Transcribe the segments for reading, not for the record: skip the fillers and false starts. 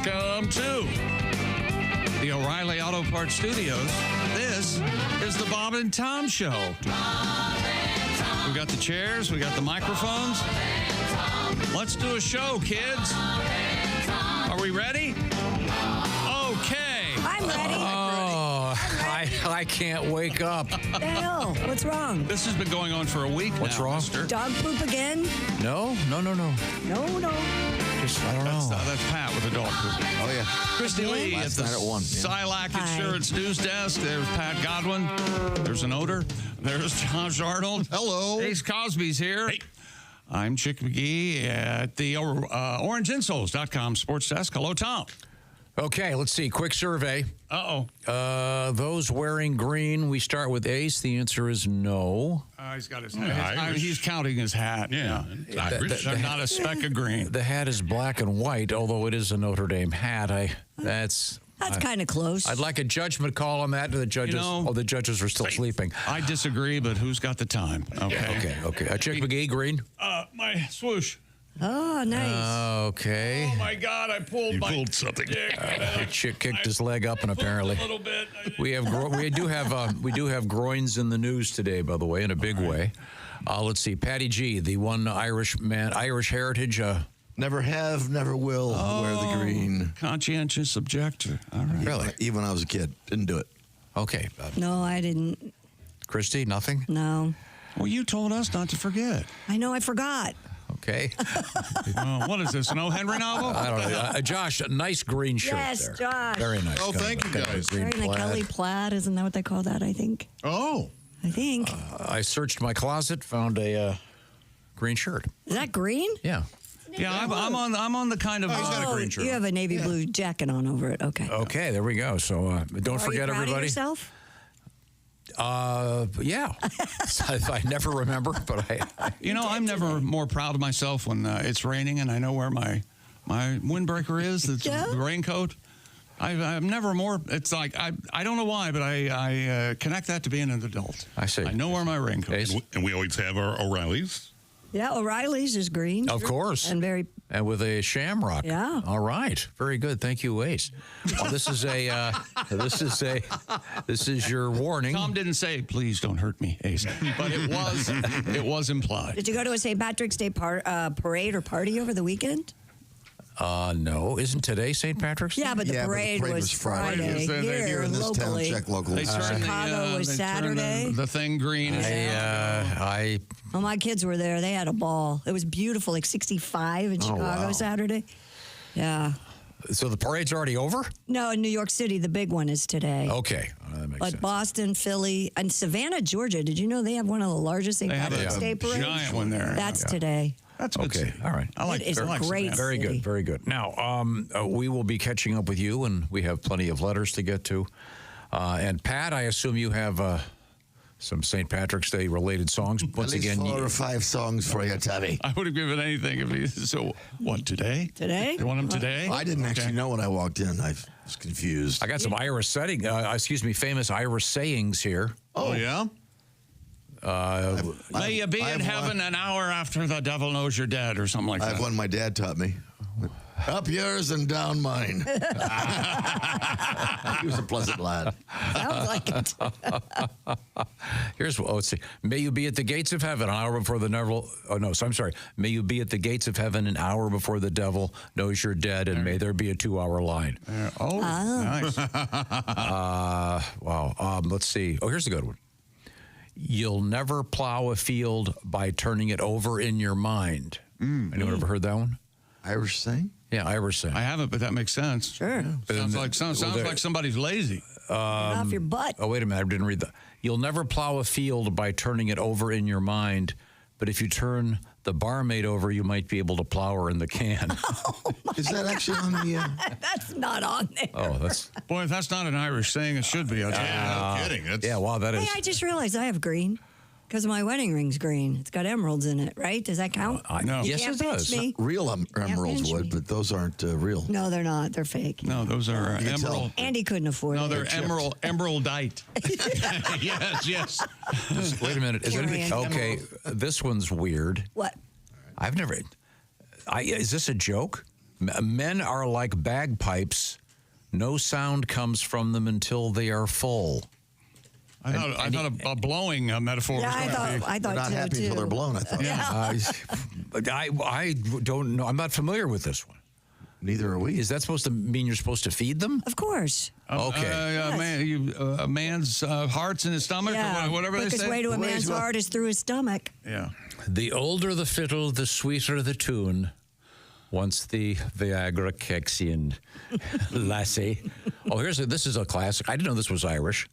Welcome to the O'Reilly Auto Parts Studios. This is the Bob and Tom Show. We got the chairs, we got the microphones. Let's do a show, kids. Are we ready? Okay. I'm ready. Oh, I can't wake up. What the hell? What's wrong? This has been going on for a week What's now, wrong? mister. Dog poop again? No. No. Just, I don't know. That's Pat with the dog poop. Oh, yeah. Christy Lee at Last the night at 1 p.m. Silac Hi. Insurance News Desk. There's Pat Godwin. There's an odor. There's Josh Arnold. Hello. Ace Cosby's here. Hey. I'm Chick McGee at the orangeinsoles.com sports desk. Hello, Tom. Okay, let's see. Quick survey. Uh-oh. Those wearing green, we start with Ace. The answer is no. He's got his Yeah, hat. Irish. He's counting his hat. Yeah. Irish. There's not a speck of green. The hat is black and white, although it is a Notre Dame hat. That's kind of close. I'd like a judgment call on that to the judges. The judges are still sleeping. I disagree, but who's got the time? Okay. Okay. Chick McGee, green. My swoosh. Oh, nice. Okay. Oh, my God. I pulled something. Chick kicked his leg up, and apparently a little bit. we do have groins in the news today, by the way, in a big way. Let's see, Patty G, the one Irish heritage. Never have, never will wear the green. Conscientious objector. All right. Really? Even when I was a kid. Didn't do it. Okay, No, I didn't. Christy, nothing. No. Well, you told us not to forget. I know, I forgot. Okay. What is this, an O. Henry novel? I don't know. Josh, a nice green shirt Yes, there. Josh. Very nice. Oh, Kind of thank a- you, kind of a guys. green Wearing the plaid. Kelly plaid, isn't that what they call that, I think? Oh. I think. I searched my closet, found a green shirt. Is that green? Yeah. Yeah, I'm on the kind of. he's got a green shirt You have a navy blue jacket on over it. Okay. Okay, there we go. So don't Are forget, you proud everybody. Of yourself? Yeah. I never remember, but I I'm never more proud of myself when it's raining and I know where my windbreaker is. That's the raincoat. I'm never more. It's like I don't know why, but I connect that to being an adult. I see. I know where my raincoat is. And we always have our O'Reillys. Yeah, O'Reilly's is green. Of course. And very. And with a shamrock. Yeah. All right. Very good. Thank you, Ace. Well, this is your warning. Tom didn't say, "Please don't hurt me, Ace," but it was implied. Did you go to a St. Patrick's Day parade or party over the weekend? No. Isn't today St. Patrick's Day? Yeah, but the Yeah, but the parade parade was was Friday. Friday. Friday. Here Here in this locally. town, check locally. They turned Chicago was they turned Saturday. the thing green. Well, my kids were there. They had a ball. It was beautiful, like 65 in Chicago wow. Saturday. Yeah. So the parade's already over? No, in New York City, the big one is today. Okay. That makes But sense. Boston, Philly, and Savannah, Georgia. Did you know they have one of the largest St. They have Patrick's a Day parades? giant one there. That's today. That's good. Okay. All right. I like It is I a like great Savannah. Very city. good, very good. Now, we will be catching up with you, and we have plenty of letters to get to. And Pat, I assume you have some St. Patrick's Day related songs. Once At least again, 4 or 5 songs for you, Tommy. I would have given anything if he. So what today? Today? You want him today? I didn't actually know when I walked in. I was confused. I got some famous Irish sayings here. Oh, yeah? May you be in heaven an hour after the devil knows you're dead, or something like I that. have one my dad taught me. Up yours and down mine. He was a pleasant lad. Sounds like it. Let's see. May you be at the gates of heaven an hour before the devil. Oh, no, so I'm sorry. May you be at the gates of heaven an hour before the devil knows you're dead, and may there be a 2-hour line. Nice. Wow. Let's see. Oh, here's a good one. You'll never plow a field by turning it over in your mind. Anyone ever heard that one? Irish saying? Yeah, Irish saying. I haven't, but that makes sense. Sure. Sounds like somebody's lazy. Off your butt. Oh, wait a minute. I didn't read that. You'll never plow a field by turning it over in your mind, but if you turn the barmaid over, you might be able to plow her in the can. Is that actually on the... That's not on there. Oh, that's... Boy, if that's not an Irish saying, it should be. I'll tell you that. No kidding. That's, Yeah, wow, that is... Hey, I just realized I have green because my wedding ring's green. It's got emeralds in it, right? Does that count? No. You Yes, can't it does. pinch me. Real emeralds pinch would, me. but those aren't real. No, they're not. They're fake. No, those are You can emerald. tell. Andy couldn't afford No, it. they're emeraldite. Yes. Wait a minute. Carry on. Okay, this one's weird. What? I've never... Is this a joke? Men are like bagpipes. No sound comes from them until they are full. I thought a blowing metaphor was going to be. I thought They're not so, happy too. until they're blown, I thought. I don't know. I'm not familiar with this one. Neither are we. Is that supposed to mean you're supposed to feed them? Of course. Okay. A man's heart's in his stomach, or whatever they say. Quickest way to a man's heart is through his stomach. Yeah. The older the fiddle, the sweeter the tune. Once the Viagra kicks in, lassie. Oh, this is a classic. I didn't know this was Irish.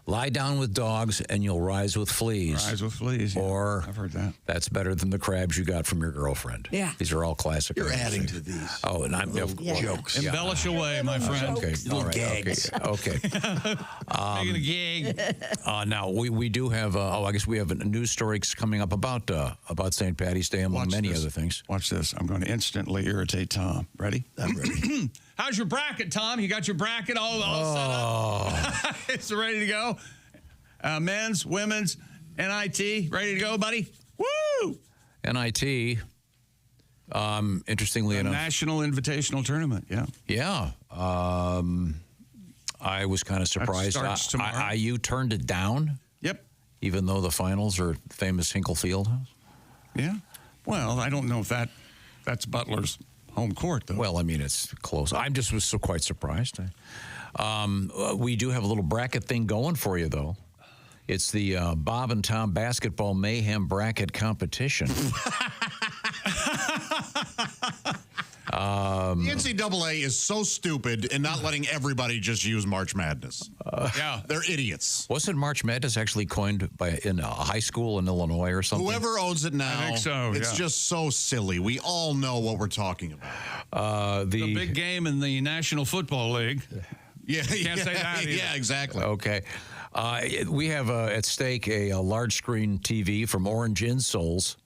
Lie down with dogs and you'll rise with fleas. Rise with fleas. Yeah. Or I've heard that. That's better than the crabs you got from your girlfriend. Yeah. These are all classic. You're Irish adding things. to these. Oh, and I'm jokes. Embellish away, my friend. Okay, all right. gags. Okay. Making a gag. Now we do have. I guess we have news stories coming up about St. Patty's Day among many other things. Watch this. I'm going to instantly irritate Tom. Ready? I'm ready. How's your bracket, Tom? You got your bracket all set up? It's ready to go? Men's, women's, NIT, ready to go, buddy? Woo! NIT. Interestingly enough, National Invitational Tournament. Yeah. Yeah. I was kind of surprised. starts tomorrow. IU turned it down, Yep. even though the finals are famous Hinkle Fieldhouse. Yeah. Well, I don't know if that's Butler's home court, though. Well, I mean, it's close. I just was quite surprised. We do have a little bracket thing going for you, though. It's the Bob and Tom Basketball Mayhem Bracket Competition. The NCAA is so stupid in not letting everybody just use March Madness. Yeah. They're idiots. Wasn't March Madness actually coined in a high school in Illinois or something? Whoever owns it now, I think so, it's yeah. just so silly. We all know what we're talking about. The big game in the National Football League. Yeah, Can't say that either. Yeah, exactly. Okay. We have at stake a large screen TV from Orange Insoles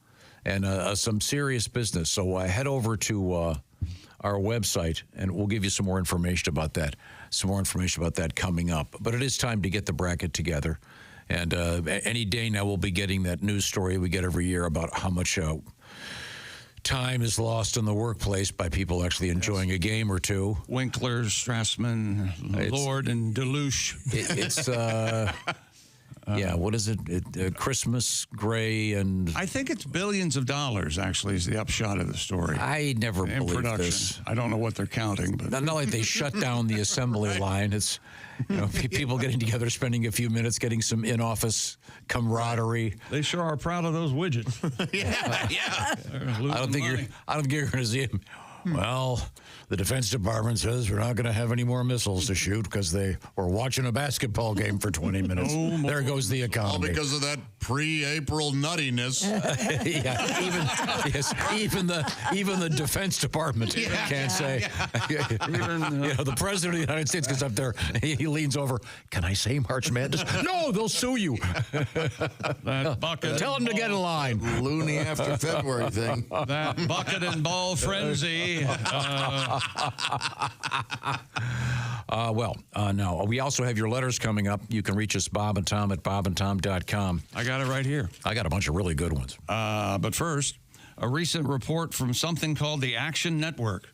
and some serious business. So head over to our website and we'll give you some more information about that. Some more information about that coming up. But it is time to get the bracket together. And any day now we'll be getting that news story we get every year about how much time is lost in the workplace by people actually enjoying a game or two. Winkler, Strassman, Lord, and Deluche. What is it? Christmas, Gray, and... I think it's billions of dollars, actually, is the upshot of the story. I never in believed production. this. I don't know what they're counting, but... Not like they shut down the assembly line. It's people getting together, spending a few minutes, getting some in-office camaraderie. They sure are proud of those widgets. Yeah. I don't think you're going to see them. Well, the Defense Department says we're not going to have any more missiles to shoot because they were watching a basketball game for 20 minutes. There goes the All economy. because of that pre-April nuttiness. Even the Defense Department can't say. The President of the United States gets up there, he leans over. Can I say March Madness? No, they'll sue you. That bucket. Tell them to get in line. Loony after February thing. That bucket and ball frenzy. No. We also have your letters coming up. You can reach us, Bob and Tom, at bobandtom.com. I got it right here. I got a bunch of really good ones. But first, a recent report from something called the Action Network.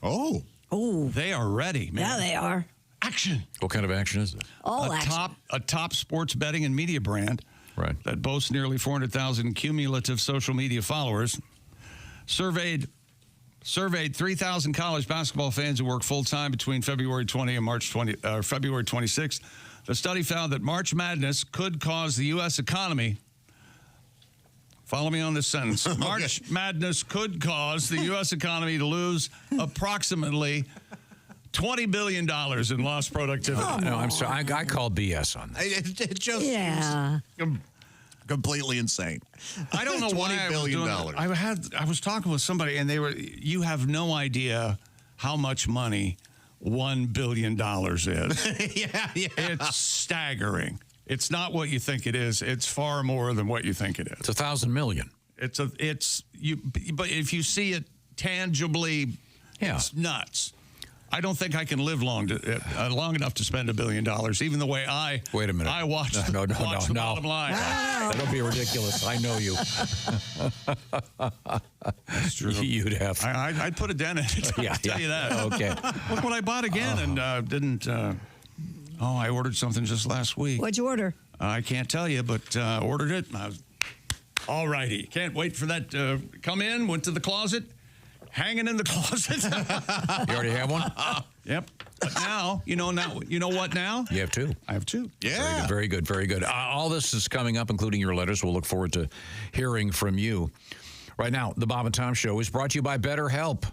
Oh. They are ready, man. Yeah, they are. Action. What kind of action is this? All action. A top sports betting and media brand Right. that boasts nearly 400,000 cumulative social media followers surveyed 3,000 college basketball fans who work full-time between February 20 and February 26th. The study found that March Madness could cause the U.S. economy. Follow me on this sentence. March Madness could cause the U.S. economy to lose approximately $20 billion in lost productivity. No, I'm sorry. I call BS on that. It just Yeah. completely insane. I don't know why $20 billion. I was talking with somebody, and you have no idea how much money $1 billion is. Yeah. It's staggering. It's not what you think it is. It's far more than what you think it is. It's 1,000 million. But if you see it tangibly, Yeah. it's nuts. I don't think I can live long enough to spend $1 billion, even the way I Wait a minute. I watch the bottom line. That'll be ridiculous. I know you. That's true. You'd have. I'd put a dent in it. I'll tell you that. Okay. Look what I bought again and didn't. I ordered something just last week. What'd you order? I can't tell you, but ordered it. And I was all righty. Can't wait for that to come in. Went to the closet. Hanging in the closet. You already have one? Yep. But now, you know what now? You have two. I have two. Yeah. Very good, very good. All this is coming up, including your letters. We'll look forward to hearing from you. Right now, the Bob and Tom Show is brought to you by BetterHelp.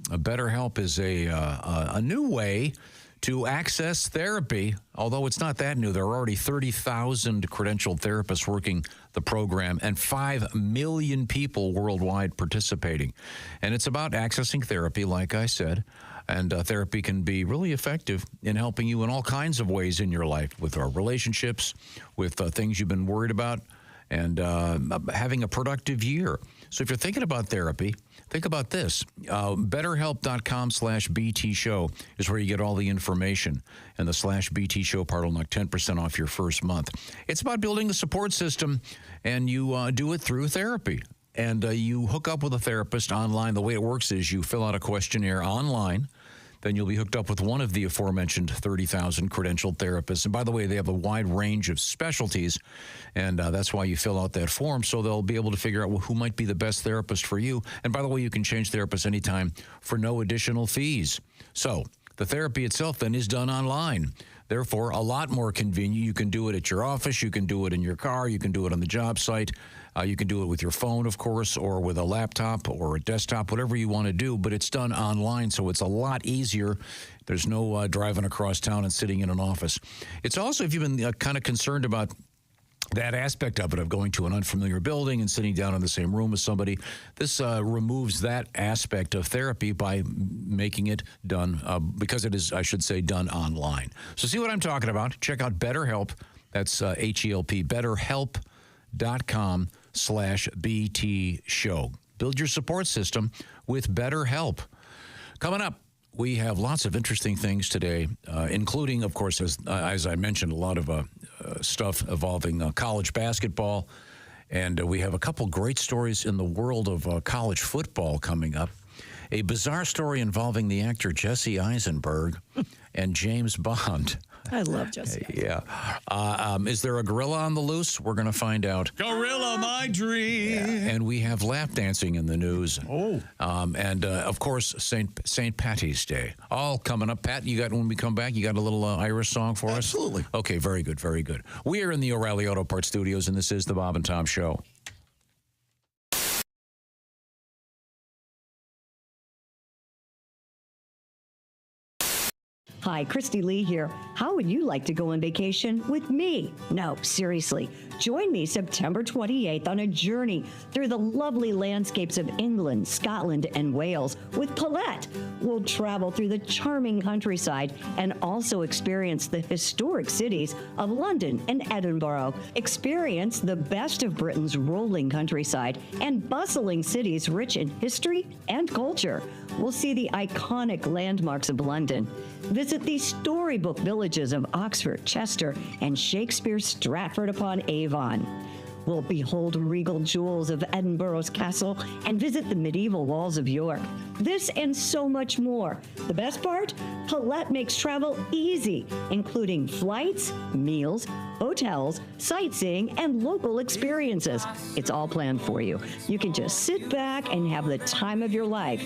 BetterHelp is a new way to access therapy, although it's not that new. There are already 30,000 credentialed therapists working the program and 5 million people worldwide participating. And it's about accessing therapy, like I said. And therapy can be really effective in helping you in all kinds of ways in your life, with our relationships, with things you've been worried about, and having a productive year. So if you're thinking about therapy, think about this. BetterHelp.com/BT Show is where you get all the information. And the /BT Show part will knock 10% off your first month. It's about building a support system, and you do it through therapy. And you hook up with a therapist online. The way it works is you fill out a questionnaire online. Then you'll be hooked up with one of the aforementioned 30,000 credentialed therapists. And by the way, they have a wide range of specialties, and that's why you fill out that form, so they'll be able to figure out who might be the best therapist for you. And by the way, you can change therapists anytime for no additional fees. So the therapy itself then is done online. Therefore, a lot more convenient. You can do it at your office. You can do it in your car. You can do it on the job site. You can do it with your phone, of course, or with a laptop or a desktop, whatever you want to do. But it's done online, so it's a lot easier. There's no driving across town and sitting in an office. It's also, if you've been kind of concerned about that aspect of it, of going to an unfamiliar building and sitting down in the same room with somebody, this removes that aspect of therapy by making it done, because it is, I should say, done online. So see what I'm talking about? Check out BetterHelp. That's HELP, BetterHelp.com/BT Show. Build your support system with BetterHelp. Coming up, we have lots of interesting things today, including, of course, as I mentioned, a lot of stuff involving college basketball. And we have a couple great stories in the world of college football coming up. A bizarre story involving the actor Jesse Eisenberg and James Bond. I love Jesse. Yeah. Is there a gorilla on the loose? We're going to find out. Gorilla, my dream. Yeah. And we have lap dancing in the news. Oh. And of course, St. Patty's Day. All coming up. Pat, you got, when we come back, you got a little Irish song for us? Absolutely. Okay, very good, very good. We are in the O'Reilly Auto Parts Studios, and this is the Bob and Tom Show. Hi, Christy Lee here. How would you like to go on vacation with me? No, seriously. Join me September 28th on a journey through the lovely landscapes of England, Scotland, and Wales with Paulette. We'll travel through the charming countryside and also experience the historic cities of London and Edinburgh. Experience the best of Britain's rolling countryside and bustling cities rich in history and culture. We'll see the iconic landmarks of London. Visit the storybook villages of Oxford, Chester, and Shakespeare's Stratford-upon-Avon. We'll behold regal jewels of Edinburgh's castle and visit the medieval walls of York. This and so much more. The best part? Paulette makes travel easy, including flights, meals, hotels, sightseeing, and local experiences. It's all planned for you. You can just sit back and have the time of your life.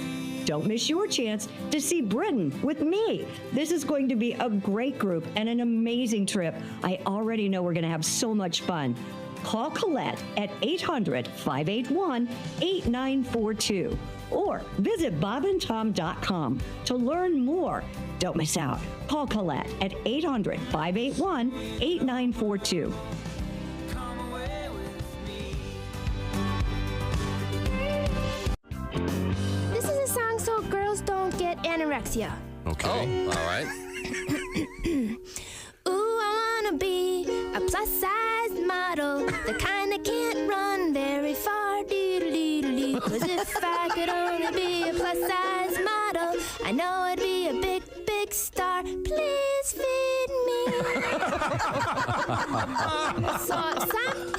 Don't miss your chance to see Britain with me. This is going to be a great group and an amazing trip. I already know we're going to have so much fun. Call Colette at 800-581-8942 or visit bobandtom.com to learn more. Don't miss out. Call Colette at 800-581-8942. This is a song so girls don't get anorexia. Okay. All right. Ooh, I wanna be a plus-size model, the kind that can't run very far. Doodle-doodle-doo. 'Cause if I could only be a plus-size model, I know I'd be a big big star. Please feed me.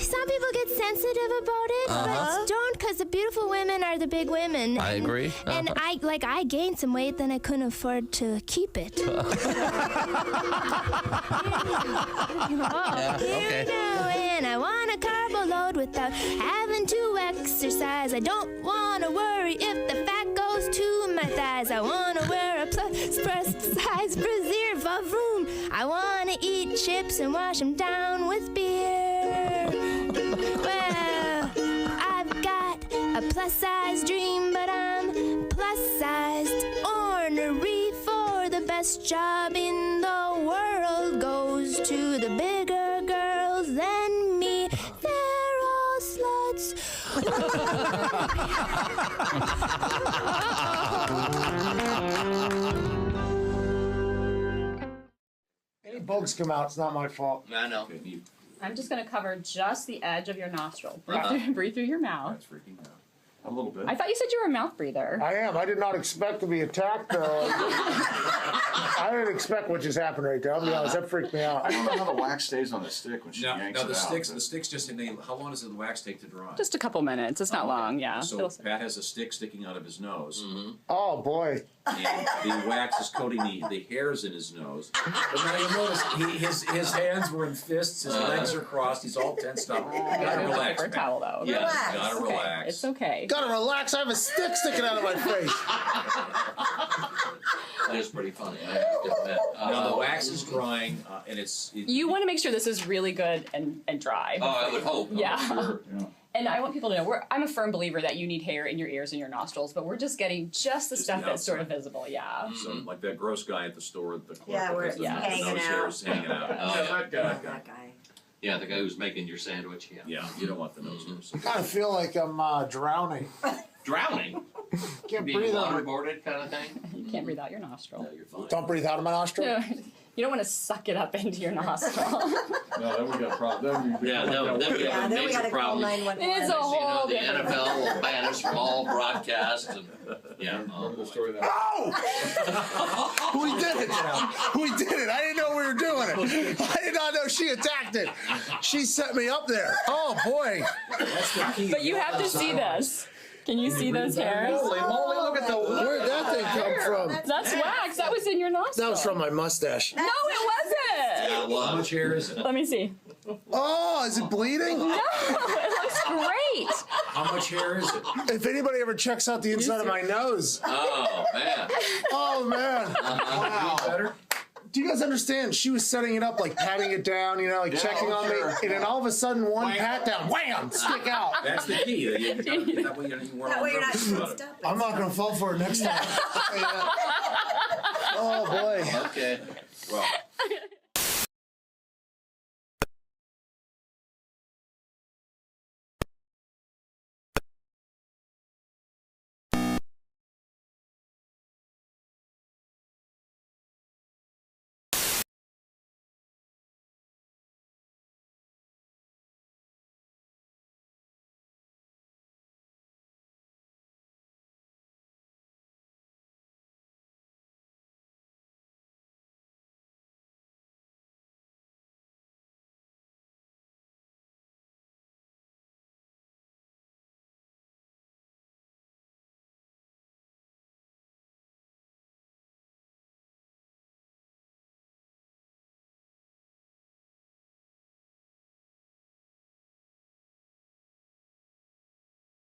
Some people get sensitive about it, but don't, because the beautiful women are the big women. I agree. And I gained some weight, then I couldn't afford to keep it. Here we go, and I want a carbo load without having to exercise. I don't want to worry if the fat goes to my thighs. I want to wear a plus size preserve of room. I want to eat chips and wash them down with beer. Well, I've got a plus size dream, but I'm plus sized. Ornery for the best job in the world goes to the bigger girls than me. They're all sluts. Any bugs come out, it's not my fault. I know. I'm just going to cover just the edge of your nostril. Breathe through your mouth. That's freaking out. A little bit. I thought you said you were a mouth breather. I am. I did not expect to be attacked, though. I didn't expect what just happened right there. I'll be honest, that freaked me out. I don't know how the wax stays on the stick when she yanks No, the it sticks. out. The sticks just. How long does the wax take to dry? Just a couple minutes. It's not long, yeah. So Pat has a stick sticking out of his nose, Oh, boy. and the wax is coating the hairs in his nose. But now you notice his hands were in fists, his legs are crossed, he's all tensed up. You gotta relax, For a man. towel, though. Yeah, Relax. you gotta Okay. relax. It's okay. Gotta relax. I have a stick sticking out of my face. That is pretty funny. I have to admit. Now the wax is drying, and You want to make sure this is really good and dry. Oh, I would hope. Yeah. Sure, yeah. And I want people to know, I'm a firm believer that you need hair in your ears and your nostrils, but we're just getting just the Just stuff the that's sort of outside. visible, yeah. So like that gross guy at the store, the clerk Yeah, where has the it's hanging nose out. hairs hanging out. Oh, yeah. That guy. That guy. Yeah, the guy who's making your sandwich. Yeah. Yeah, you don't want the nose hairs. I kind of feel like I'm drowning. Drowning. Can't Being breathe out. waterboarded kind of thing. You can't breathe out your nostril. No, you're fine. Don't breathe out of my nostril. No, you don't want to suck it up into your nostril. No, then we got a problem. Yeah, then we Yeah, have a then we major gotta call problem. 911. It's a Next thing you know, whole the different NFL will ban us from all broadcasts. And, yeah. Remember the story that Oh! We did it. We did it. I didn't know we were doing it. I did not know she attacked it. She set me up there. Oh, boy. that's the key. But you have to see this. Can you see those hairs? Holy moly, look at the. Where'd that thing come from? That's wax. That was in your nostril. That was from my mustache. No, it wasn't. How much hair is it? Let me see. Oh, is it bleeding? No, it looks great. How much hair is it? If anybody ever checks out the inside of my nose. Oh, man. Oh, man. Wow. Better? Do you guys understand? She was setting it up, like patting it down, you know, like checking on me. And then all of a sudden, one pat down, wham, stick out. That's the key. That way you weren't That way you're not nervous about mixed it. up. I'm not going to fall for it next time. Oh, boy. Okay. Well,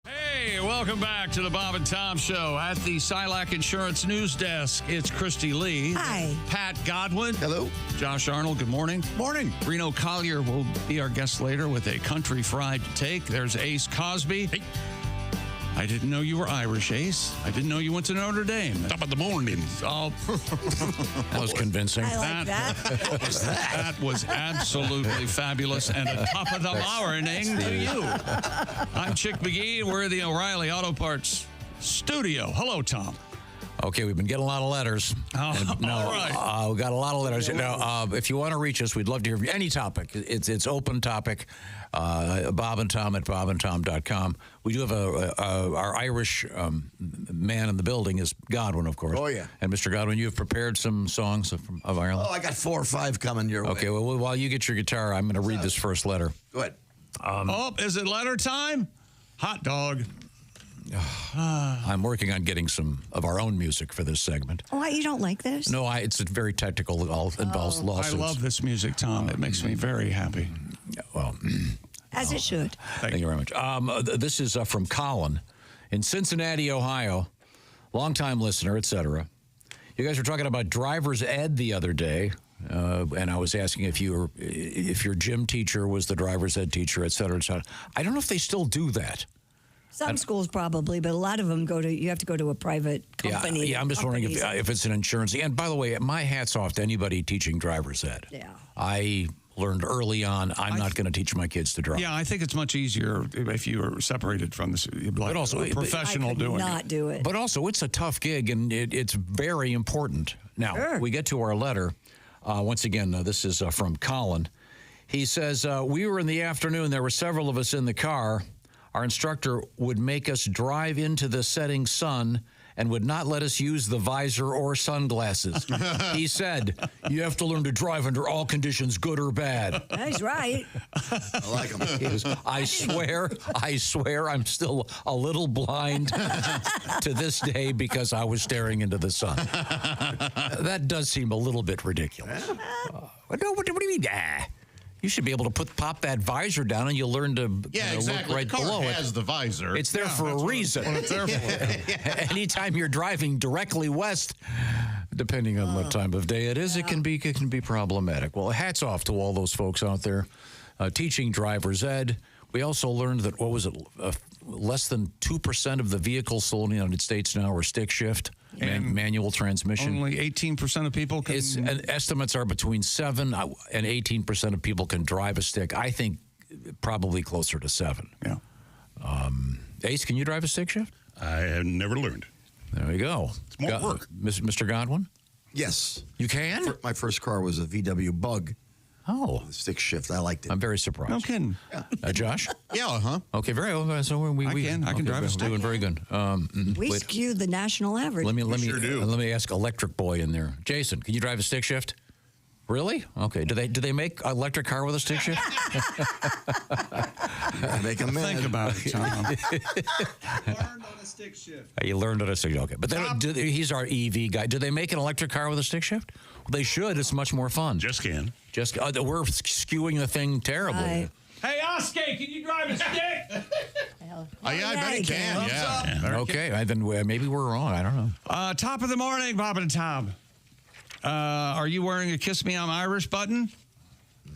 hey, welcome back to the Bob and Tom Show at the Silac Insurance News Desk. It's Christy Lee. Hi. Pat Godwin. Hello. Josh Arnold, good morning. Morning. Reno Collier will be our guest later with a country fried take. There's Ace Cosby. Hey. I didn't know you were Irish, Ace. I didn't know you went to Notre Dame. Top of the morning. Oh, That was convincing. I like that. that was absolutely fabulous and a top of the morning to you. I'm Chick McGee. We're the O'Reilly Auto Parts studio. Hello, Tom. Okay, we've been getting a lot of letters. All right. We got a lot of letters. Now, if you want to reach us, we'd love to hear from you. Any topic. It's open topic. Bob and Tom at bobandtom.com. We do have our Irish man in the building is Godwin, of course. Oh, yeah. And Mr. Godwin, you have prepared some songs of Ireland? Oh, I got 4 or 5 coming your way. Okay, well, while you get your guitar, I'm going to read this first letter. Go ahead. Is it letter time? Hot dog. I'm working on getting some of our own music for this segment. Why, you don't like this? No, it's very technical. It all involves lawsuits. I love this music, Tom. It makes me very happy. Well, As it should. thank you very much. This is from Colin in Cincinnati, Ohio. Longtime listener, etc. You guys were talking about driver's ed the other day, and I was asking if your gym teacher was the driver's ed teacher, etc. I don't know if they still do that. Some schools probably, but a lot of them you have to go to a private company. Yeah, I'm just wondering if it's an insurance. And by the way, my hat's off to anybody teaching driver's ed. Yeah. I learned early on, I'm not going to teach my kids to drive. Yeah, I think it's much easier if you are separated from this, like also, a professional doing not do it. But also, it's a tough gig, and it's very important. Now, we get to our letter. Once again, this is from Colin. He says, we were in the afternoon. There were several of us in the car. Our instructor would make us drive into the setting sun and would not let us use the visor or sunglasses. He said, you have to learn to drive under all conditions, good or bad. That's right. I like him. I swear I'm still a little blind to this day because I was staring into the sun. That does seem a little bit ridiculous. What do you mean? You should be able to pop that visor down, and you'll learn to exactly. look right the car below it. has the visor. It's there for a reason. What it's there for. Anytime you're driving directly west, depending on what time of day it is, it can be problematic. Well, hats off to all those folks out there teaching driver's ed. We also learned that less than 2% of the vehicles sold in the United States now are stick shift. Manual transmission. Only 18% of people can. Estimates are between 7 and 18% of people can drive a stick. I think probably closer to 7. Yeah. Ace, can you drive a stick shift? I have never learned. There we go. It's more work. Mr. Godwin? Yes. You can? My first car was a VW Bug. Oh. Stick shift. I liked it. I'm very surprised. No kidding. Josh? Yeah, Okay, very well. So I can drive a stick. Doing very good. We skew the national average. Let me ask Electric Boy in there. Jason, can you drive a stick shift? Really? Okay. Do they make an electric car with a stick shift? Make them mad. Think about it, Tom. Learned on a stick shift. You learned on a stick shift. Okay. But he's our EV guy. Do they make an electric car with a stick shift? Well, they should. It's much more fun. Just can. We're skewing the thing terribly. Hey, Oscar, can you drive a stick? yeah, I bet he can. Yeah. Okay. Then maybe we're wrong. I don't know. Top of the morning, Bob and Tom. Are you wearing a Kiss Me I'm Irish button?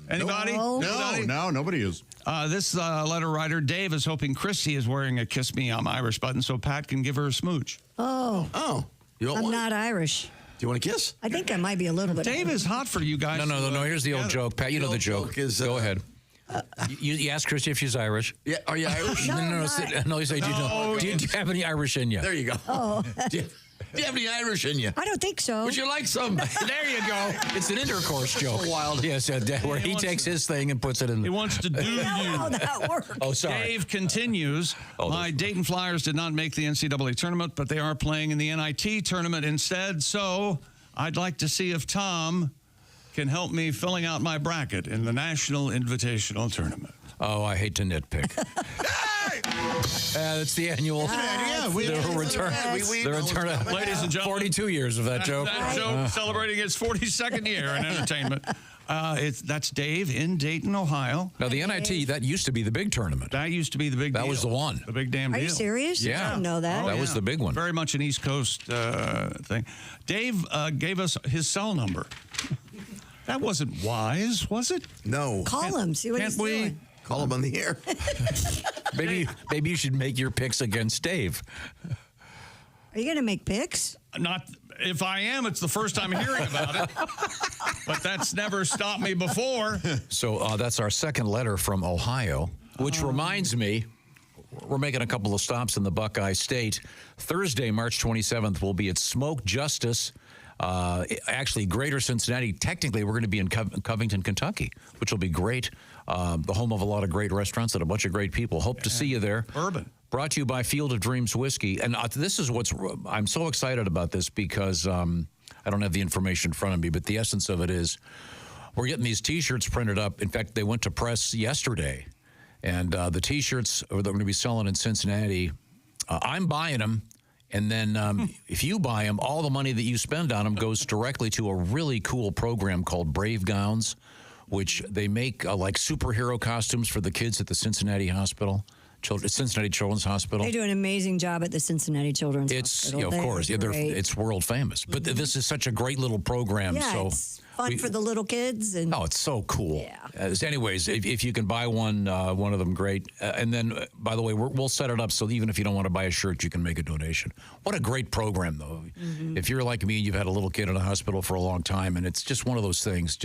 Anybody? No, nobody is. This letter writer, Dave, is hoping Christy is wearing a Kiss Me I'm Irish button so Pat can give her a smooch. Oh. You don't I'm want not Irish. Do you want a kiss? I think I might be a little bit. Dave is hot for you guys. No. Here's the old joke. Pat, you know the joke. Go ahead. You ask Christy if she's Irish. Yeah. Are you Irish? No. You say, do you have any Irish in you? There you go. Oh. Do you have any Irish in you? I don't think so. Would you like some? There you go. It's an intercourse joke. So wild. Yes, where he takes his thing and puts it in. He wants to do you. How that works. Oh, sorry. Dave continues. My Dayton Flyers did not make the NCAA tournament, but they are playing in the NIT tournament instead. So I'd like to see if Tom can help me filling out my bracket in the National Invitational Tournament. Oh, I hate to nitpick. That's the annual. The return of, ladies and gentlemen, 42 years of that joke. That joke celebrating its 42nd year in entertainment. That's Dave in Dayton, Ohio. Now, the NIT, that used to be the big tournament. That used to be the big deal. That was the one. The big damn deal. Are you serious? Yeah. I didn't know that. That was the big one. Very much an East Coast thing. Dave gave us his cell number. That wasn't wise, was it? No. Call him. See what he's doing. Call him on the air. Maybe you should make your picks against Dave. Are you going to make picks? Not. If I am, it's the first time hearing about it. But that's never stopped me before. So that's our second letter from Ohio, which reminds me, we're making a couple of stops in the Buckeye State. Thursday, March 27th, we'll be at Smoke Justice. Actually, Greater Cincinnati. Technically, we're going to be in Covington, Kentucky, which will be great. The home of a lot of great restaurants and a bunch of great people. Hope to see you there. Bourbon. Brought to you by Field of Dreams Whiskey. And this is I'm so excited about this because I don't have the information in front of me, but the essence of it is we're getting these T-shirts printed up. In fact, they went to press yesterday. And the T-shirts that we're going to be selling in Cincinnati, I'm buying them. And then if you buy them, all the money that you spend on them goes directly to a really cool program called Brave Gowns, which they make like superhero costumes for the kids at the Cincinnati Hospital. Cincinnati Children's Hospital. They do an amazing job at the Cincinnati Children's Hospital. Of course. Yeah, it's world famous. But this is such a great little program. Yeah, so it's fun for the little kids. And it's so cool. Yeah. Anyways, if you can buy one of them, great. And then, by the way, we'll set it up so even if you don't want to buy a shirt, you can make a donation. What a great program, though. Mm-hmm. If you're like me and you've had a little kid in a hospital for a long time, and it's just one of those things,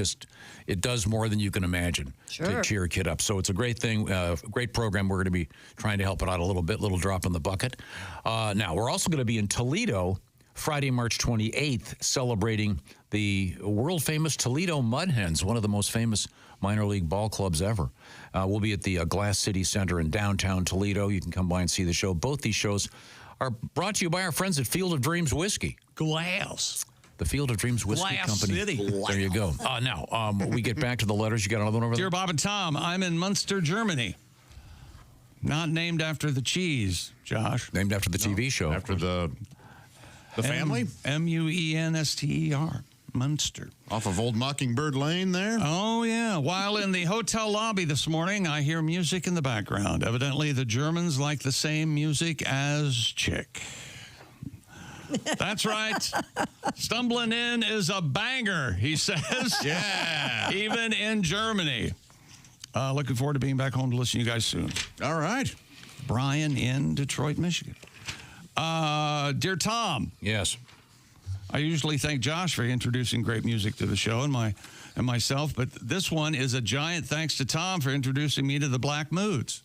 it does more than you can imagine to cheer a kid up. So it's a great thing, great program. We're going to be trying to help it out a little bit, little drop in the bucket. Now, we're also going to be in Toledo Friday, March 28th, celebrating the world-famous Toledo Mud Hens, one of the most famous minor league ball clubs ever. We'll be at the Glass City Center in downtown Toledo. You can come by and see the show. Both these shows are brought to you by our friends at Field of Dreams Whiskey. Glass. The Field of Dreams Whiskey Company. City. There you go. Now, we get back to the letters. You got another one over there? Dear Bob and Tom, I'm in Munster, Germany. Not named after the cheese, Josh. Named after the TV show. After the family? Munster. Munster. Off of Old Mockingbird Lane there? Oh, yeah. While in the hotel lobby this morning, I hear music in the background. Evidently, the Germans like the same music as Chick. That's right. Stumbling in is a banger, he says. Yeah. Even in Germany. Looking forward to being back home to listen to you guys soon. All right. Brian in Detroit, Michigan. Dear Tom. Yes. I usually thank Josh for introducing great music to the show and myself, but this one is a giant thanks to Tom for introducing me to the Black Moods.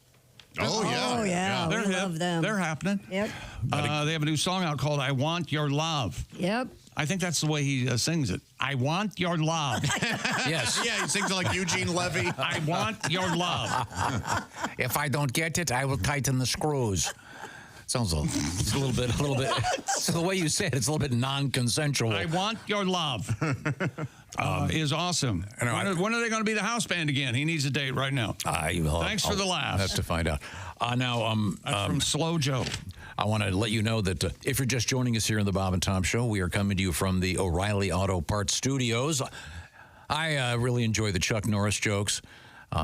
Oh, yeah. Oh, yeah. They're We hip. love them. They're happening. Yep. They have a new song out called I Want Your Love. Yep. I think that's the way he sings it. I want your love. Yes. Yeah, he sings it like Eugene Levy. I want your love. If I don't get it, I will tighten the screws. Sounds a little bit. So the way you say it, it's a little bit non-consensual. I want your love. Is awesome. When are they going to be the house band again? He needs a date right now. Thanks for the laughs. Have to find out. That's from Slow Joe. I want to let you know that if you're just joining us here in the Bob and Tom Show, we are coming to you from the O'Reilly Auto Parts Studios. I really enjoy the Chuck Norris jokes.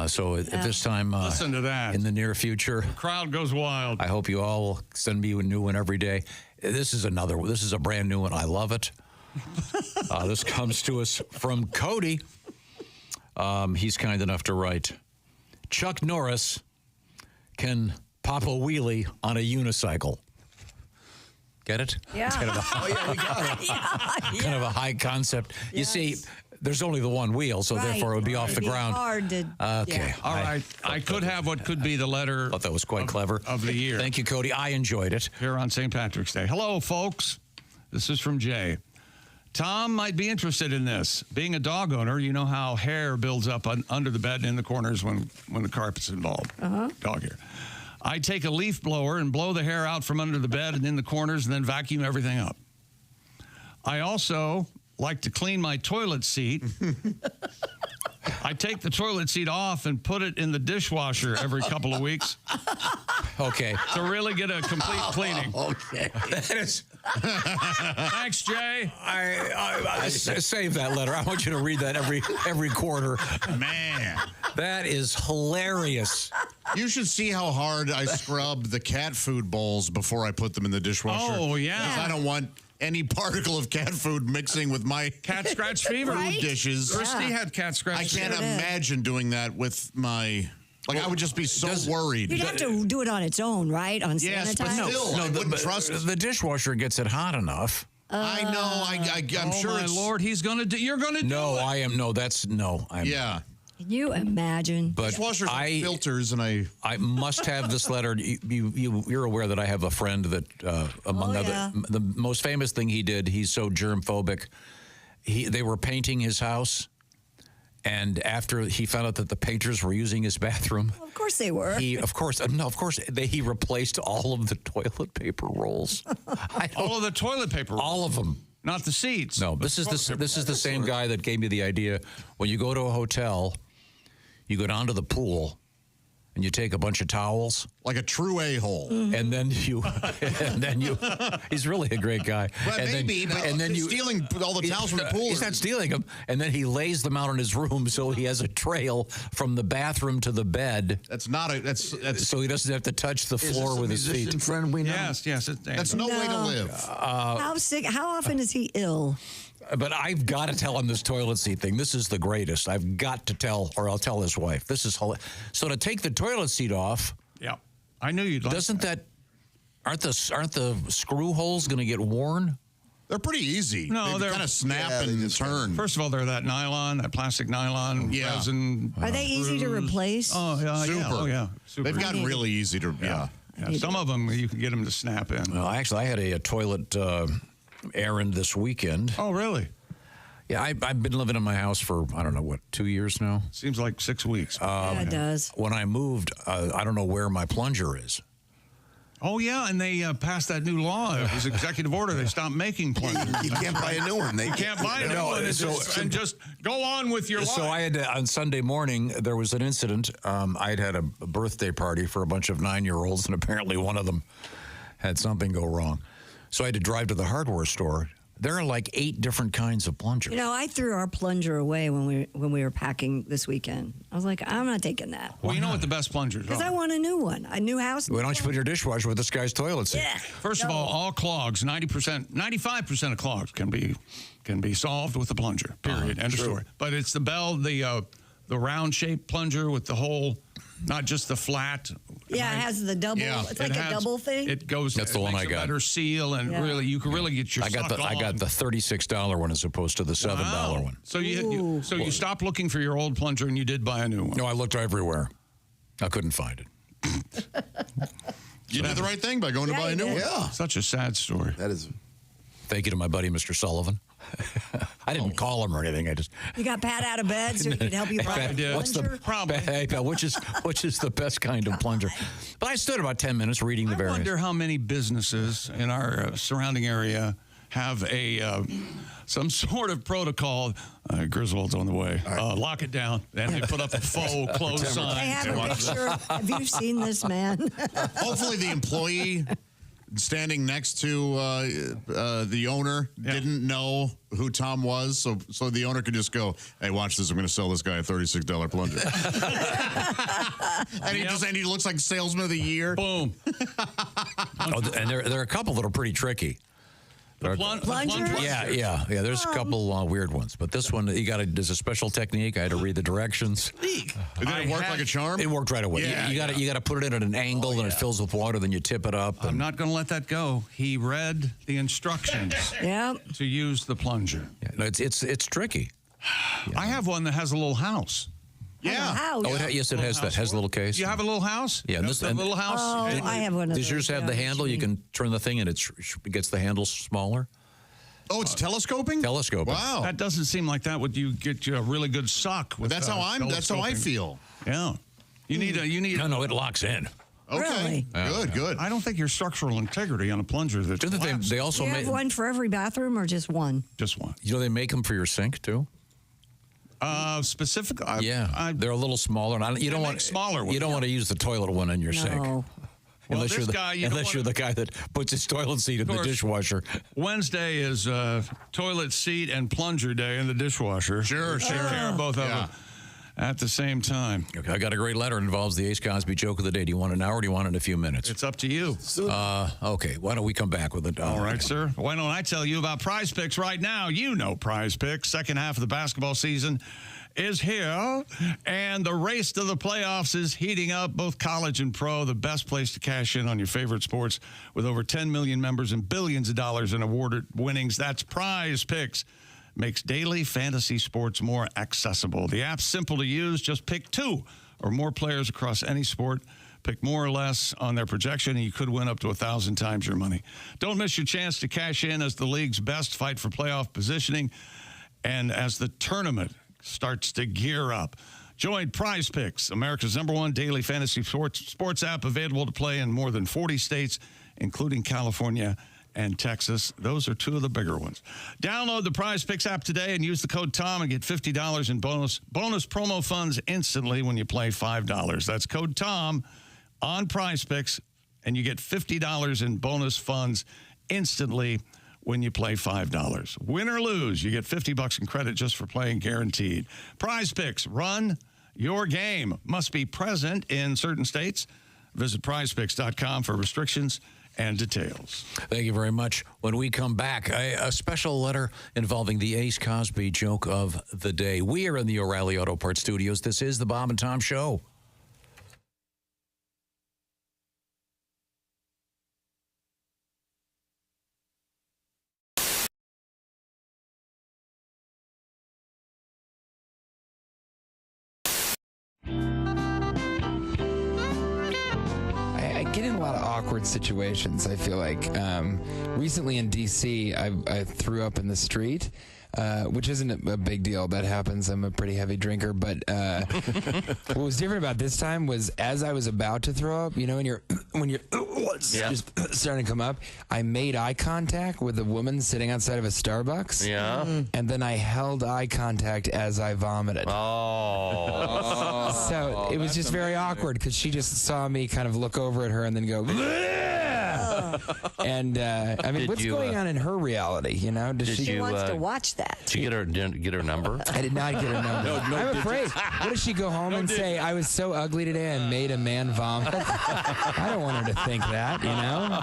So at this time, listen to that. In the near future, the crowd goes wild. I hope you all will send me a new one every day. This is a brand new one. I love it. This comes to us from Cody. He's kind enough to write, Chuck Norris can pop a wheelie on a unicycle. Get it? Yeah. It's kind of we got it. Kind of a high concept. Yes. You see, there's only the one wheel, so therefore it would be off the ground. Hard to, okay. Yeah. All right. I could have what could be the letter. Thought that was quite clever. Of the year. Thank you, Cody. I enjoyed it. Here on St. Patrick's Day. Hello, folks. This is from Jay. Tom might be interested in this. Being a dog owner, you know how hair builds up under the bed and in the corners when the carpet's involved. Dog hair. I take a leaf blower and blow the hair out from under the bed and in the corners and then vacuum everything up. I also like to clean my toilet seat. I take the toilet seat off and put it in the dishwasher every couple of weeks. Okay. To really get a complete cleaning. Okay. That is... Thanks, Jay. I save that letter. I want you to read that every quarter. Man. That is hilarious. You should see how hard I scrub the cat food bowls before I put them in the dishwasher. Oh, yeah. Because I don't want any particle of cat food mixing with my cat scratch fever food dishes. Christy had cat scratch fever. I can't imagine doing that with my... Like, I would just be so worried. You'd have to do it on its own, right? On yes, but sanitize? still, I wouldn't trust the dishwasher gets it hot enough. I know. I'm sure my it's... Lord, he's going to do... You're going to do it. No, I am... No, that's... No, I'm... Yeah. Can you imagine? But Dishwashers have filters, and I must have this letter. You're aware that I have a friend that, among other, the most famous thing he did, he's so germ phobic. They were painting his house, and after he found out that the painters were using his bathroom, Of course they were. he replaced all of the toilet paper rolls. All of the toilet paper rolls. All of them. Not the seats. No, this is the same guy that gave me the idea. When you go to a hotel, you go down to the pool, and you take a bunch of towels, like a true a-hole, and then you, he's really a great guy. But and then he's stealing all the towels from the pool. He's not stealing them, and then he lays them out in his room so he has a trail from the bathroom to the bed. That's so he doesn't have to touch the floor with his feet. Friend we know? Yes. That's no way to live. How sick? How often is he ill? But I've got to tell him this toilet seat thing. This is the greatest. I've got to tell, or I'll tell his wife. This is so to take the toilet seat off. Yeah, I knew you'd like Doesn't that? Aren't the screw holes going to get worn? They're pretty easy. No, they kind of snap and turn. First of all, they're that plastic nylon, resin. Are they easy to replace? Oh, yeah. Super. Yeah. Oh, yeah. Super. They've gotten really easy to, Yeah, some of them, you can get them to snap in. Well, actually, I had a toilet errand this weekend. Oh, really? Yeah, I've been living in my house for, I don't know, 2 years now? Seems like 6 weeks. Yeah, it does. When I moved, I don't know where my plunger is. Oh, yeah, and they passed that new law. It was executive order. They stopped making plungers. You can't buy a new one. You can't buy a new one and just go on with your life. So I had on Sunday morning, there was an incident. I'd had a birthday party for a bunch of 9-year-olds, and apparently one of them had something go wrong. So I had to drive to the hardware store. There are like 8 different kinds of plungers. You know, I threw our plunger away when we were packing this weekend. I was like, I'm not taking that. Well, you know what the best plungers are? Because I want a new one, a new house. Why don't you put your dishwasher with this guy's toilet seat? Yeah. First of all clogs, 95% of clogs can be solved with a plunger. Period. End of story. But it's the round shaped plunger with the hole, not just the flat. Yeah, it has the double. Yeah. It's like a double thing. It goes. That's the one I got. Better seal, and really, you can really get your. I got the $36 one as opposed to the $7 one. So you stopped looking for your old plunger and you did buy a new one. No, I looked everywhere. I couldn't find it. You did the right thing by going to buy a new one. Yeah. Such a sad story. That is. Thank you to my buddy, Mr. Sullivan. I didn't call him or anything. I just. You got Pat out of bed so he could help you buy a What's the plunger? problem? Hey, Pat, which is the best kind of plunger? But I stood about 10 minutes reading the various. I wonder how many businesses in our surrounding area have some sort of protocol. Griswold's on the way. Lock it down. And they put up a faux close sign. They have a picture. Have you seen this man? Hopefully the employee standing next to the owner didn't know who Tom was, so the owner could just go, "Hey, watch this! I'm going to sell this guy a $36 plunger." and he looks like salesman of the year. Boom. And there are a couple that are pretty tricky. Plunger? Yeah. There's a couple weird ones, but this one there's a special technique. I had to read the directions. Did it work like a charm? It worked right away. Yeah, you got to put it in at an angle, and it fills with water. Then you tip it up. I'm not going to let that go. He read the instructions to use the plunger. Yeah, no, it's tricky. I have one that has a little house. Yeah. House. Oh, yes, it has that. Has a little case. You have a little house? Yeah, a little house. Oh, I have one of those. Does yours have the handle? You can turn the thing, and it gets the handle smaller. Oh, it's telescoping? Telescoping. Wow. That doesn't seem like that would you get you a really good suck with. That's how I feel. Yeah. You need No, it locks in. Okay. Really? Good. I don't think your structural integrity on a plunger that they also Do you make have one for every bathroom or just one? just one. You know they make them for your sink too. Specific. They're a little smaller. And you don't want smaller ones. You don't want to use the toilet one in your sink. No. Well, Unless you're the guy that puts his toilet seat in the dishwasher. Wednesday is toilet seat and plunger day in the dishwasher. Sure. Take care of both of them at the same time. Okay, I got a great letter. It involves the Ace Cosby joke of the day. Do you want an hour or do you want it in a few minutes? It's up to you. Okay, why don't we come back with it? All right, sir. Why don't I tell you about PrizePicks right now? You know PrizePicks. Second half of the basketball season is here, and the race to the playoffs is heating up, both college and pro. The best place to cash in on your favorite sports with over 10 million members and billions of dollars in awarded winnings. That's PrizePicks. makes daily fantasy sports more accessible. The app's simple to use. Just pick 2 or more players across any sport. Pick more or less on their projection, and you could win up to 1,000 times your money. Don't miss your chance to cash in as the league's best, fight for playoff positioning, and as the tournament starts to gear up. Join PrizePicks, America's #1 daily fantasy sports app, available to play in more than 40 states, including California and Texas. Those are 2 of the bigger ones. Download the PrizePicks app today and use the code TOM and get $50 in bonus promo funds instantly when you play $5. That's code TOM on PrizePicks, and you get $50 in bonus funds instantly when you play $5. Win or lose, you get $50 in credit just for playing guaranteed. PrizePicks, run your game. Must be present in certain states. Visit prizepicks.com for restrictions and details. Thank you very much. When we come back, a special letter involving the Ace Cosby joke of the day. We are in the O'Reilly Auto Parts Studios. This is the Bob and Tom Show. I get in a lot of awkward situations, I feel like. Recently in D.C., I threw up in the street, which isn't a big deal. That happens. I'm a pretty heavy drinker. But what was different about this time was as I was about to throw up, you know, when you're just starting to come up, I made eye contact with a woman sitting outside of a Starbucks. Yeah. And then I held eye contact as I vomited. Oh. So it was just very awkward because she just saw me kind of look over at her and then go, and I mean, what's going on in her reality? You know, She wants to watch that. Did you get her number? I did not get her number. I'm afraid. What does she go home and say? I was so ugly today and made a man vomit. I don't want her to think that, you know.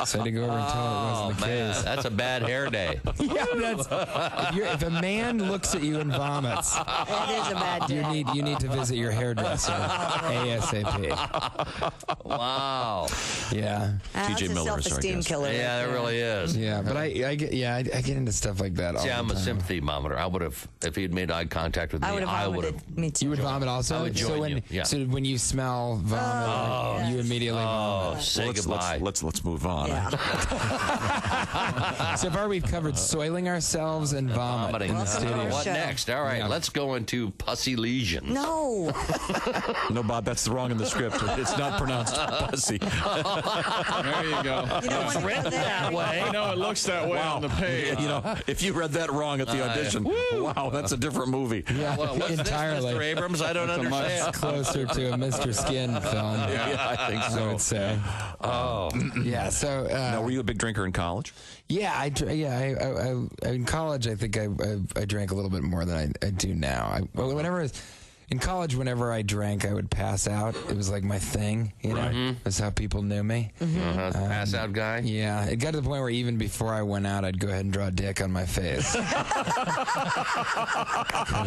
So I had to go over and tell her it wasn't the case. That's a bad hair day. Yeah, if a man looks at you and vomits, It is a bad day. you need to visit your hairdresser ASAP. Wow. Yeah. That's a self-esteem killer. Yeah, it really is. Yeah, but I get into stuff like that all See, the I'm a time. sympathy vomiter. I would have, if he had made eye contact with me, I would have. Me too. You would vomit also? I would join so when, you, yeah. So when you smell vomit, you immediately vomit. Say goodbye. Let's move on. Yeah. So far we've covered soiling ourselves and vomit in the studio. What next? All right, let's go into pussy lesions. No. No, Bob, that's wrong in the script. It's not pronounced pussy. There you go. You don't want to written go there. that way. I know it looks that way on the page. You know, if you read that wrong at the audition, wow, that's a different movie. Yeah, Well, what's entirely. this, Mr. Abrams? I don't understand. It's closer to a Mr. Skin film. Yeah, I think so. I would say. Oh. Yeah. So. Now, were you a big drinker in college? Yeah, I in college, I think I drank a little bit more than I do now. In college, whenever I drank, I would pass out. It was like my thing, you know? That's how people knew me. Pass out guy? Yeah. It got to the point where even before I went out, I'd go ahead and draw a dick on my face. Because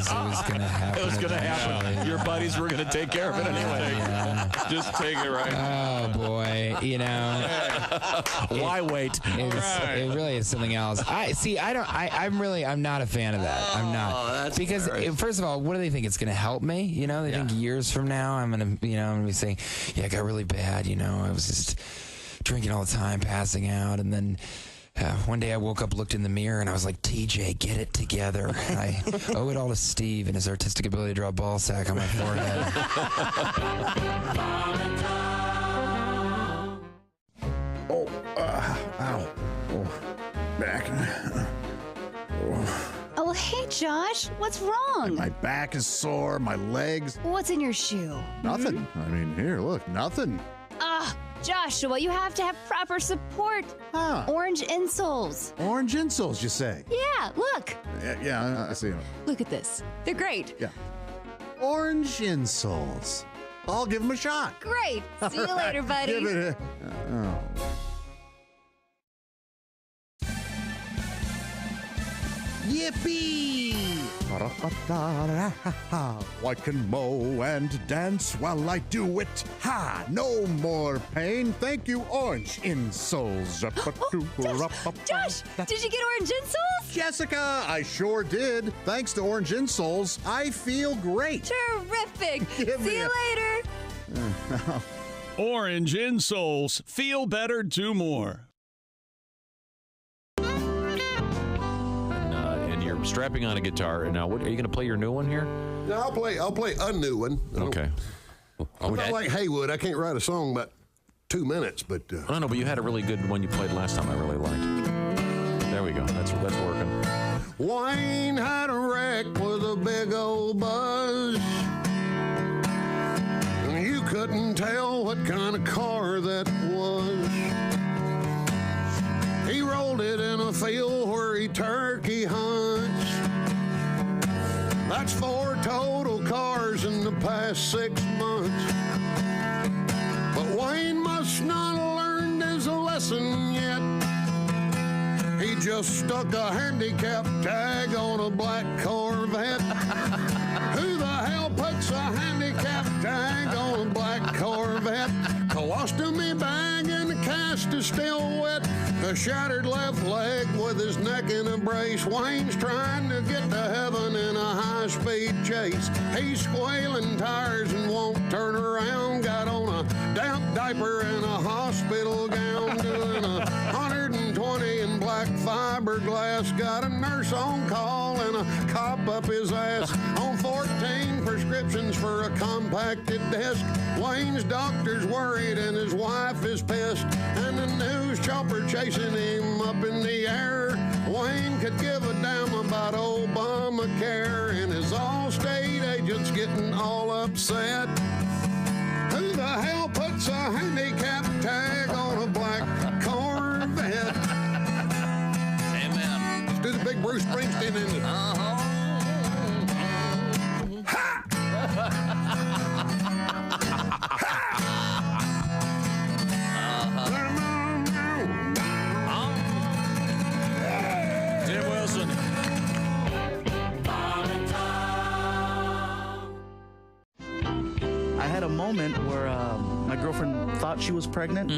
it was going to happen. It was going to happen. eventually. Your buddies were going to take care of it anyway. Yeah. Just take it right. Oh, boy. You know. Why wait? It really is something else. I'm not a fan of that. I'm not. Because first of all, what do they think? It's going to help me? You know, they think years from now I'm going to be saying, yeah, I got really bad. You know, I was just drinking all the time, passing out. And then one day I woke up, looked in the mirror, and I was like, TJ, get it together. And I owe it all to Steve and his artistic ability to draw a ball sack on my forehead. Ow. Oh, back. Oh, hey, Josh. What's wrong? My back is sore, my legs. What's in your shoe? Nothing. I mean, here, look, nothing. Joshua, you have to have proper support. Orange insoles. Orange insoles, you say? Yeah, look. Yeah, I see them. Look at this. They're great. Yeah. Orange insoles. I'll give them a shot. Great. See you later, buddy. Give it a... Yippee! I can mow and dance while I do it. Ha! No more pain. Thank you, orange insoles. Josh, did you get orange insoles? Jessica, I sure did. Thanks to orange insoles, I feel great. Terrific. See you later. Orange insoles. Feel better, do more. And you're strapping on a guitar. And now, what are you going to play your new one here? No, I'll play a new one. Okay. I'm not like Haywood. I can't write a song about 2 minutes, but I know, but you had a really good one you played last time. I really liked. There we go. That's working. Wayne had a wreck with a big old buzz. And you couldn't tell what kind of car that was. He rolled it in a field where he turkey hunts. That's 4 total cars in the past 6 months. But Wayne must not have learned his lesson yet. He just stuck a handicap tag on a black Corvette. Who the hell puts a handicap tag on a black Corvette? Colostomy bag and the cast is still wet. A shattered left leg with his neck in a brace. Wayne's trying to get to heaven in a high-speed chase. He's squealing tires and won't turn around. Got on a damp diaper and a hospital gown. Doing 120 in black fiberglass. Got a nurse on call and a cop up his ass. On 14 prescriptions for a compacted desk. Wayne's doctor's worried and his wife is pissed. And the news chopper chasing him up in the air. Wayne could give a damn about Obamacare. And his Allstate agent's getting all upset. Who the hell puts a handicap tag on a black Corvette? Amen. Let's do the big Bruce Springsteen in it. Tim Wilson. I had a moment where my girlfriend thought she was pregnant.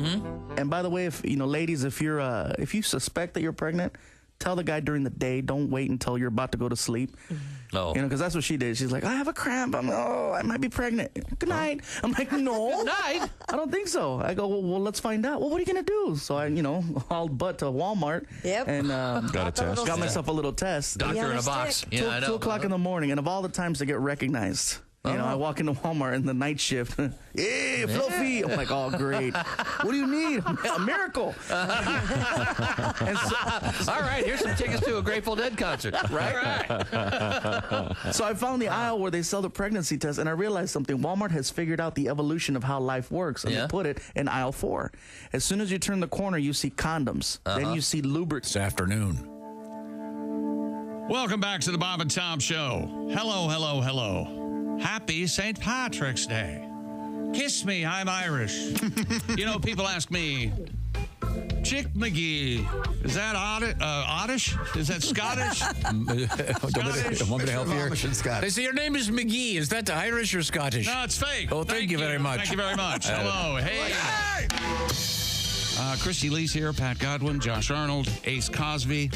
And by the way, if ladies, if you suspect that you're pregnant, tell the guy during the day. Don't wait until you're about to go to sleep. Oh. Because that's what she did. She's like, I have a cramp. I might be pregnant. Good night. I'm like, no. Good night. I don't think so. I go, well, let's find out. Well, what are you going to do? So I, hauled butt to Walmart. Yep. And got a test. Got myself a little test. Doctor in a box. Yeah, I know. 2 o'clock in the morning. And of all the times to get recognized. I walk into Walmart in the night shift. Hey, Fluffy. I'm like, oh, great. What do you need? A miracle. All right, here's some tickets to a Grateful Dead concert. Right? So I found the aisle where they sell the pregnancy test, and I realized something. Walmart has figured out the evolution of how life works, and they put it in aisle 4. As soon as you turn the corner, you see condoms. Then you see lubricants. This afternoon. Welcome back to the Bob and Tom Show. Hello, hello, hello. Happy St. Patrick's Day. Kiss me, I'm Irish. People ask me, Chick McGee, is that Oddish? Is that Scottish? Want me to help you here? They say your name is McGee. Is that Irish or Scottish? No, it's fake. Oh, thank you very much. Thank you very much. Hello. Hey. Christy Lee's here, Pat Godwin, Josh Arnold, Ace Cosby.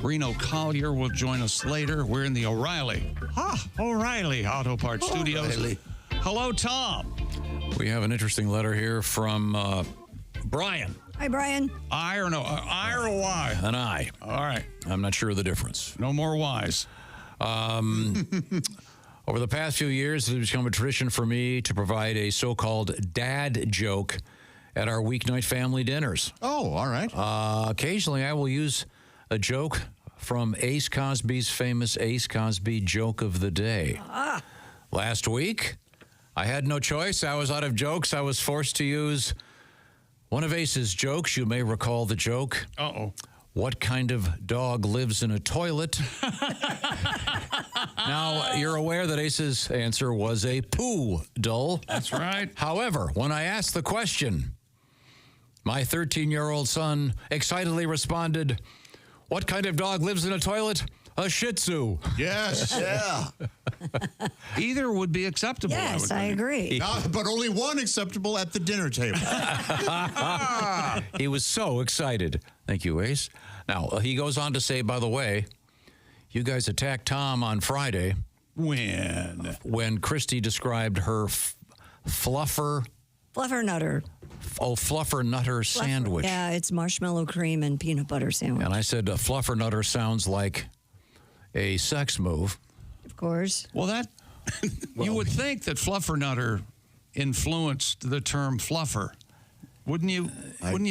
Reno Collier will join us later. We're in the O'Reilly Auto Parts Studios. O'Reilly. Hello, Tom. We have an interesting letter here from Brian. Hi, Brian. I or no? I or Y? An I. All right. I'm not sure of the difference. No more Y's. Over the past few years, it has become a tradition for me to provide a so-called dad joke at our weeknight family dinners. Oh, all right. Occasionally, I will use a joke from Ace Cosby's famous Ace Cosby joke of the day. Last week, I had no choice. I was out of jokes. I was forced to use one of Ace's jokes. You may recall the joke. Uh-oh. What kind of dog lives in a toilet? Now, you're aware that Ace's answer was a poodle. That's right. However, when I asked the question, my 13-year-old son excitedly responded, what kind of dog lives in a toilet? A Shih Tzu. Yes. Yeah. Either would be acceptable. Yes, I agree. But only one acceptable at the dinner table. He was so excited. Thank you, Ace. Now, he goes on to say, by the way, you guys attacked Tom on Friday. When Christy described her fluffer nutter. Oh, fluffer nutter sandwich. Yeah, it's marshmallow cream and peanut butter sandwich. And I said, fluffer nutter sounds like a sex move. Of course. Well, that you would think that fluffernutter influenced the term fluffer. Wouldn't you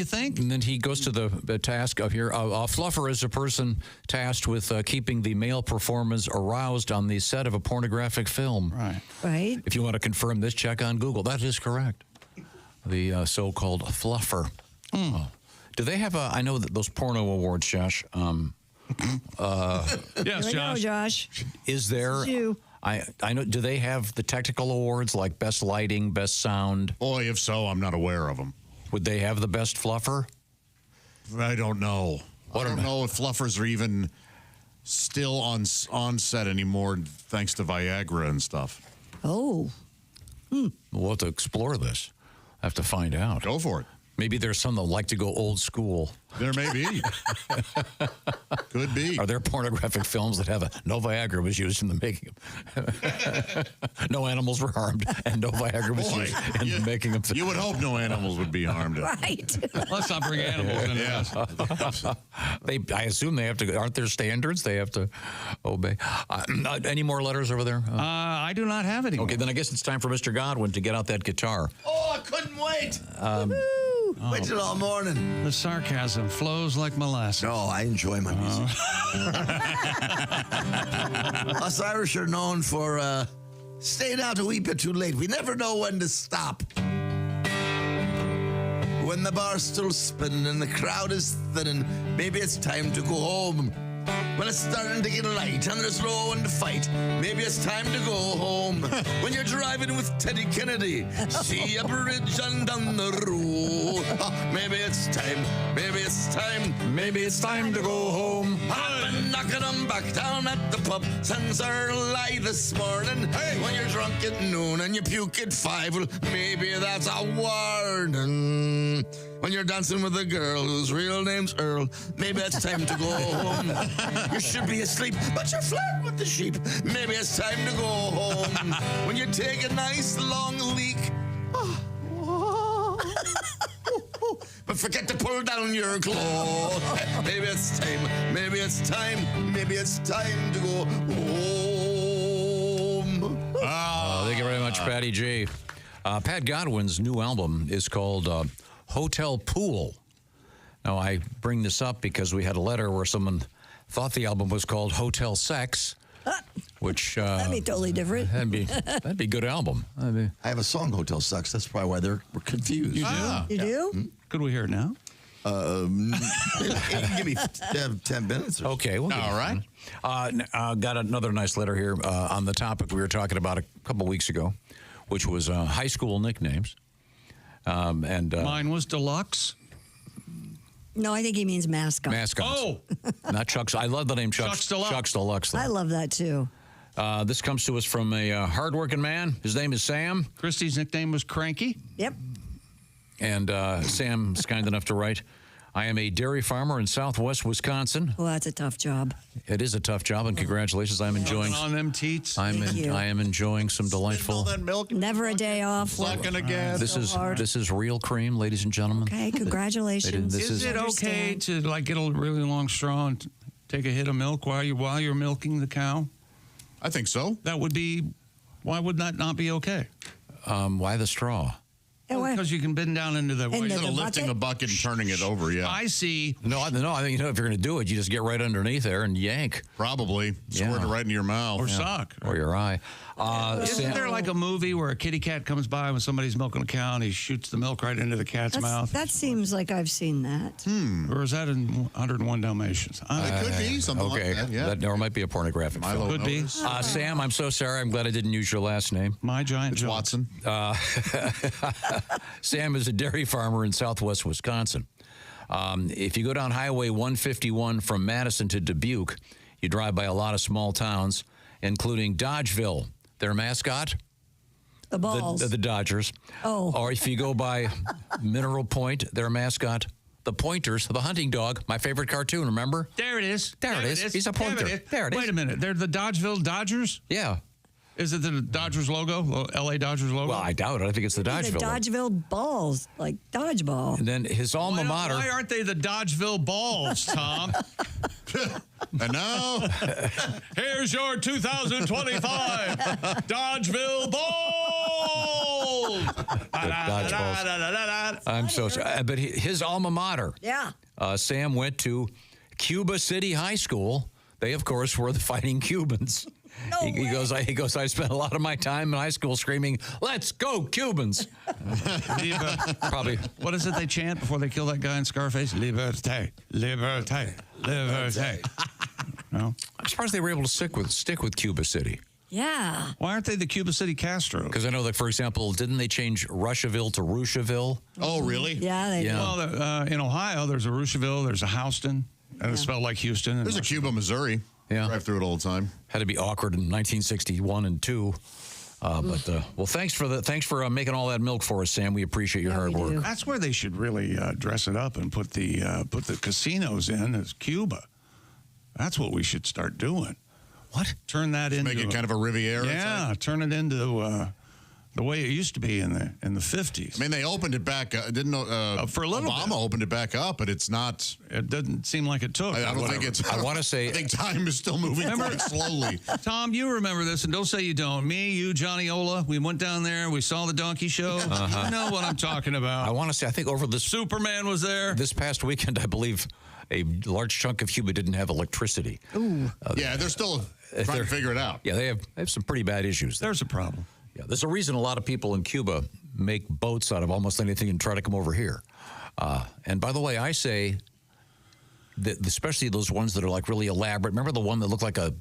think? And then he goes to the task of here. A fluffer is a person tasked with keeping the male performers aroused on the set of a pornographic film. Right. If you want to confirm this, check on Google. That is correct. The so-called fluffer. Oh. Do they have I know that those porno awards, Josh. Yes, Josh. Josh. Is there? This is you. I know. Do they have the technical awards like best lighting, best sound? Boy, if so, I'm not aware of them. Would they have the best fluffer? I don't know. I don't know if fluffers are even still on set anymore, thanks to Viagra and stuff. Oh. We'll have to explore this. I have to find out. Go for it. Maybe there's some that like to go old school. There may be. Could be. Are there pornographic films that have no Viagra was used in the making of No animals were harmed, and no Viagra was used in the making of You would hope no animals would be harmed. Right. Let's not bring animals into this. I assume they have to, aren't there standards they have to obey? Any more letters over there? I do not have any. Okay, then I guess it's time for Mr. Godwin to get out that guitar. Oh, I couldn't wait. Waited all morning. The sarcasm flows like molasses. No, I enjoy my music. Us Irish are known for staying out a wee bit too late. We never know when to stop. When the bar's still spinning and the crowd is thinning, maybe it's time to go home. When it's starting to get light and there's no one to fight, maybe it's time to go home. When you're driving with Teddy Kennedy, see a bridge on down the road. Maybe it's time, maybe it's time, maybe it's time to go home. I've been knocking them back down at the pub since early this morning. Hey. When you're drunk at noon and you puke at 5, well, maybe that's a warning. When you're dancing with a girl whose real name's Earl, maybe it's time to go home. You should be asleep, but you're flirting with the sheep. Maybe it's time to go home. When you take a nice long leak, but forget to pull down your clothes. Maybe it's time, maybe it's time, maybe it's time to go home. Thank you very much, Patty G. Pat Godwin's new album is called Hotel Pool. Now, I bring this up because we had a letter where someone thought the album was called Hotel Sex, which... that'd be totally different. That'd be a good album. I have a song, Hotel Sex. That's probably why they're confused. You do? You do? Could we hear it now? Give me 10 minutes. Okay. All right. Got another nice letter here on the topic we were talking about a couple weeks ago, which was high school nicknames. Mine was Deluxe. No, I think he means mascot. Mascots. Oh! Not Chuck's. I love the name Chuck's Deluxe. Chuck's Deluxe. I love that too. This comes to us from a hardworking man. His name is Sam. Christy's nickname was Cranky. Yep. And Sam's kind enough to write, I am a dairy farmer in southwest Wisconsin. Well, that's a tough job. It is a tough job, and congratulations. I'm enjoying on them teats. I am enjoying some delightful. That milk. Never a day off. Sucking again. This is real cream, ladies and gentlemen. Okay, congratulations. Is it okay to get a really long straw and take a hit of milk while you're milking the cow? I think so. That would be. Why would that not be okay? Why the straw? Because you can bend down into the. Instead of lifting a bucket and turning it over, yeah. I see. No. I think if you're going to do it, you just get right underneath there and yank. Probably squirt it right into your mouth or sock or your eye. Isn't there like a movie where a kitty cat comes by when somebody's milking a cow and he shoots the milk right into the cat's mouth? That seems like I've seen that. Or is that in 101 Dalmatians? It could be something like that. Yeah. Or it might be a pornographic film. Could be. Sam, I'm so sorry. I'm glad I didn't use your last name. My giant It's Watson. Sam is a dairy farmer in southwest Wisconsin. If you go down Highway 151 from Madison to Dubuque, You drive by a lot of small towns, including Dodgeville. Their mascot? The balls. The Dodgers. Oh. Or if you go by Mineral Point, their mascot, the Pointers, the hunting dog, my favorite cartoon, remember? There it is. There it is. He's a pointer. There it is. Wait a minute. They're the Dodgeville Dodgers? Yeah. Is it the Dodgers logo? L.A. Dodgers logo? Well, I doubt it. I think it's the Dodgeville. The Dodgeville balls, like dodgeball. And then his alma mater. Why aren't they the Dodgeville Balls, Tom? And now, here's your 2025 Dodgeville Balls. Dodgeballs. I'm so sorry. But his alma mater. Yeah. Sam went to Cuba City High School. They, of course, were the Fighting Cubans. He goes, I spent a lot of my time in high school screaming, "Let's go, Cubans!" Probably. What is it they chant before they kill that guy in Scarface? Liberté, liberté, liberté. No? I'm surprised they were able to stick with Cuba City. Yeah. Why aren't they the Cuba City Castro? Because I know that, for example, didn't they change Russiaville to Russiaville? Oh, really? Yeah, they did. Well, in Ohio, there's a Russiaville, there's a Houston, and it's spelled like Houston. There's a Cuba, Missouri. Yeah. Drive through it all the time. Had to be awkward in 1961 and 2. Well, thanks for making all that milk for us, Sam. We appreciate your hard work. That's where they should really dress it up and put the casinos in as Cuba. That's what we should start doing. What? Turn that into make it kind of a Riviera. Yeah, turn it into the way it used to be in the 50s. I mean, they opened it back. Didn't know for a little Obama bit. opened it back up, but it's not. It doesn't seem like it took. I don't think it's. I want to say. I think time is still moving quite slowly. Tom, you remember this, and don't say you don't. Me, you, Johnny Ola, we went down there. We saw the donkey show. You know what I'm talking about. I want to say. I think over the Superman was there. This past weekend, I believe a large chunk of Cuba didn't have electricity. Ooh. Yeah, they're still trying to figure it out. Yeah, they have some pretty bad issues. There's a problem. Yeah, there's a reason a lot of people in Cuba make boats out of almost anything and try to come over here. And by the way, I say that especially those ones that are like really elaborate. Remember the one that looked like a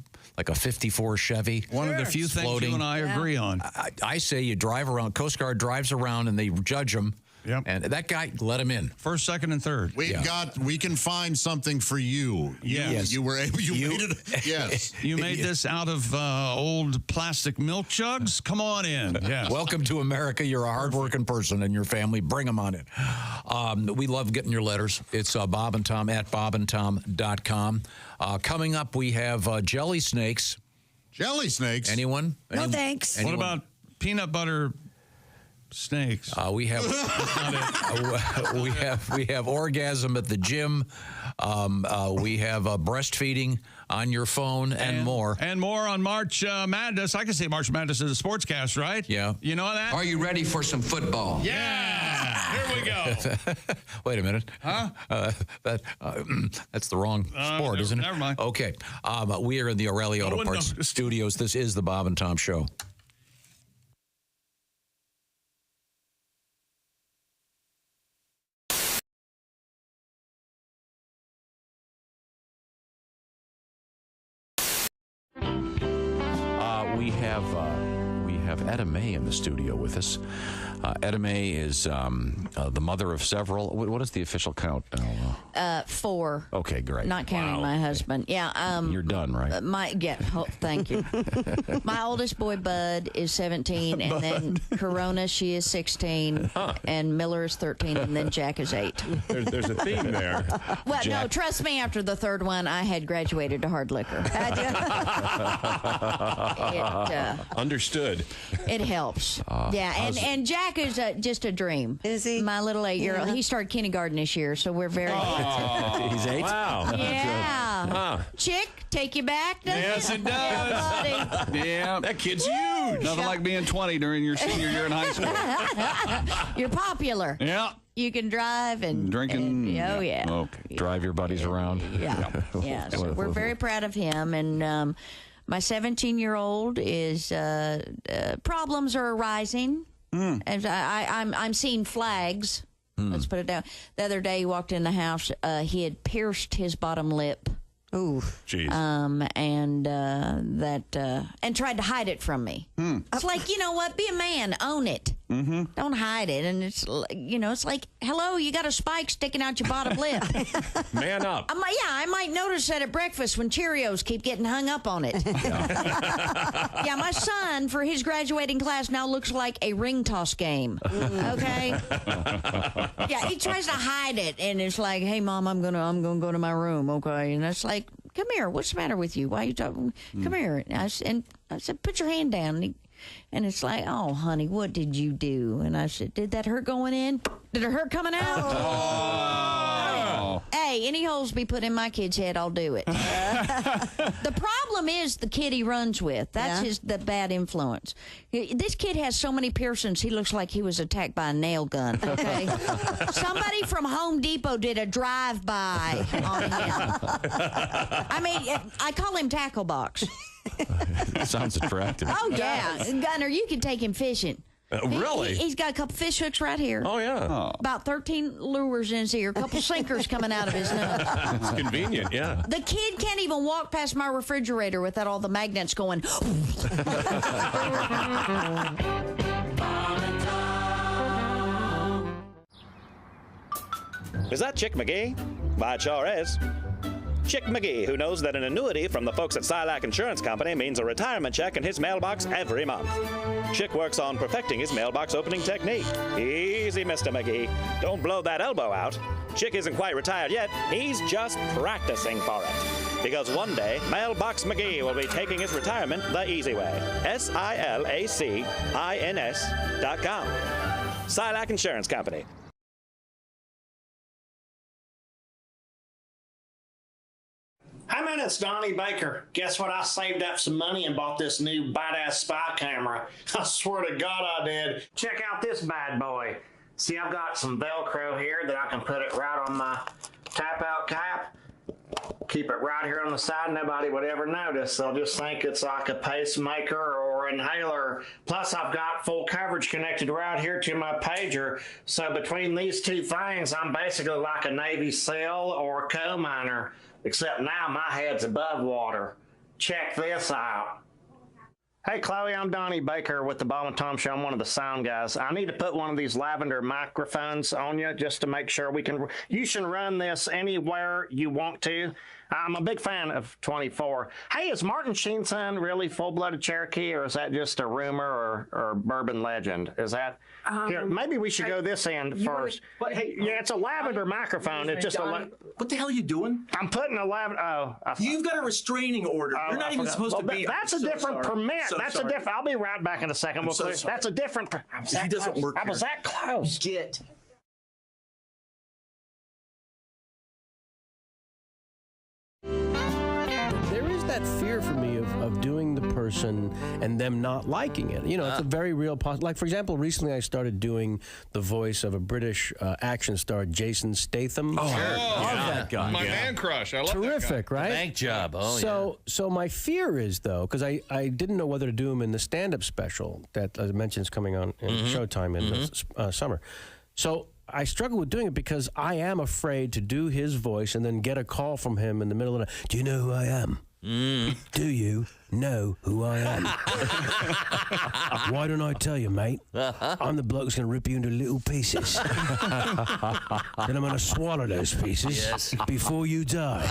54 Chevy? One of the few things floating? you and I agree on. I say you drive around, Coast Guard drives around and they judge them. Yep. And that guy, let him in. First, second, and third. We can find something for you. Yes. You were able, you made it. Yes. You made this out of old plastic milk jugs? Come on in. Yes. Welcome to America. You're a hardworking person and your family. Bring them on in. We love getting your letters. It's Bob and Tom at bobandtom.com. Coming up, we have jelly snakes. Jelly snakes? Anyone? No, thanks. What about peanut butter snakes? We have we have orgasm at the gym. We have breastfeeding on your phone and more. And more on March Madness. I can say March Madness is a sportscast, right? Yeah. You know that? Are you ready for some football? Yeah. Here we go. Wait a minute. Huh? That's the wrong sport, isn't it? Never mind. Okay. We are in the O'Reilly Auto Parts Studios. This is the Bob and Tom Show. We have Etta May in the studio with us. Etta May is the mother of several. What is the official count now? 4. Okay, great. Not counting my husband. Yeah. You're done, right? Thank you. My oldest boy, Bud, is 17, and then Corona, she is 16, and Miller is 13, and then Jack is 8. There's a theme there. Well, no, trust me, after the third one, I had graduated to hard liquor. Understood. It helps. Yeah, and Jack is just a dream. Is he? My little 8-year-old. Yeah. He started kindergarten this year, so we're very He's 8? Wow. Yeah. Chick, take you back, doesn't Yes, it does. Yeah, buddy. Yeah. That kid's huge. Nothing like being 20 during your senior year in high school. You're popular. Yeah. You can drive and Drinking. oh, yeah. Okay. Drive your buddies around. Yeah. So we're very proud of him. And my 17-year-old is problems are arising. As I'm seeing flags. Let's put it down. The other day he walked in the house. He had pierced his bottom lip. Ooh. Jeez. And tried to hide it from me. I was like, you know what? Be a man. Own it. Mm-hmm. Don't hide it. And it's, it's like, hello, you got a spike sticking out your bottom lip. Man up. I might notice that at breakfast when Cheerios keep getting hung up on it. Yeah, my son, for his graduating class, now looks like a ring toss game. Okay? Yeah, he tries to hide it, and it's like, hey, Mom, I'm gonna go to my room, okay? And it's like, come here, what's the matter with you? Why are you talking? Come here. And I said, put your hand down. And it's like, oh, honey, what did you do? And I said, did that hurt going in? Did it hurt coming out? Oh. Hey, any holes be put in my kid's head, I'll do it. The problem is the kid he runs with. That's the bad influence. This kid has so many piercings, he looks like he was attacked by a nail gun, okay? Somebody from Home Depot did a drive-by on him. I mean, I call him Tackle Box. Sounds attractive. Oh, yeah. Gunner, you can take him fishing. Really? He's got a couple fish hooks right here. Oh, yeah. About 13 lures in his ear, a couple sinkers coming out of his nose. It's convenient, yeah. The kid can't even walk past my refrigerator without all the magnets going. Is that Chick McGee? Why, it sure is. Chick McGee, who knows that an annuity from the folks at Silac Insurance Company means a retirement check in his mailbox every month. Chick works on perfecting his mailbox opening technique. Easy, Mr. McGee. Don't blow that elbow out. Chick isn't quite retired yet. He's just practicing for it. Because one day, Mailbox McGee will be taking his retirement the easy way. SILACINS.com. Silac Insurance Company. Hey man, it's Donnie Baker. Guess what? I saved up some money and bought this new badass spy camera. I swear to God I did. Check out this bad boy. See, I've got some Velcro here that I can put it right on my tap-out cap. Keep it right here on the side. Nobody would ever notice. They'll just think it's like a pacemaker or inhaler. Plus, I've got full coverage connected right here to my pager. So between these two things, I'm basically like a Navy SEAL or a coal miner. Except now my head's above water. Check this out. Hey, Chloe, I'm Donnie Baker with the Bob and Tom Show. I'm one of the sound guys. I need to put one of these lavender microphones on you just to make sure we can... You should run this anywhere you want to. I'm a big fan of 24. Hey, is Martin Sheen's son really full-blooded Cherokee, or is that just a rumor or bourbon legend? Is that... Here, maybe we should go this end first. Yeah, it's a lavender microphone. It's just what the hell are you doing? I'm putting a lavender... You've got a restraining order. You're not even supposed to be... That's a different permit. That's a different... I'll be right back in a second. That's a different... He doesn't work here. I was that close. Get... That fear for me of doing the person and them not liking it. You know, it's a very real like, for example, recently I started doing the voice of a British action star, Jason Statham. Oh, sure. Love that guy. My man crush. I love Terrific, that guy. right? Bank job. Oh, so my fear is, though, because I didn't know whether to do him in the stand-up special that, as I mentioned, is coming on in Showtime in the summer. So I struggle with doing it because I am afraid to do his voice and then get a call from him in the middle of the night. Do you know who I am? Do you know who I am? Why don't I tell you, mate? I'm the bloke who's going to rip you into little pieces. Then I'm going to swallow those pieces before you die.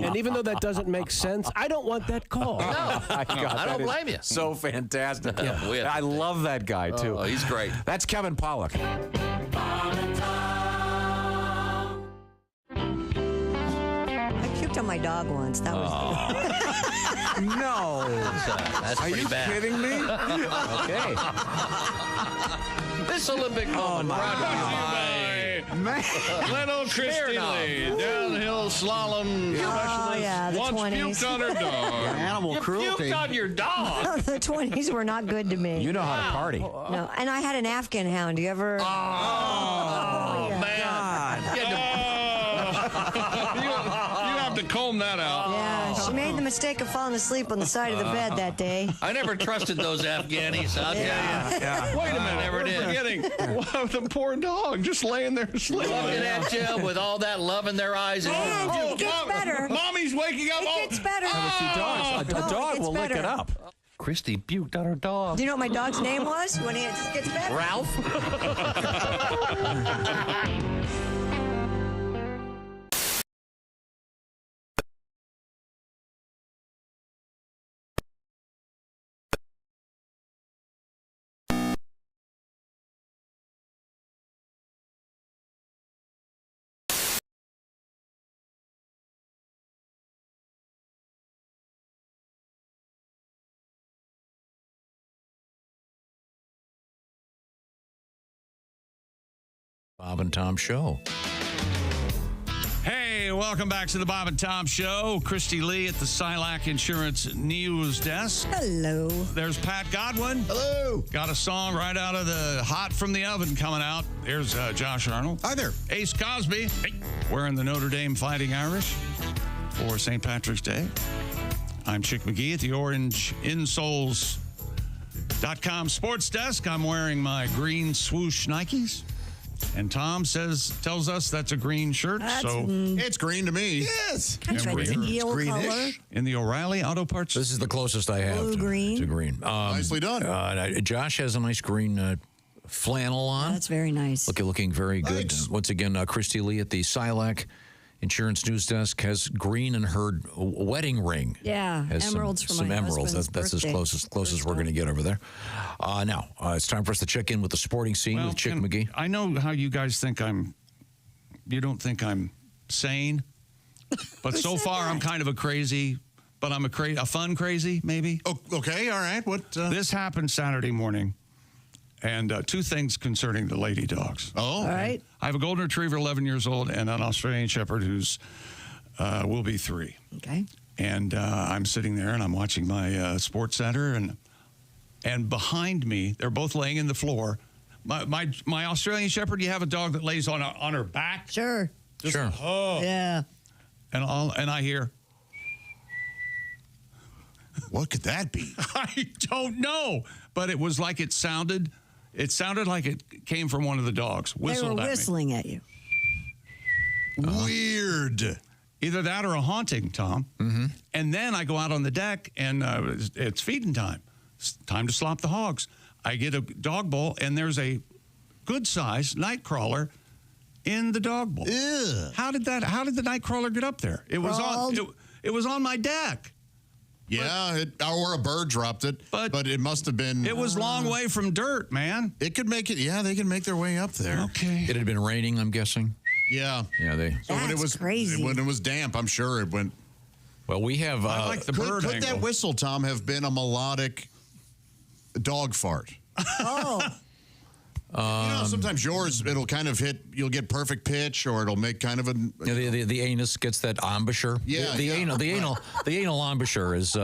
And even though that doesn't make sense, I don't want that call. No, I don't blame you. So fantastic. Yeah. I love that guy, too. Oh, he's great. That's Kevin Pollak. On my dog once. That was No. That's Are pretty you bad. kidding me? Okay. This Olympic moment brought to you by Little Christy Lee, downhill slalom specialist, the once 20s. puked on her dog. Animal cruelty. Puked on your dog. The 20s were not good to me. You know how to party. No, and I had an Afghan hound. Do you ever? Man. God. You have to comb that out. Yeah, she made the mistake of falling asleep on the side of the bed that day. I never trusted those Afghanis. I'll tell you. Wait a minute, never we're did. forgetting the poor dog just laying there sleeping. Looking at you with all that love in their eyes. And it gets better. Mommy's waking up. It gets better. A dog will lick it up. Christy puked on her dog. Do you know what my dog's name was when he gets better? Ralph? Bob and Tom Show. Hey, welcome back to the Bob and Tom Show. Christy Lee at the Silac Insurance News Desk. Hello. There's Pat Godwin. Hello. Got a song right out of the hot from the oven coming out. There's Josh Arnold. Hi there. Ace Cosby. Hey. Wearing the Notre Dame Fighting Irish for St. Patrick's Day. I'm Chick McGee at the OrangeInsoles.com sports desk. I'm wearing my green swoosh Nikes. And Tom tells us that's a green shirt. It's green to me. Yes. Kind of a teal color. In the O'Reilly Auto Parts. This is the closest I have Blue green. to green. Nicely done. Josh has a nice green flannel on. That's very nice. Looking very good. Thanks. Once again, Christy Lee at the Silac Insurance News Desk has green in her wedding ring. Yeah, has emeralds from my emeralds. husband's That's as birthday. close as we're going to get over there. Now it's time for us to check in with the sporting scene with Chick McGee. I know how you guys think you don't think I'm sane, but so far I'm kind of a crazy, but I'm a fun crazy maybe. Oh, okay, all right. What? This happened Saturday morning. And two things concerning the lady dogs. Oh, all right. I have a golden retriever, 11 years old, and an Australian shepherd who's will be 3. Okay. And I'm sitting there and I'm watching my sports center, and behind me, they're both laying in the floor. My Australian shepherd, you have a dog that lays on her back. Sure. Sure. Oh. Yeah. And I hear. What could that be? I don't know, but it was like it sounded. It sounded like it came from one of the dogs. Whistled They were whistling at you. Weird. Either that or a haunting, Tom. Mm-hmm. And then I go out on the deck, and it's feeding time. It's time to slop the hogs. I get a dog bowl, and there's a good-sized night crawler in the dog bowl. Ew. How did the night crawler get up there? It was on my deck. Yeah, or a bird dropped it, but it must have been. It was long way from dirt, man. It could make it. Yeah, they can make their way up there. Okay. It had been raining, I'm guessing. Yeah. Yeah, So when it was crazy. When it was damp, I'm sure it went. Well, we have. I like the bird Could angle. that whistle, Tom, have been a melodic dog fart? Oh. Sometimes yours, it'll kind of hit, you'll get perfect pitch, or it'll make kind of a. The anus gets that embouchure. Yeah, The anal embouchure is.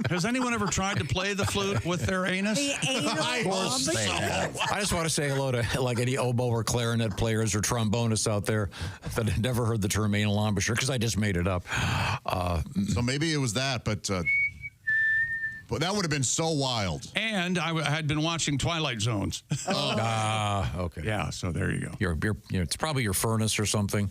Has anyone ever tried to play the flute with their anus? The anal embouchure. I just want to say hello to like any oboe or clarinet players or trombonists out there that had never heard the term anal embouchure, because I just made it up. So maybe it was that, but that would have been so wild. And I had been watching Twilight Zones. Okay. Yeah, so there you go. It's probably your furnace or something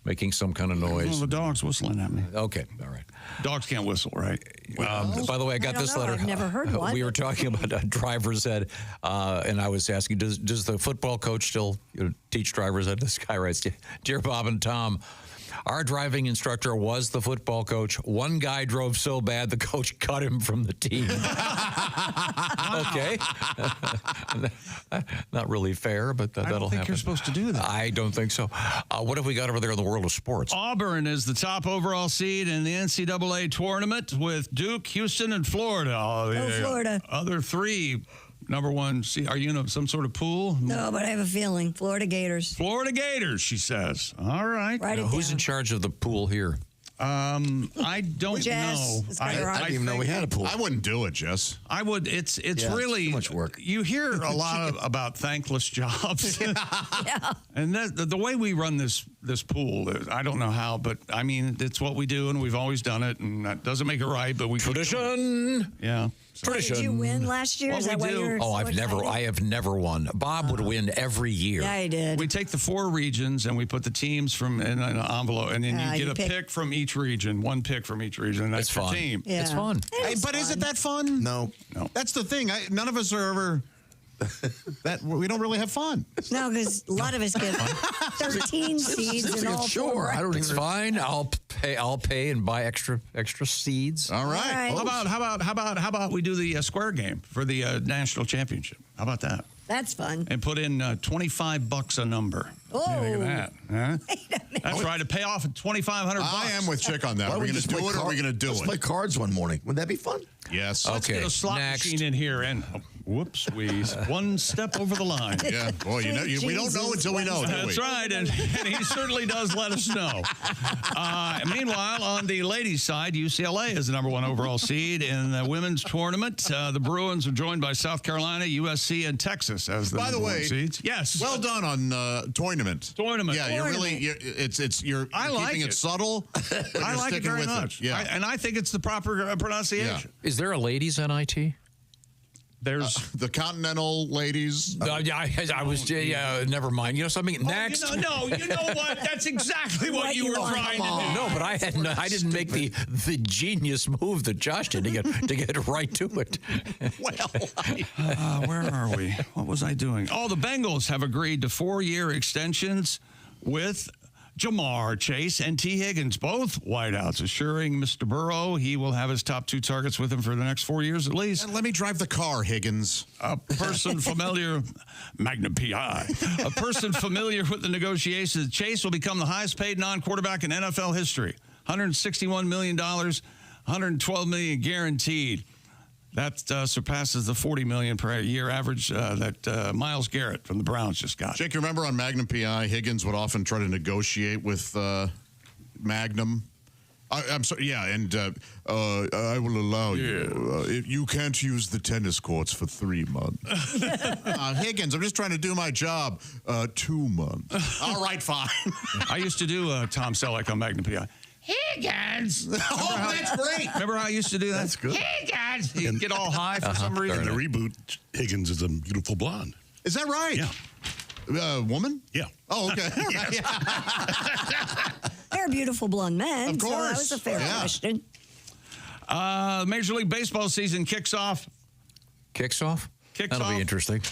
making some kind of noise. Well, the dog's whistling at me. Okay, all right. Dogs can't whistle, right? By the way, I got this letter. I've never heard one. We were talking about a driver's ed, and I was asking, does the football coach still teach driver's ed? This guy writes, "Dear Bob and Tom, our driving instructor was the football coach. One guy drove so bad the coach cut him from the team." Okay. Not really fair, but that'll happen. I don't think you're supposed to do that. I don't think so. What have we got over there in the world of sports? Auburn is the top overall seed in the NCAA tournament with Duke, Houston, and Florida. Florida. Other 3 number 1 seed. Are you in some sort of pool? No, but I have a feeling. Florida Gators. Florida Gators, she says. All right. Write it Who's down. in charge of the pool here? I don't know. I didn't even know we had a pool. I wouldn't do it, Jess. I would. It's really too much work. You hear a lot about thankless jobs. Yeah. And the way we run this pool, I don't know how, but I mean, it's what we do, and we've always done it, and that doesn't make it right, but we tradition. Yeah. Did you win last year? What Is that we why do- you're so I have never won. Bob would win every year. Yeah, he did. We take the 4 regions and we put the teams from in an envelope, and then you get a pick from each region, 1 pick from each region, and that's your fun. team. Yeah. It's fun. But is it that fun? No. That's the thing. None of us are ever. We don't really have fun. No, because a lot of us get 13 seeds in all 4. It's fine. I'll pay and buy extra seeds. All right. How about we do the square game for the national championship? How about that? That's fun. And put in $25 a number. Oh. What do you think of that? Huh? That's right. To pay off at $2,500. I am with Chick on that. Are we going to do it or are we going to do Let's it? play cards one morning. Wouldn't that be fun? Yes. Let's get a slot machine in here and whoops, squeeze. One step over the line. Yeah, boy, we don't know until we know. That's right, and he certainly does let us know. Meanwhile, on the ladies' side, UCLA is the #1 overall seed in the women's tournament. The Bruins are joined by South Carolina, USC, and Texas as the By the #1 way, seeds. Yes. Well done on tournament. Tournament. Yeah, you're really you're I like keeping it subtle. But I you're like it sticking very with much. Yeah. And I think it's the proper pronunciation. Yeah. Is there a ladies NIT? There's the Continental ladies. I was never mind. You know something? Next. You know what? That's exactly what you were trying to do. No, but I didn't make the genius move that Josh did to get right to it. Where are we? What was I doing? Oh, the Bengals have agreed to 4-year extensions with Jamar Chase and T. Higgins, both wideouts, assuring Mr. Burrow he will have his top 2 targets with him for the next 4 years at least. And let me drive the car, Higgins. A person familiar, Magnum PI, a person familiar with the negotiations, Chase will become the highest paid non-quarterback in NFL history. $161 million, $112 million guaranteed. That surpasses the $40 million per year average that Myles Garrett from the Browns just got. Jake, you remember on Magnum PI, Higgins would often try to negotiate with Magnum. I'm sorry, yeah, and I will allow you. You can't use the tennis courts for 3 months. Higgins, I'm just trying to do my job. 2 months. All right, fine. I used to do Tom Selleck on Magnum PI. Higgins! Oh, that's great. Remember how I used to do that? That's good. Higgins! He'd get all high for some reason. In the reboot, Higgins is a beautiful blonde. Is that right? Yeah. Woman? Yeah. Oh, okay. They're beautiful blonde men. Of course. So that was a fair question. Major League Baseball season kicks off. That'll be interesting.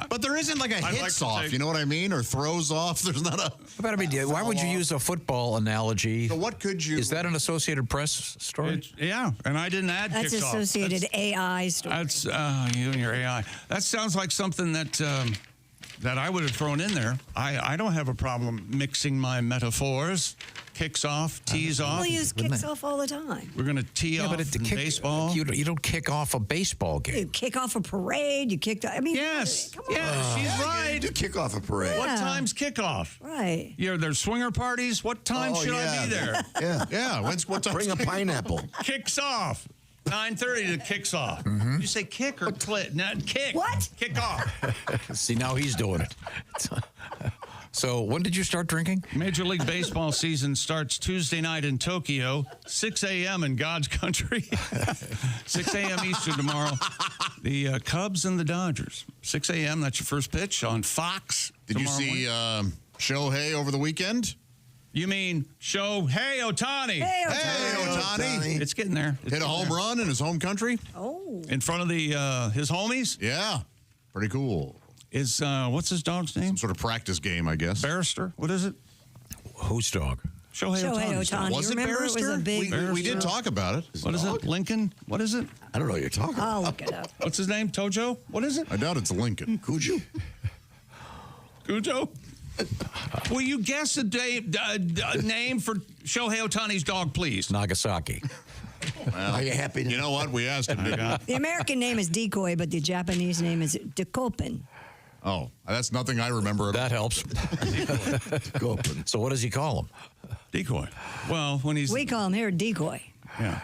But there isn't like a hits off, you know what I mean? Or throws off. There's not a... Why would you use a football analogy? So what could you... Is that an Associated Press story? Yeah, and I didn't add That's kickoff. Associated AI story. That's you and your AI. That sounds like something that I would have thrown in there. I don't have a problem mixing my metaphors. Kicks off, tees off. We'll use kicks off all the time. We're going to tee off baseball. You don't kick off a baseball game. You kick off a parade. You kicked. I mean, yes, come on. she's right. You do kick off a parade. What time's kickoff? Right. There's swinger parties. What time should I be there? Yeah. What time? Bring a pineapple. Kicks off. 9:30 to kicks off. Mm-hmm. You say kick or clit? No, kick. What? Kick off. See, now he's doing it. So when did you start drinking? Major League Baseball season starts Tuesday night in Tokyo, 6 a.m. in God's country. 6 a.m. Eastern tomorrow. The Cubs and the Dodgers. 6 a.m. That's your first pitch on Fox. Did you see Shohei over the weekend? You mean Shohei Ohtani? Hey, Ohtani. It's getting there. Hit a home run in his home country. Oh. In front of his homies? Yeah. Pretty cool. Is what's his dog's name? Some sort of practice game, I guess. Barrister? What is it? Whose dog? Shohei Ohtani. Was it Barrister? It was a big we did talk about it. What is it? Lincoln? What is it? I don't know what you're talking about. I'll look it up. What's his name? Tojo? What is it? I doubt it's Lincoln. Cujo? Cujo? Will you guess a name for Shohei Ohtani's dog, please? Nagasaki. Well, are you happy? You know what? We asked him. The American name is Decoy, but the Japanese name is Dekopen. Oh, that's nothing I remember. That helps. So what does he call him? Decoy. Well, when he's... We call him here Decoy. Yeah.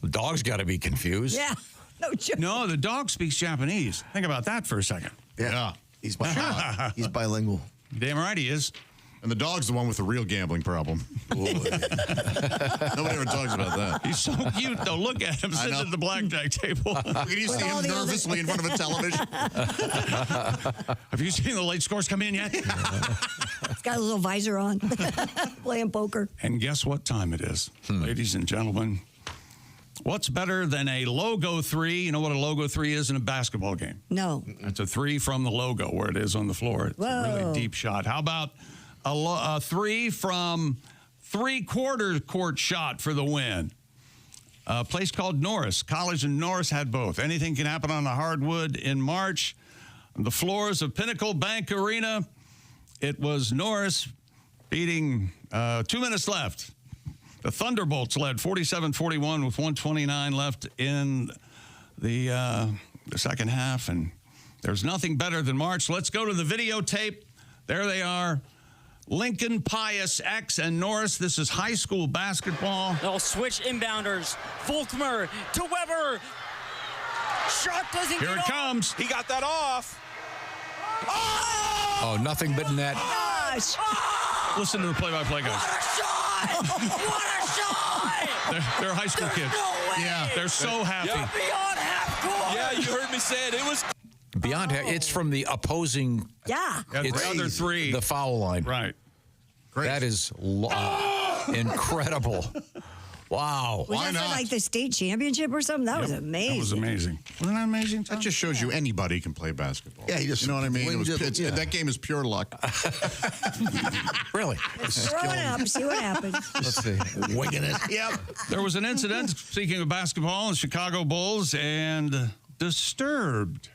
The dog's got to be confused. Yeah. No joke. No, the dog speaks Japanese. Think about that for a second. Yeah. He's bilingual. Damn right he is. And the dog's the one with the real gambling problem. Nobody ever talks about that. He's so cute, though. Look at him sitting at the blackjack table. Can you see him nervously in front of a television? Have you seen the late scores come in yet? He's got a little visor on, playing poker. And guess what time it is, ladies and gentlemen? What's better than a logo 3? You know what a logo 3 is in a basketball game? No. It's a 3 from the logo where it is on the floor. It's a really deep shot. How about a 3 from 3/4 court shot for the win? A place called Norris. College and Norris had both. Anything can happen on the hardwood in March. On the floors of Pinnacle Bank Arena, it was Norris beating 2 minutes left. The Thunderbolts led 47-41 with 1:29 left in the second half, and there's nothing better than March. Let's go to the videotape. There they are. Lincoln, Pius, X, and Norris. This is high school basketball. They'll switch inbounders. Volkmer to Weber. Shot doesn't Here it comes. He got that off. Oh, nothing but net. Gosh. Listen to the play-by-play guys. What a shot! What a shot! They're high school kids. No way. Yeah, they're so happy. You're beyond half court. Yeah, you heard me say it. It was Beyond, it's from the opposing. Yeah. The other 3. The foul line. Right. Great. That is incredible. Wow. Was that for like the state championship or something? That was amazing. That was amazing. Wasn't that amazing, Tom? That just shows you anybody can play basketball. Yeah, you know what I mean? That game is pure luck. Really? Throw it up, see what happens. Let's see. Winging it. Yep. There was an incident, speaking of basketball, in Chicago Bulls, and Disturbed.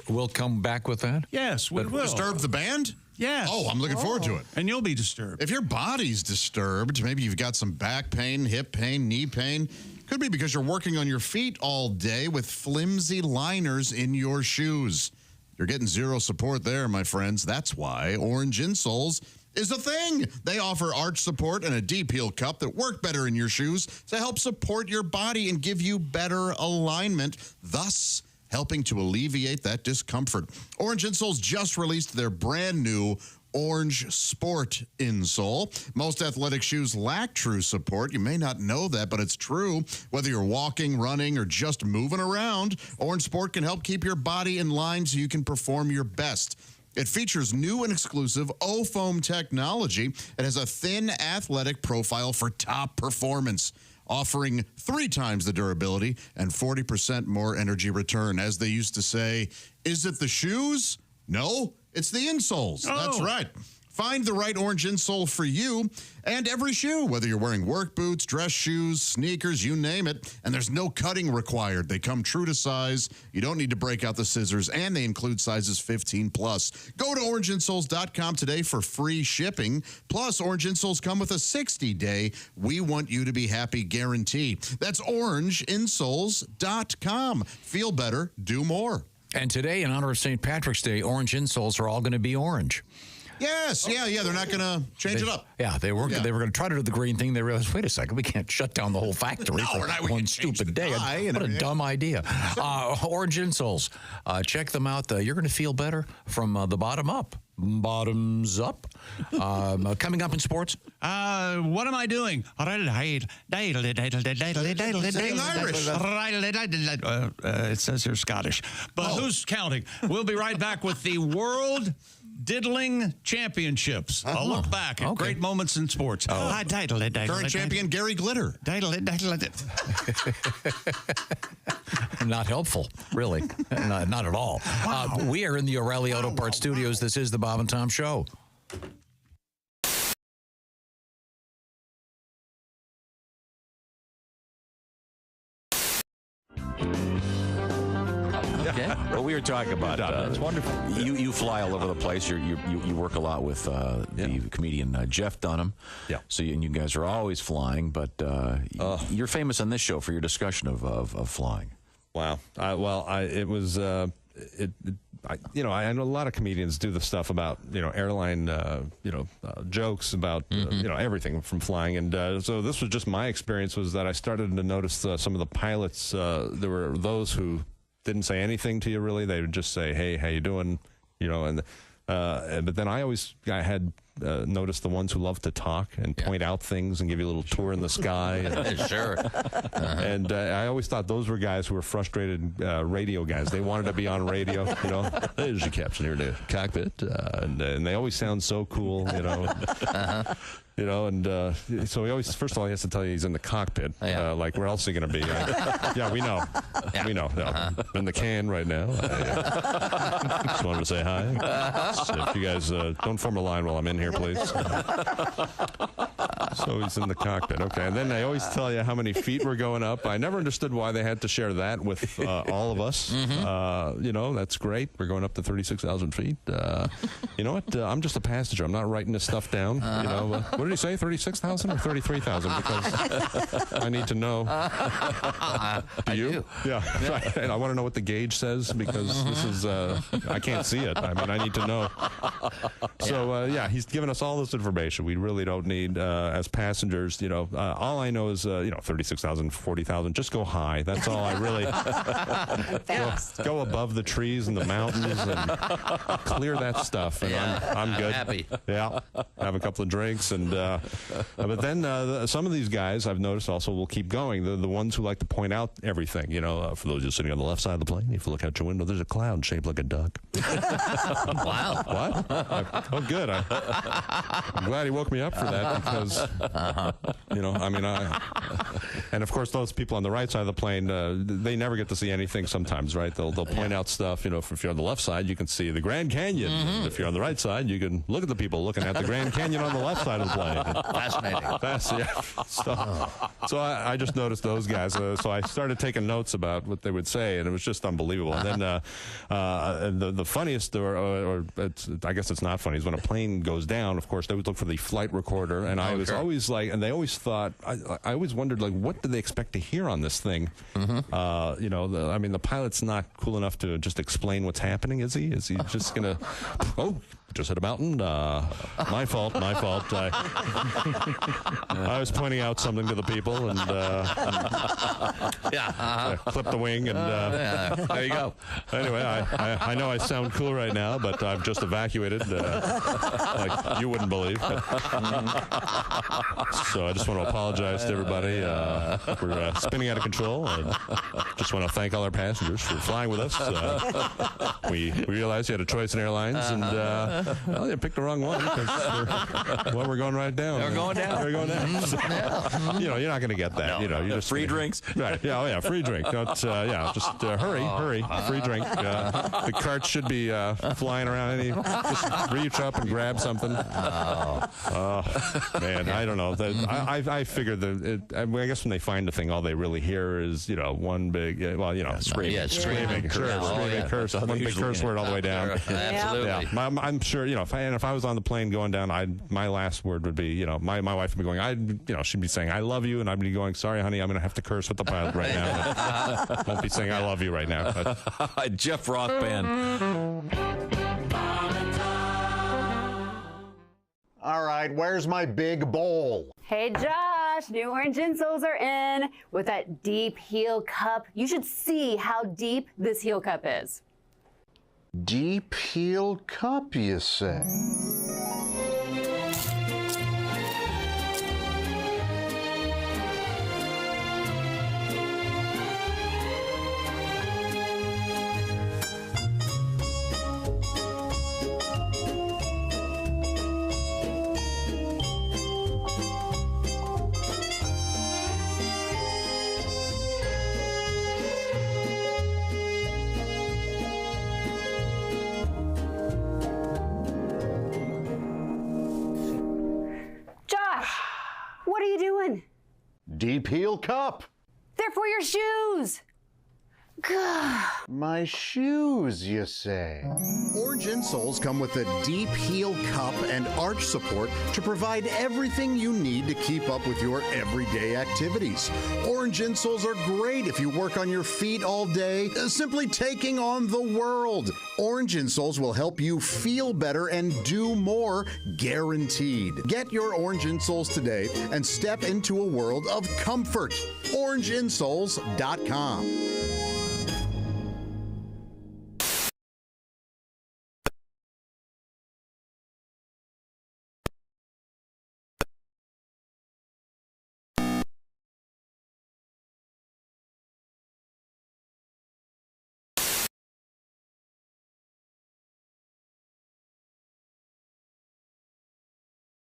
We'll come back with that? Yes, we will. Disturbed the band? Yes. Oh, I'm looking forward to it. And you'll be disturbed. If your body's disturbed, maybe you've got some back pain, hip pain, knee pain. Could be because you're working on your feet all day with flimsy liners in your shoes. You're getting zero support there, my friends. That's why Orange Insoles is a thing. They offer arch support and a deep heel cup that work better in your shoes to help support your body and give you better alignment, thus helping to alleviate that discomfort. Orange Insoles just released their brand new Orange Sport insole. Most athletic shoes lack true support. You may not know that, but it's true. Whether you're walking, running, or just moving around, Orange Sport can help keep your body in line so you can perform your best. It features new and exclusive O-foam technology. It has a thin athletic profile for top performance, offering 3 times the durability and 40% more energy return. As they used to say, is it the shoes? No, it's the insoles. Oh. That's right. Find the right Orange insole for you and every shoe, whether you're wearing work boots, dress shoes, sneakers, you name it. And there's no cutting required. They come true to size. You don't need to break out the scissors, and they include sizes 15 plus. Go to orangeinsoles.com today for free shipping. Plus, Orange Insoles come with a 60-day "We Want You to Be Happy" guarantee. That's orangeinsoles.com. Feel better, do more. And today, in honor of St. Patrick's Day, orange insoles are all going to be orange. Yes, yeah, they're not going to change it up. Yeah, they were going to try to do the green thing. They realized, wait a second, we can't shut down the whole factory for one stupid day. What a dumb idea. Orange insoles, check them out. You're going to feel better from the bottom up. Bottoms up. Coming up in sports. What am I doing? Irish. It says here Scottish. But who's counting? We'll be right back with the World Diddling Championships. I'll look back at great moments in sports. Current champion Gary Glitter. Not helpful, really. Not at all. Wow. We are in the O'Reilly Auto Parts Studios. This is the Bob and Tom Show. Okay. Well, we were talking about that's wonderful. You fly all over the place. You work a lot with the comedian Jeff Dunham. Yeah. So you guys are always flying, but you're famous on this show for your discussion of flying. Wow. I know a lot of comedians do the stuff about airline jokes about everything from flying, and so this was just my experience. Was that I started to notice some of the pilots. There were those who didn't say anything to you really. They would just say, "Hey, how you doing?" But then I had notice the ones who love to talk and point out things and give you a little tour in the sky. And, Sure. And I always thought those were guys who were frustrated radio guys. They wanted to be on radio, you know. There's your captain here in the cockpit, and they always sound so cool, you know. You know, and so he always, first of all, he has to tell you he's in the cockpit. Like, where else is he going to be? Yeah, we know. We know. No, I'm in the can right now. I just wanted to say hi. So if you guys don't form a line while I'm in here, please. So he's in the cockpit. Okay. And then they always tell you how many feet we're going up. I never understood why they had to share that with all of us. You know, that's great. We're going up to 36,000 feet. You know what? I'm just a passenger. I'm not writing this stuff down. You know, what did he say? 36,000 or 33,000? Because I need to know. Do you? Yeah. Right. And I want to know what the gauge says because this is, I can't see it. I mean, I need to know. So, yeah, he's given us all this information. We really don't need, as passengers, you know, all I know is, you know, 36,000, 40,000. Just go high. That's all I really. Go above the trees and the mountains and clear that stuff. And I'm good. Happy. Yeah. Have a couple of drinks. And but then some of these guys I've noticed also will keep going. The ones who like to point out everything. You know, for those who are sitting on the left side of the plane, if you look out your window, there's a cloud shaped like a duck. Wow. What? Oh, good. I'm glad he woke me up for that because, you know, I mean, and of course those people on the right side of the plane, they never get to see anything sometimes, right? They'll point out stuff. You know, if you're on the left side, you can see the Grand Canyon. If you're on the right side, you can look at the people looking at the Grand Canyon on the left side of the plane. Fascinating. So I just noticed those guys. So I started taking notes about what they would say, and it was just unbelievable. And then the funniest, or I guess it's not funny, is when a plane goes down. Of course, they would look for the flight recorder, and I was always like, and they always thought, I always wondered, like, what do they expect to hear on this thing? You know, I mean, the pilot's not cool enough to just explain what's happening, is he? Is he just gonna? Oh, just hit a mountain. My fault. I was pointing out something to the people, and clip the wing, and there you go. Anyway, I know I sound cool right now, but I've just evacuated, like you wouldn't believe. So I just want to apologize to everybody for spinning out of control. Just want to thank all our passengers for flying with us. We realized you had a choice in airlines, and well, you picked the wrong one because we're going right down. We're going down. We're going down. You know, you're not going to get that. No, you know, you're just free drinks. Right? Yeah. Oh, yeah. Free drink. Don't, just hurry. Free drink. The carts should be flying around. Just reach up and grab something. Man, I don't know. I figured that. I guess when they find the thing, all they really hear is one big, screaming, screaming, curse, one big curse word all the way down. Absolutely. Yeah. I'm sure. If I was on the plane going down, my last word would be, my wife would be going, she'd be saying, I love you, and I'd be going, sorry, honey, I'm going to have to curse with the pilot right now. I won't be saying I love you right now. But. Jeff Rock Band. All right, where's my big bowl? Hey, Josh, new orange insoles are in with that deep heel cup. You should see how deep this heel cup is. Deep heel cup, you say? What are you doing? Deep heel cup. They're for your shoes. Gah. My shoes, you say? Orange insoles come with a deep heel cup and arch support to provide everything you need to keep up with your everyday activities. Orange insoles are great if you work on your feet all day, simply taking on the world. Orange insoles will help you feel better and do more, guaranteed. Get your orange insoles today and step into a world of comfort. OrangeInsoles.com.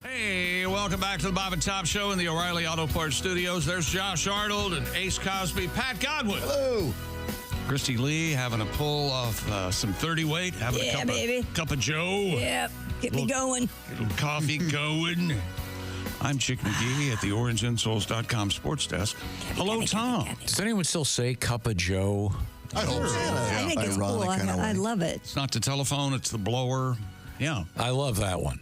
Hey, welcome back to the Bob and Tom Show in the O'Reilly Auto Parts Studios. There's Josh Arnold and Ace Cosby, Pat Godwin. Hello. Christy Lee having a pull off some 30 weight, having a cup of Joe. Yep, get me going. Little coffee going. I'm Chick McGee at the OrangeInsoles.com sports desk. Hello, Tom. Does anyone still say cup of Joe? I hope so. I think it's cool. I love it. It's not the telephone, it's the blower. Yeah. I love that one.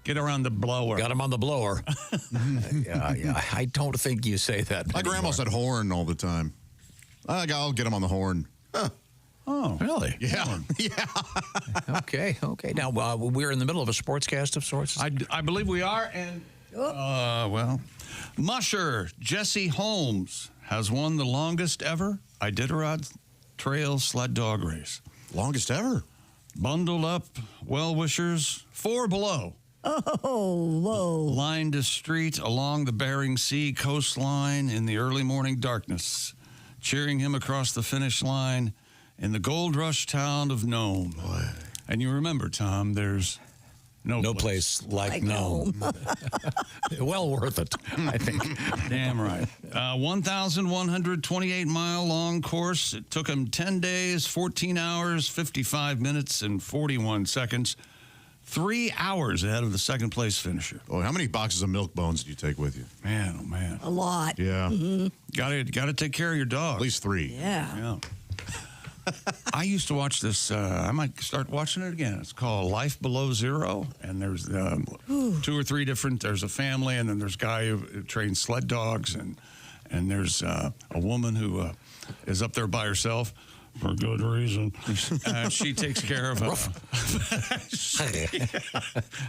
Get around the blower. Got him on the blower. yeah. I don't think you say that. My grandma said horn all the time. I'll get him on the horn. Huh. Oh, really? Yeah. Okay. Now, we're in the middle of a sportscast of sorts. I believe we are. And, Musher Jesse Holmes has won the longest ever iditarod trail sled dog race. Longest ever? Bundled up well-wishers, 4 below. Oh, whoa. Lined a street along the Bering Sea coastline in the early morning darkness, cheering him across the finish line in the gold rush town of Nome. Boy. And you remember, Tom, there's no place like Nome. Well worth it, I think. Damn right. 1,128-mile long course. It took him 10 days, 14 hours, 55 minutes, and 41 seconds. 3 hours ahead of the second place finisher. Oh, how many boxes of milk bones do you take with you? Man, oh man. A lot. Yeah. Mm-hmm. Got to take care of your dog. At least 3. Yeah. I used to watch this. I might start watching it again. It's called Life Below Zero. And there's 2 or 3 different. There's a family, and then there's a guy who trains sled dogs, and there's a woman who is up there by herself. For good reason. She takes care of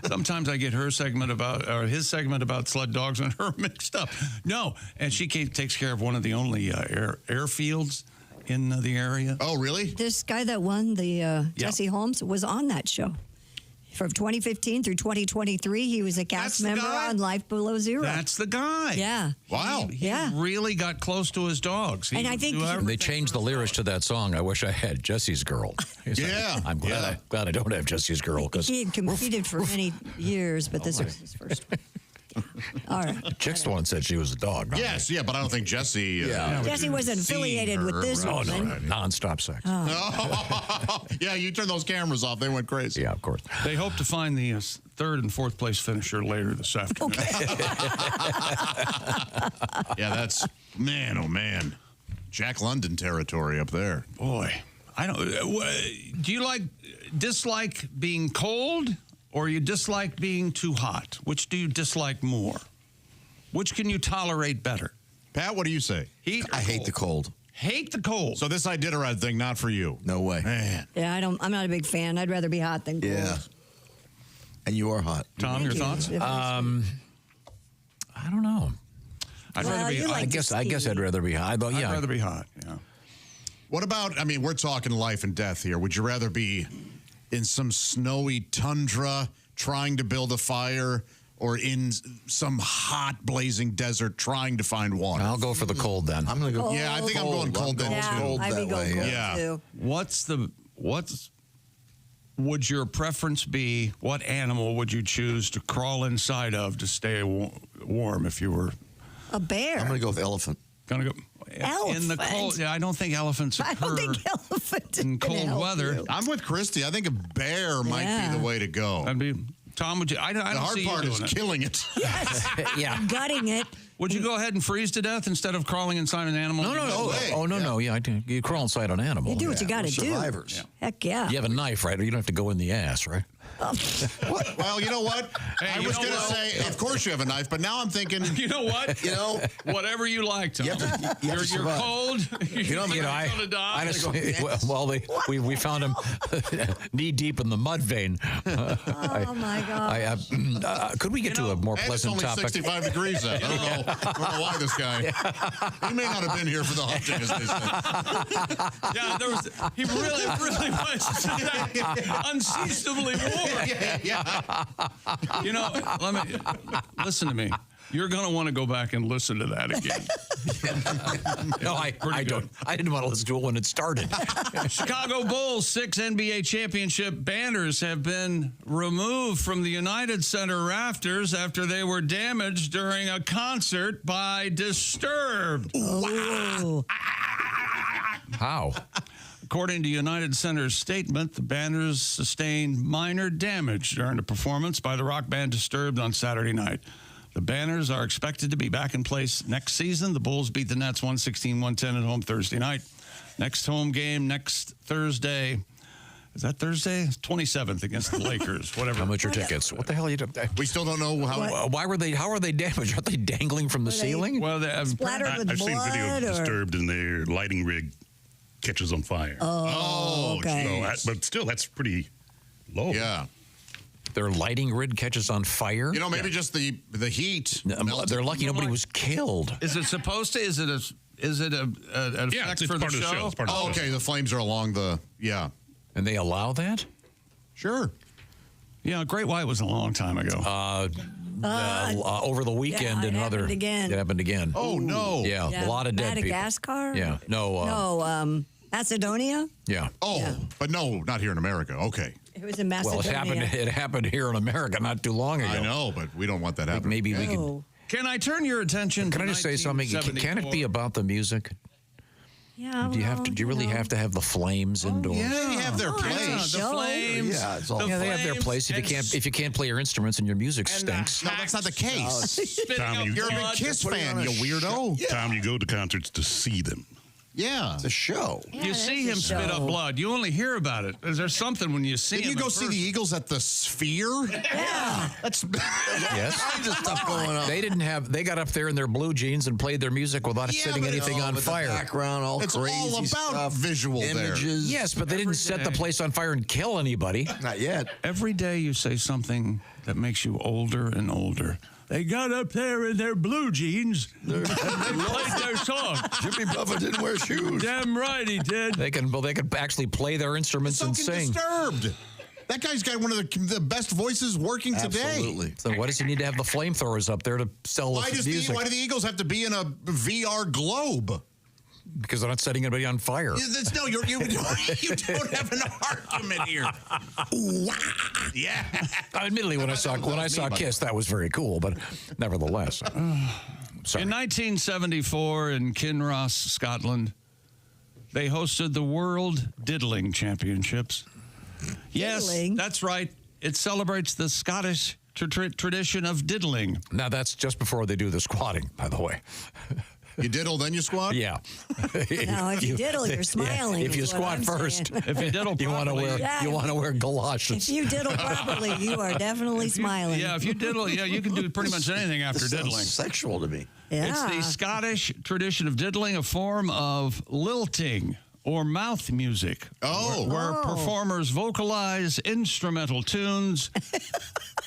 sometimes I get her segment or his segment about sled dogs and her mixed up. No, and she takes care of one of the only airfields in the area. Oh, really? This guy that won the Jesse Holmes was on that show. From 2015 through 2023, he was a cast member on Life Below Zero. That's the guy. Yeah. Wow. He really got close to his dogs. And I think they changed the lyrics to that song. I wish I had Jesse's Girl. Yeah. I'm glad I don't have Jesse's Girl because he had competed for many years, but this was his first one. All right. Chick's one said she was a dog. Yes, yeah, but I don't think Jesse. Jesse wasn't affiliated with this one. No, nonstop sex. Yeah, you turn those cameras off; they went crazy. Yeah, of course. They hope to find the 3rd and 4th place finisher later this afternoon. Yeah, that's man, oh man, Jack London territory up there. Boy, I don't. Do you dislike being cold? Or you dislike being too hot? Which do you dislike more? Which can you tolerate better? Pat, what do you say? Heat or I hate the cold. Hate the cold. So this Iditarod thing, not for you. No way. Man. Yeah, I'm not a big fan. I'd rather be hot than cold. Yeah. And you are hot. Tom, your thoughts? I don't know. I'd rather be. I guess I'd rather be hot. I'd rather be hot. Yeah. What about? I mean, we're talking life and death here. Would you rather be in some snowy tundra trying to build a fire, or in some hot blazing desert trying to find water? I'll go for the cold then. I'm going to go. Yeah, I think I'm going cold then too. Cold I'd be that going way. cold too. What's would your preference be? What animal would you choose to crawl inside of to stay warm if you were a bear? I'm going to go with elephant. Gonna go in the cold. Yeah, I don't think elephants occur in cold weather. I'm with Christy. I think a bear might be the way to go. That'd be Tom. Would you? I don't the hard see part you is doing killing it. Yes. Yeah, gutting it. Would you go ahead and freeze to death instead of crawling inside an animal? No. Yeah, you crawl inside an animal. You do what you got to do. Survivors. Heck yeah. You have a knife, right? Or you don't have to go in the ass, right? What? Well, you know what? Hey, I was going to say, of course you have a knife, but now I'm thinking, you know what? Whatever you like, Tom. You're cold. You're going to die. Honestly, we found him knee deep in the mud vein. Oh my God! Could we get to a more pleasant topic? It's only 65 degrees out. I don't know why this guy. He may not have been here for the hunting, as they said. Yeah, he really was unseasonably warm. You know, listen to me. You're going to want to go back and listen to that again. No, I don't. I didn't want to listen to it when it started. Chicago Bulls 6 NBA championship banners have been removed from the United Center rafters after they were damaged during a concert by Disturbed. Oh. How? According to United Center's statement, the banners sustained minor damage during the performance by the rock band Disturbed on Saturday night. The banners are expected to be back in place next season. The Bulls beat the Nets 116-110 at home Thursday night. Next home game next Thursday. Is that Thursday? 27th against the Lakers. Whatever. How much are tickets? What the hell are you doing? We still don't know how. Why were they? How are they damaged? Are they dangling from the ceiling? Well, Splattered with I've seen video blood, of or- Disturbed and their lighting rig catches on fire. Oh, okay. So but still, that's pretty low. Yeah. Their lighting rig catches on fire? You know, maybe just the heat. They're lucky nobody was killed. Is it supposed to? Is it an effect it's for the part of the show. It's part of the show. Okay, the flames are along the, And they allow that? Sure. Yeah, Great White was a long time ago. Over the weekend, it another. happened again. It happened again. Oh, no. Yeah, a lot of dead people. Madagascar? Yeah, no. Macedonia? Yeah. Oh, but no, not here in America. Okay. It was in Well, Macedonia. it happened here in America not too long ago. I know, but we don't want that happening. Maybe we can. Can I turn your attention Can to I just say something? Can it be about the music? Yeah. Do you have to? Do you really have to have the flames indoors? Yeah, they have their place. The flames. Yeah, it's all. Yeah, they have their place. If you can't play your instruments and your music stinks. No, that's not the case. Tom, You're a big Kiss fan, you weirdo. Tom, you go to concerts to see them. Yeah. It's a show. You see him spit up blood. You only hear about it. Is there something when you see Didn't him? you go see the Eagles at the Sphere? Yeah. That's Yes. Kinds of stuff going on. They didn't have. They got up there in their blue jeans and played their music without setting but anything on With fire. The background, all It's crazy all about stuff, visual there. images. Yes, but they didn't set the place on fire and kill anybody. Not yet. Every day you say something that makes you older and older. They got up there in their blue jeans and they played their song. Jimmy Buffett didn't wear shoes. Damn right he did. They can actually play their instruments So and can sing. Disturbed. That guy's got one of the best voices working Absolutely. today. So why does he need to have the flamethrowers up there to sell Why the do music? the Eagles have to be in a VR globe? Because they're not setting anybody on fire. No, you don't have an argument here. Yeah. Admittedly, when I saw Kiss, that was very cool, but nevertheless. Sorry. In 1974 in Kinross, Scotland, they hosted the World Diddling Championships. Yes, Diddling? that's right. It celebrates the Scottish tradition of diddling. Now, that's just before they do the squatting, by the way. You diddle, then you squat? Yeah. No, if you diddle, you're smiling. If you is what squat I'm first, saying. If you diddle you want to wear Yeah. you want to wear galoshes. If you diddle properly, you are definitely smiling. Yeah, if you diddle, you can do pretty much anything after This sounds diddling. sexual to me. Yeah. It's the Scottish tradition of diddling, a form of lilting or mouth music. Oh. Where performers vocalize instrumental tunes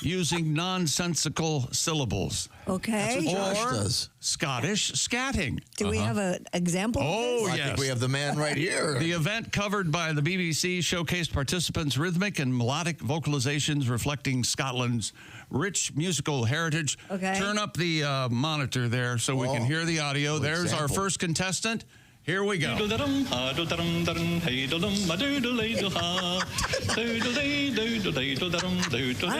using nonsensical syllables. Okay. That's what Josh Or does. Scottish scatting. Do we have an example? Oh, of this? I think we have the man right here. The event covered by the BBC showcased participants' rhythmic and melodic vocalizations reflecting Scotland's rich musical heritage. Okay. Turn up the monitor there so we can hear the audio. There's our first contestant. Here we go. I don't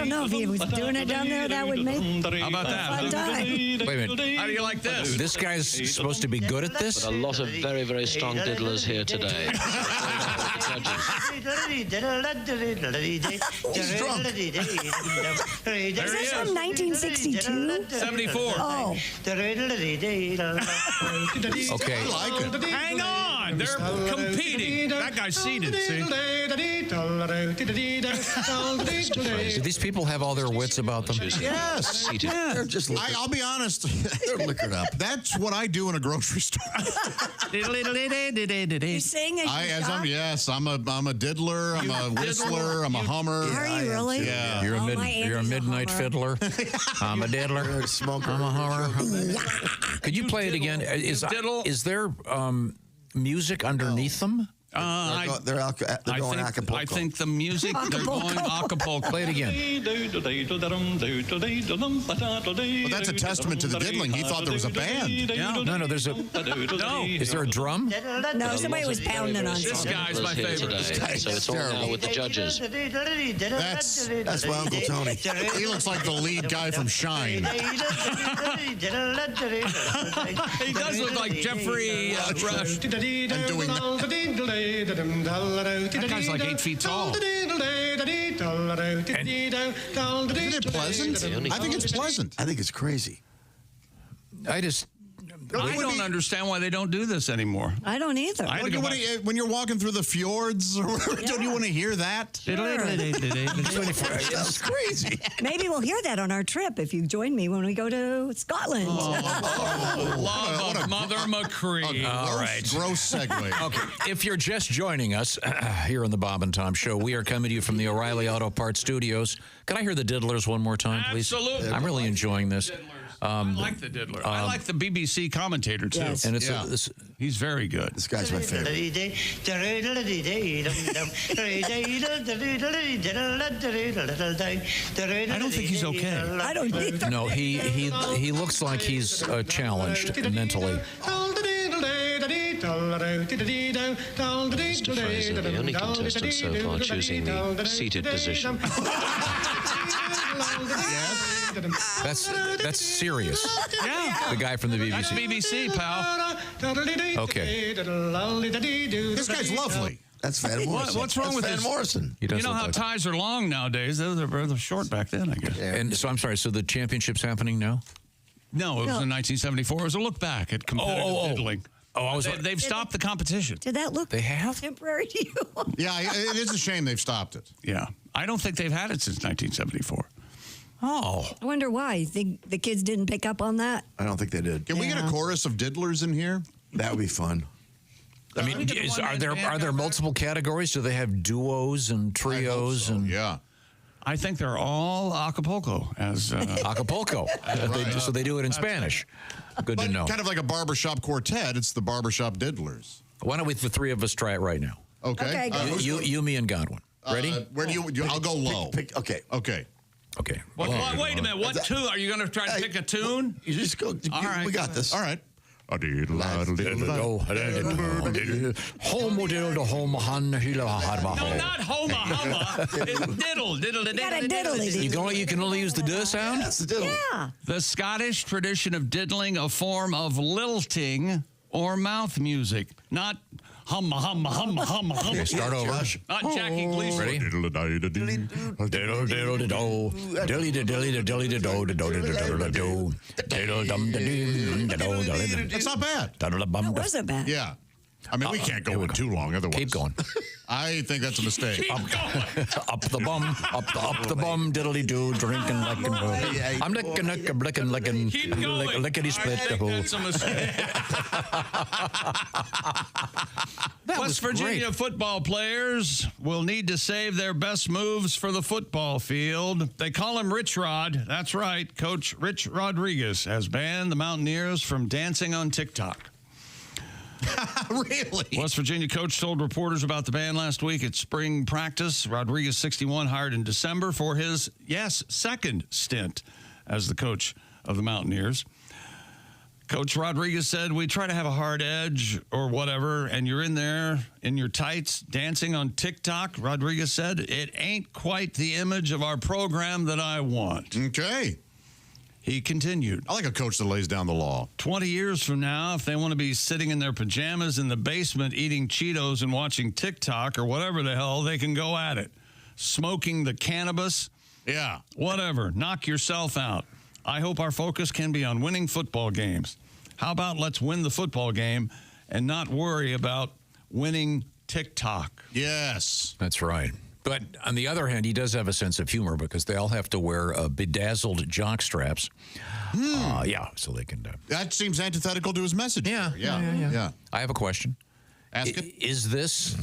know if he was doing it down there. That would make How about that? a fun time. Wait a minute. How do you like this? This guy's supposed to be good at this? A lot of very, very strong diddlers here today. Is this from 1962? 74. Oh. Okay. I like it. Hang on. They're competing. That guy's seated, see? Do these people have all their wits about them? Yes. Yeah. They're just I'll be honest. they're liquored up. That's what I do in a grocery store. You sing as you Yes, I'm a diddler. I'm a whistler. I'm a hummer. Are you really? Yeah. You're Oh, a my Andy's a midnight hummer. fiddler. I'm a diddler. You're a smoker. I'm a hummer. Could you play it again? Is there music underneath them? They're going Acapulco. I think the music, they're going Acapulco. Play it again. Well, that's a testament to the diddling. He thought there was a band. Yeah. No, there's a... No. Is there a drum? No, somebody was pounding on This something. guy's my favorite. So it's all now with the judges. That's my Uncle Tony. He looks like the lead guy from Shine. He does look like Jeffrey Rush. And doing That guy's like 8 feet tall. Isn't it pleasant? I think it's pleasant. I think it's crazy. I don't understand why they don't do this anymore. I don't either. When you're walking through the fjords, don't you want to hear that? That's crazy. Maybe we'll hear that on our trip if you join me when we go to Scotland. Love of Mother McCree. All right. Gross segue. Okay. If you're just joining us here on the Bob and Tom Show, we are coming to you from the O'Reilly Auto Parts Studios. Can I hear the Diddlers one more time, please? Absolutely. I'm really enjoying this. I like the diddler. I like the BBC commentator, too. Yes. And it's he's very good. This guy's my favorite. I don't think he's okay. I don't either. No, he looks like he's challenged mentally. Mr. Fraser, the only contestant so far choosing the seated position. That's serious. Yeah. The guy from the BBC. That's BBC, pal. Okay. This guy's lovely. That's Van Morrison. What's wrong with Van this? Morrison? You know how ties are long nowadays? They were short back then, I guess. Yeah. And so I'm sorry. So the championship's happening now? No, it was in 1974. It was a look back at competitive diddling. They've stopped the competition. Did that look temporary to you? Yeah, it is a shame they've stopped it. Yeah. I don't think they've had it since 1974. Oh. I wonder why. You think the kids didn't pick up on that? I don't think they did. Can we get a chorus of diddlers in here? That would be fun. I mean, are there multiple categories? Do they have duos and trios? So. And yeah. I think they're all Acapulco as Acapulco. So they do it in Spanish. Good to know. Kind of like a barbershop quartet. It's the barbershop diddlers. Why don't the three of us try it right now? Okay. You, me, and Godwin. Ready? Where do you? I'll go low. Okay. Okay. Wait a minute. What tune? Are you going to try to pick a tune? You just go. All right. We got this. All right. Homo diddle homo han hila harba. No, not homa homa. It's diddle. You can only use the duh sound? That's the diddle. Yeah. The Scottish tradition of diddling, a form of lilting or mouth music, not humma humma humma humma humma. Okay, start over. Not Jackie Gleason. Ready? Diddle diddle do. Dilly dilly dilly do do do do. Diddle dum da do. That's not bad. That wasn't bad. Yeah. I mean, we can't go in too long otherwise. Keep going. I think that's a mistake. Up the bum, up the bum, diddly do, drinking like I'm licking, lickety split the whole. That's a mistake. West Virginia football players will need to save their best moves for the football field. They call him Rich Rod. That's right. Coach Rich Rodriguez has banned the Mountaineers from dancing on TikTok. Really? West Virginia coach told reporters about the ban last week at spring practice. Rodriguez, 61, hired in December for his, second stint as the coach of the Mountaineers. Coach Rodriguez said, we try to have a hard edge or whatever, and you're in there in your tights dancing on TikTok. Rodriguez said, it ain't quite the image of our program that I want. Okay. He continued. I like a coach that lays down the law. 20 years from now, if they want to be sitting in their pajamas in the basement eating Cheetos and watching TikTok or whatever the hell, they can go at it. Smoking the cannabis. Yeah. Whatever. Knock yourself out. I hope our focus can be on winning football games. How about let's win the football game and not worry about winning TikTok? Yes. That's right. But on the other hand, he does have a sense of humor because they all have to wear bedazzled jock straps. So they can. That seems antithetical to his message. Yeah. I have a question. Ask it. Is this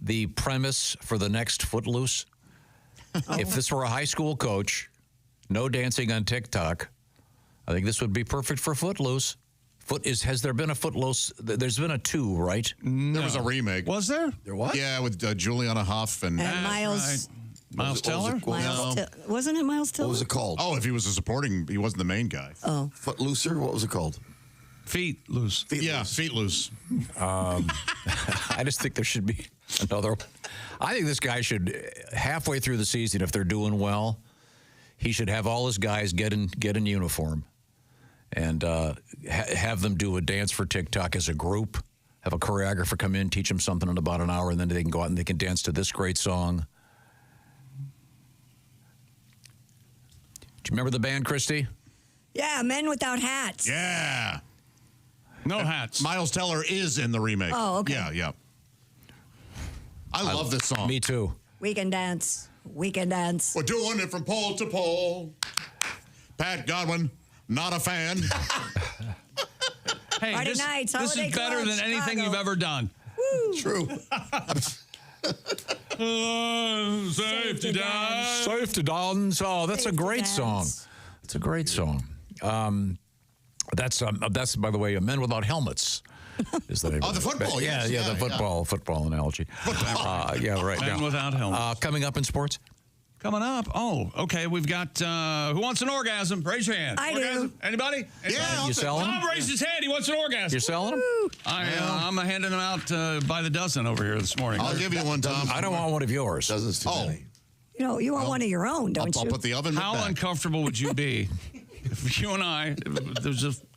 the premise for the next Footloose? If this were a high school coach, no dancing on TikTok, I think this would be perfect for Footloose. Has there been a Footloose? There's been a 2, right? No. There was a remake. Was there? There was? Yeah, with Juliana Hough and Miles. Right. Miles Teller? Wasn't it Miles Teller? What was it called? Oh, if he was a supporting, he wasn't the main guy. Oh. Footlooser? What was it called? Feet Loose. Feet Loose. I just think there should be another. I think this guy should, halfway through the season, if they're doing well, he should have all his guys get in uniform and have them do a dance for TikTok as a group. Have a choreographer come in, teach them something in about an hour, and then they can go out and they can dance to this great song. Do you remember the band, Christy? Yeah, Men Without Hats. Yeah. No hats. Miles Teller is in the remake. Oh, okay. Yeah. I love this song. Me too. We can dance. We can dance. We're doing it from pole to pole. Pat Godwin, not a fan. Hey, Friday this nights, is Holiday better Club, than anything Chicago. you've ever done. Woo. True. Safety dance. Safety dance. Oh, that's a great dance. song. It's a great song. That's by the way, Men Without Helmets. Is the name of the it. football. Yeah, Yes, the football analogy. Yeah, right. Men Without Helmets. Coming up in sports. Coming up. Oh, okay. We've got who wants an orgasm? Raise your hand. I orgasm? do. Anybody? Yeah. You selling them? Bob raised his hand. He wants an orgasm. You're selling them? I'm handing them out by the dozen over here this morning. I'll give you one, Tom. I don't want one of yours. Dozens too many. You want one of your own, don't I'll you? put the oven How back. uncomfortable would you be if you and I,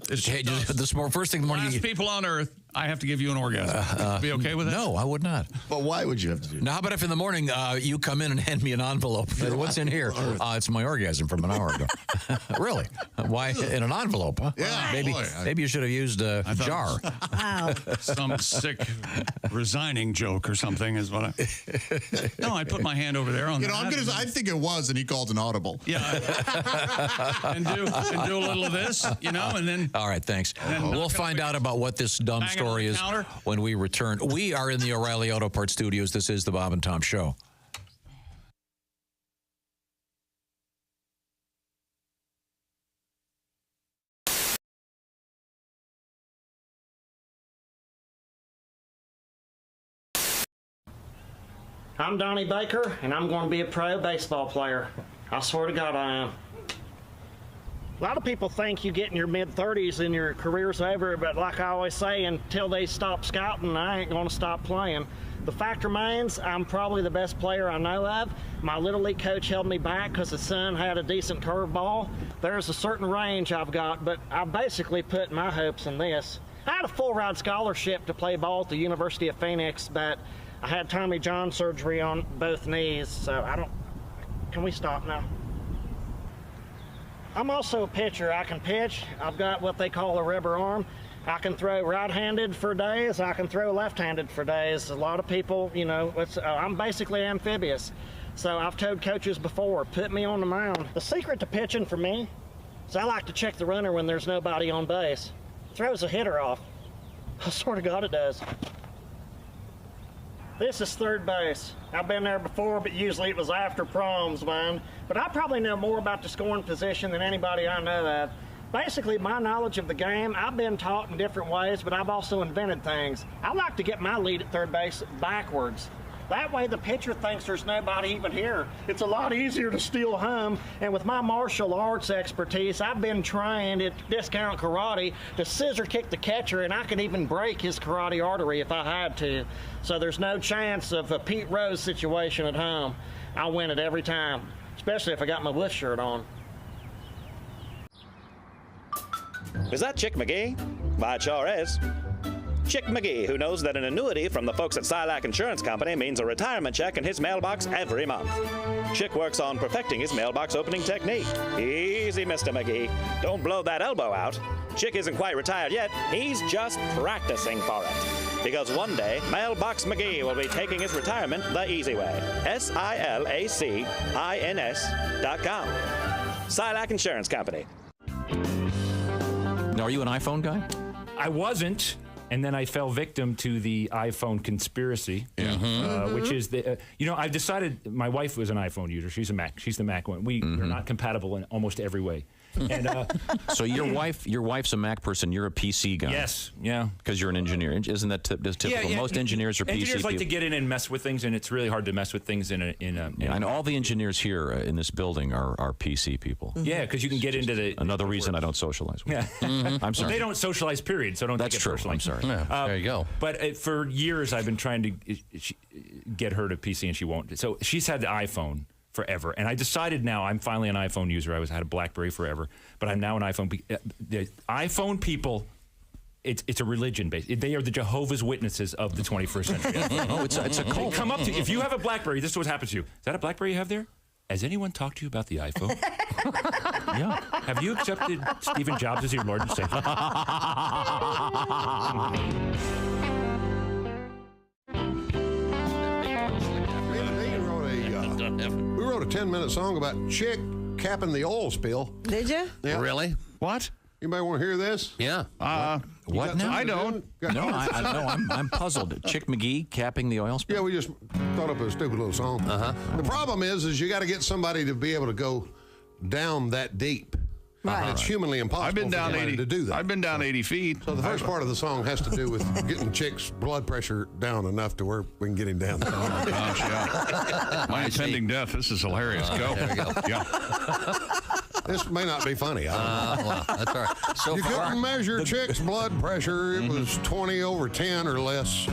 Hey, this first thing in the morning. last people on earth, I have to give you an orgasm. Be okay with that? No, I would not. But why would you have to do that? Now, how about if in the morning you come in and hand me an envelope? What's in here? It's my orgasm from an hour ago. Really? Why in an envelope? Huh? Yeah, maybe you should have used a jar. Wow. Some sick resigning joke or something is what I. No, I put my hand over there on. I think it was, and he called an audible. Yeah. and do a little of this, and then. All right, thanks. We'll find out about what this dumb story is when we return. We are in the O'Reilly Auto Parts Studios. This is the Bob and Tom Show. I'm Donnie Baker, and I'm going to be a pro baseball player. I swear to God I am. A lot of people think you get in your mid-30s and your career's over, but like I always say, until they stop scouting, I ain't going to stop playing. The fact remains, I'm probably the best player I know of. My Little League coach held me back because his son had a decent curveball. There's a certain range I've got, but I basically put my hopes in this. I had a full-ride scholarship to play ball at the University of Phoenix, but I had Tommy John surgery on both knees, so can we stop now? I'm also a pitcher. I can pitch. I've got what they call a rubber arm. I can throw right-handed for days. I can throw left-handed for days. A lot of people, I'm basically amphibious. So I've told coaches before, put me on the mound. The secret to pitching for me is I like to check the runner when there's nobody on base. Throws a hitter off. I swear to God it does. This is third base. I've been there before, but usually it was after proms, man. But I probably know more about the scoring position than anybody I know of. Basically, my knowledge of the game, I've been taught in different ways, but I've also invented things. I like to get my lead at third base backwards. That way the pitcher thinks there's nobody even here. It's a lot easier to steal home, and with my martial arts expertise, I've been trained at Discount Karate to scissor kick the catcher, and I could even break his karate artery if I had to. So there's no chance of a Pete Rose situation at home. I'll win it every time, especially if I got my Wolf shirt on. Is that Chick McGee? Why, it sure is. Chick McGee, who knows that an annuity from the folks at Silac Insurance Company means a retirement check in his mailbox every month. Chick works on perfecting his mailbox opening technique. Easy, Mr. McGee. Don't blow that elbow out. Chick isn't quite retired yet. He's just practicing for it. Because one day, Mailbox McGee will be taking his retirement the easy way. SILACINS.com. Silac Insurance Company. Now, are you an iPhone guy? I wasn't. And then I fell victim to the iPhone conspiracy, which is I've decided. My wife was an iPhone user. She's a Mac. She's the Mac one. We're not compatible in almost every way. And, so your wife's a Mac person. You're a PC guy. Yes, yeah. Because you're an engineer. Isn't that typical? Yeah. Most engineers are PC people. Engineers like to get in and mess with things, and it's really hard to mess with things in a. And all the engineers here in this building are PC people. Yeah, because you can get into the. Another reason I don't socialize with them. I'm sorry. Well, they don't socialize, period. So don't That's take it true. personally. I'm sorry. There you go. But for years, I've been trying to get her to PC, and she won't. So she's had the iPhone forever, and I decided now I'm finally an iPhone user. I had a BlackBerry forever, but I'm now an iPhone. The iPhone people, it's a religion based. They are the Jehovah's Witnesses of the 21st century. Oh, it's a cult. They come up to you. If you have a BlackBerry, this is what happens to you. Is that a BlackBerry you have there? Has anyone talked to you about the iPhone? Yeah. Have you accepted Stephen Jobs as your Lord and Savior? We wrote a 10-minute song about Chick capping the oil spill. Did you? Yeah. Really? What? Anybody want to hear this? Yeah. What now? I don't. No, I'm puzzled. Chick McGee capping the oil spill? Yeah, we just thought up a stupid little song. The problem is you got to get somebody to be able to go down that deep. Right. It's humanly impossible I've been down for somebody 80 to do that. I've been down 80 feet. So the first part of the song has to do with getting Chick's blood pressure down enough to where we can get him down. Oh, gosh, yeah. My impending death. This is hilarious. Go. There we go. Yeah. This may not be funny. I don't know. Well, that's all right. So You far, couldn't measure Chick's blood pressure. It was 20/10 or less.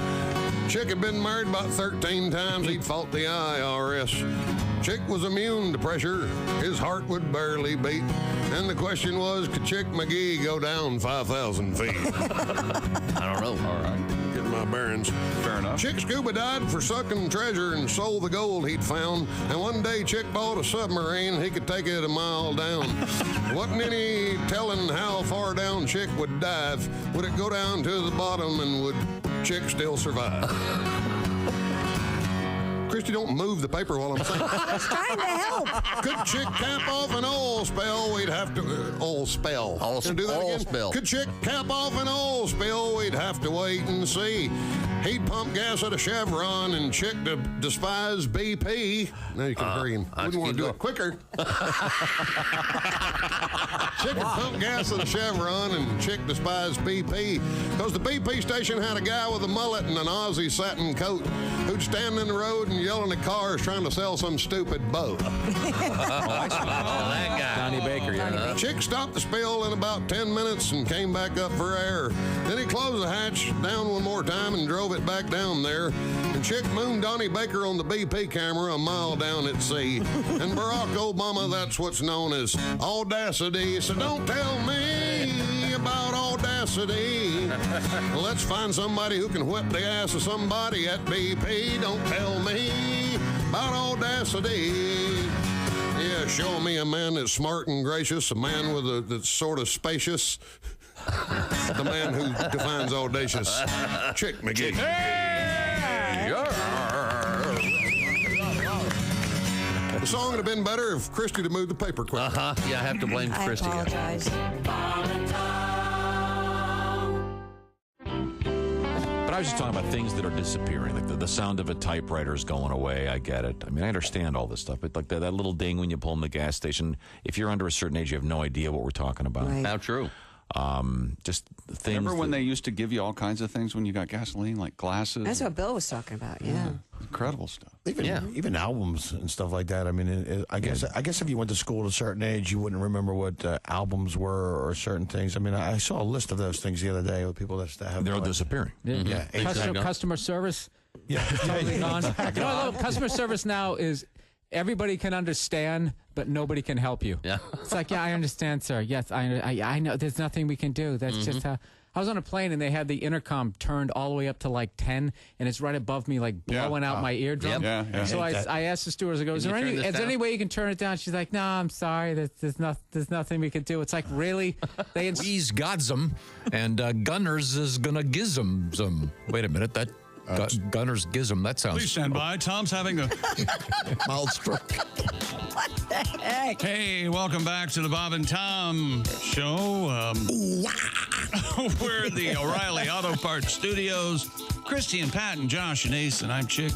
Chick had been married about 13 times. He'd fought the IRS. Chick was immune to pressure. His heart would barely beat. And the question was, could Chick McGee go down 5,000 feet? I don't know. All right. Getting my bearings. Fair enough. Chick Scuba died for sucking treasure and sold the gold he'd found. And one day Chick bought a submarine. He could take it a mile down. Wasn't any telling how far down Chick would dive. Would it go down to the bottom and would Chick still survive? Christy, don't move the paper while I'm saying. I was trying to help. Could Chick cap off an oil spell? We'd have to oil spell. Can I do that oil again? spill. Could Chick cap off an oil spill? We'd have to wait and see. He'd pump gas at a Chevron and Chick to despise BP. Now you can hurry him. Wouldn't want to do it quicker. Chick would pump gas at a Chevron and Chick despised BP because the BP station had a guy with a mullet and an Aussie satin coat who'd stand in the road and yelling at cars trying to sell some stupid boat. that guy. Donnie Baker, yeah. Chick stopped the spill in about 10 minutes and came back up for air. Then he closed the hatch down one more time and drove it back down there. And Chick mooned Donnie Baker on the BP camera a mile down at sea. And Barack Obama, that's what's known as audacity. So don't tell me about audacity. Let's find somebody who can whip the ass of somebody at BP. Don't tell me about audacity. Yeah, show me a man that's smart and gracious, a man that's sort of spacious. The man who defines audacious. Chick McGee. The song would have been better if Christy had moved the paper quick. Yeah, I have to blame Christy. I apologize. But I was just talking about things that are disappearing. Like the sound of a typewriter is going away. I get it. I mean, I understand all this stuff. But like that little ding when you pull in the gas station, if you're under a certain age, you have no idea what we're talking about. Right. How true. Just things. Remember when they used to give you all kinds of things when you got gasoline, like glasses? That's what Bill was talking about, yeah. Incredible stuff. Even albums and stuff like that. I mean, I guess if you went to school at a certain age, you wouldn't remember what albums were or certain things. I mean, I saw a list of those things the other day with people that have. They're all disappearing. Yeah. Customer service. Yeah. Totally gone. No, customer service now is everybody can understand, but nobody can help you. Yeah. It's like, yeah, I understand, sir. Yes, I know. There's nothing we can do. That's just how. I was on a plane and they had the intercom turned all the way up to like 10, and it's right above me, like blowing out my eardrum. Yeah. So I asked the stewardess, I go, is there any way you can turn it down? She's like, no, I'm sorry. There's nothing we can do. It's like, really? He's got some, and Gunners is going to giz them some. Wait a minute. Gunner's Gizm. That sounds. Please stand by. Tom's having a mild stroke. What the heck? Hey, welcome back to the Bob and Tom Show. We're in the O'Reilly Auto Parts Studios. Christy and Pat and Josh and Ace, and I'm Chick.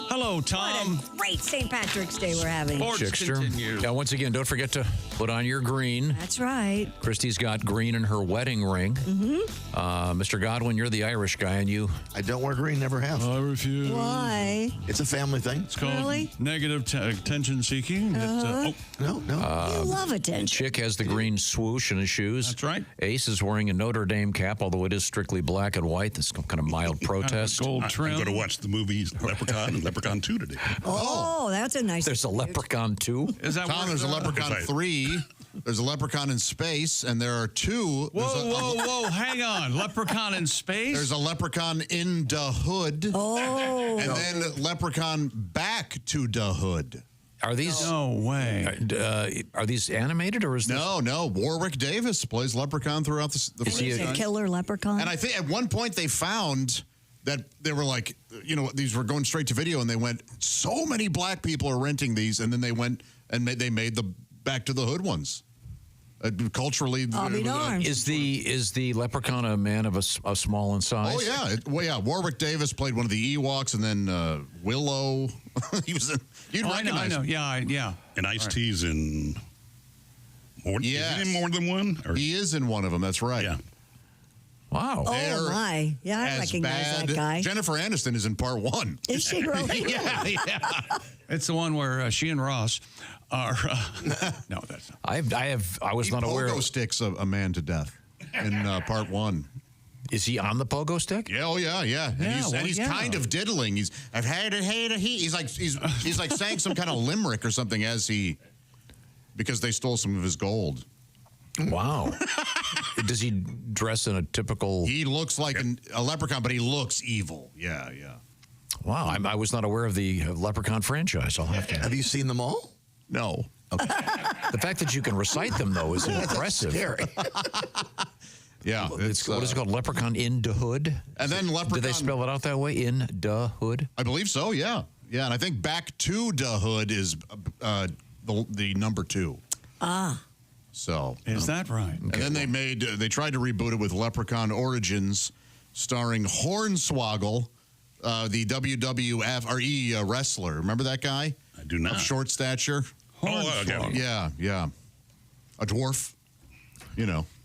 Hello, Tom. What a great St. Patrick's Day we're having. Chickster. Now, once again, don't forget to put on your green. That's right. Christy's got green in her wedding ring. Mm-hmm. Mr. Godwin, you're the Irish guy, and you. I don't wear green, never have. I refuse. Why? It's a family thing. It's called Really? negative attention seeking. No. You love attention. Chick has the green swoosh in his shoes. That's right. Ace is wearing a Notre Dame cap, although it is strictly black and white. This kind of mild protest. Gold trim. I'm going to watch the movies Leprechaun and Leprechaun 2 today. Oh, that's a nice. There's a Leprechaun 2. Is that Tom, there's a Leprechaun Right. 3. There's a Leprechaun in space, and there are 2. Whoa, hang on. Leprechaun in space? There's a Leprechaun in the hood. Oh. And then Leprechaun back to the hood. Are these? No way. Are these animated or is this? No. Warwick Davis plays Leprechaun throughout the Is he franchise. A killer leprechaun. And I think at one point they found that they were like, these were going straight to video, and they went, so many black people are renting these, and then they went and they made the Back to the Hood ones. Culturally, I'll be darned. Is the Leprechaun a man of a small in size? Oh yeah, Warwick Davis played one of the Ewoks, and then Willow. He was in. You'd recognize. I know. him. Yeah. And Ice-T's in more. Yes. Is he in more than one? Or? He is in one of them. That's right. Yeah. Wow. Oh my! Yeah, I recognize that guy. Jennifer Aniston is in part 1. Is she really? yeah. It's the one where she and Ross are. No, that's not. I was not aware. Pogo sticks a man to death in part 1. Is he on the pogo stick? Yeah, oh yeah. And he's kind of diddling. I've had a heat. He's like saying some kind of limerick or something because they stole some of his gold. Wow. Does he dress in a typical? He looks like a leprechaun, but he looks evil. Yeah. Wow, I was not aware of the Leprechaun franchise. I'll have to. Have you seen them all? No. Okay. The fact that you can recite them though is impressive. Scary. Yeah, what is it called? Leprechaun in the Hood? And then Leprechaun. Did they spell it out that way? In the Hood? I believe so. Yeah. And I think Back to the Hood is the number 2. Ah. So is that right? And then they tried to reboot it with Leprechaun Origins, starring Hornswoggle, the WWF wrestler. Remember that guy? I do not. Of short stature. Hornswoggle. Yeah. A dwarf.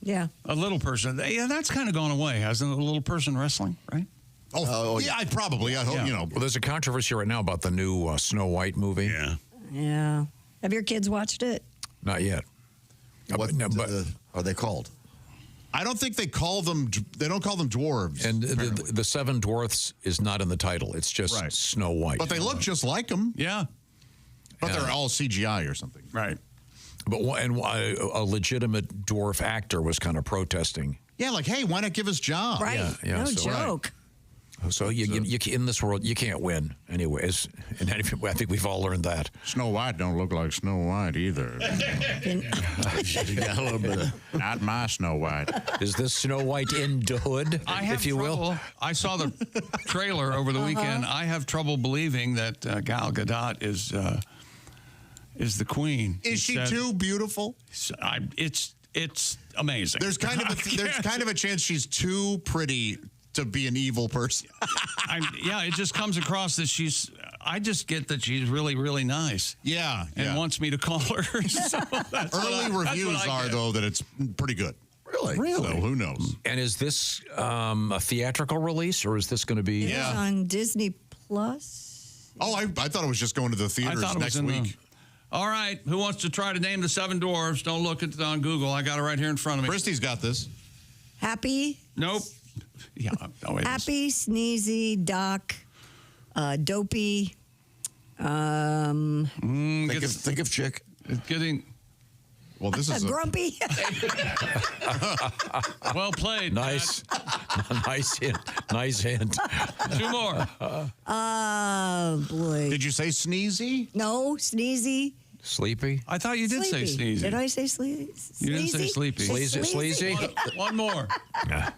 Yeah. A little person. Yeah, that's kind of gone away, hasn't it? A little person wrestling, right? Oh, yeah, I hope, Well, there's a controversy right now about the new Snow White movie. Yeah. Yeah. Have your kids watched it? Not yet. What are they called? I don't think they don't call them dwarves. And the Seven Dwarfs is not in the title. It's just Snow White. But they look just like them. Yeah. But they're all CGI or something. Right. But a legitimate dwarf actor was kind of protesting. Yeah, like, hey, why not give us jobs? Right. Yeah, No so- joke. So you in this world you can't win anyways, and I think we've all learned that. Snow White don't look like Snow White either. Not my Snow White. Is this Snow White in the Hood, if you will? I saw the trailer over the weekend. I have trouble believing that Gal Gadot is the queen. Is she too beautiful? It's amazing. There's kind of a chance she's too pretty to be an evil person. It just comes across that I just get that she's really, really nice. Yeah. And wants me to call her. So Early reviews are, though, that it's pretty good. Really? So who knows? And is this a theatrical release, or is this going to be? It's on Disney Plus. Oh, I thought it was just going to the theaters next week. All right. Who wants to try to name the Seven Dwarfs? Don't look at it on Google. I got it right here in front of me. Christy's got this. Happy. Nope. Yeah. Happy, Sneezy, Doc, Dopey. Think of Chick. It's getting. Well, this is Grumpy. Well played. Nice. Nice hint. Nice hint. 2 more. Oh, boy. Did you say Sneezy? No, Sneezy. Sleepy? I thought you did say sneezy. Did I say sleazy? You didn't say sleepy. Sleazy? One more.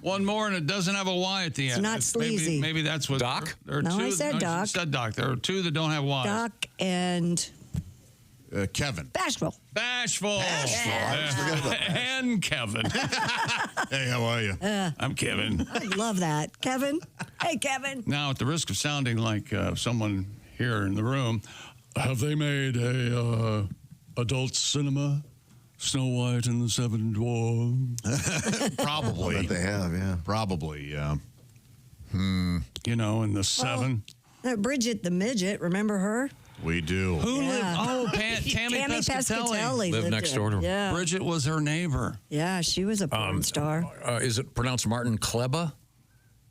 One more, and it doesn't have a Y at the end. It's not sleazy. Maybe that's what. Doc? I said Doc. You said Doc. There are two that don't have Y's. Doc and Kevin. Bashful. Bashful. And Kevin. Hey, how are you? I'm Kevin. I love that. Kevin. Hey, Kevin. Now, at the risk of sounding like someone here in the room, have they made a adult cinema? Snow White and the Seven Dwarfs? Probably. I bet they have, yeah. Probably, yeah. You know, in the seven. Bridget the Midget, remember her? We do. Who lived? Oh, Tammy Pescatelli. Lived next door to her. Yeah. Bridget was her neighbor. Yeah, she was a porn star. Is it pronounced Martin Kleba?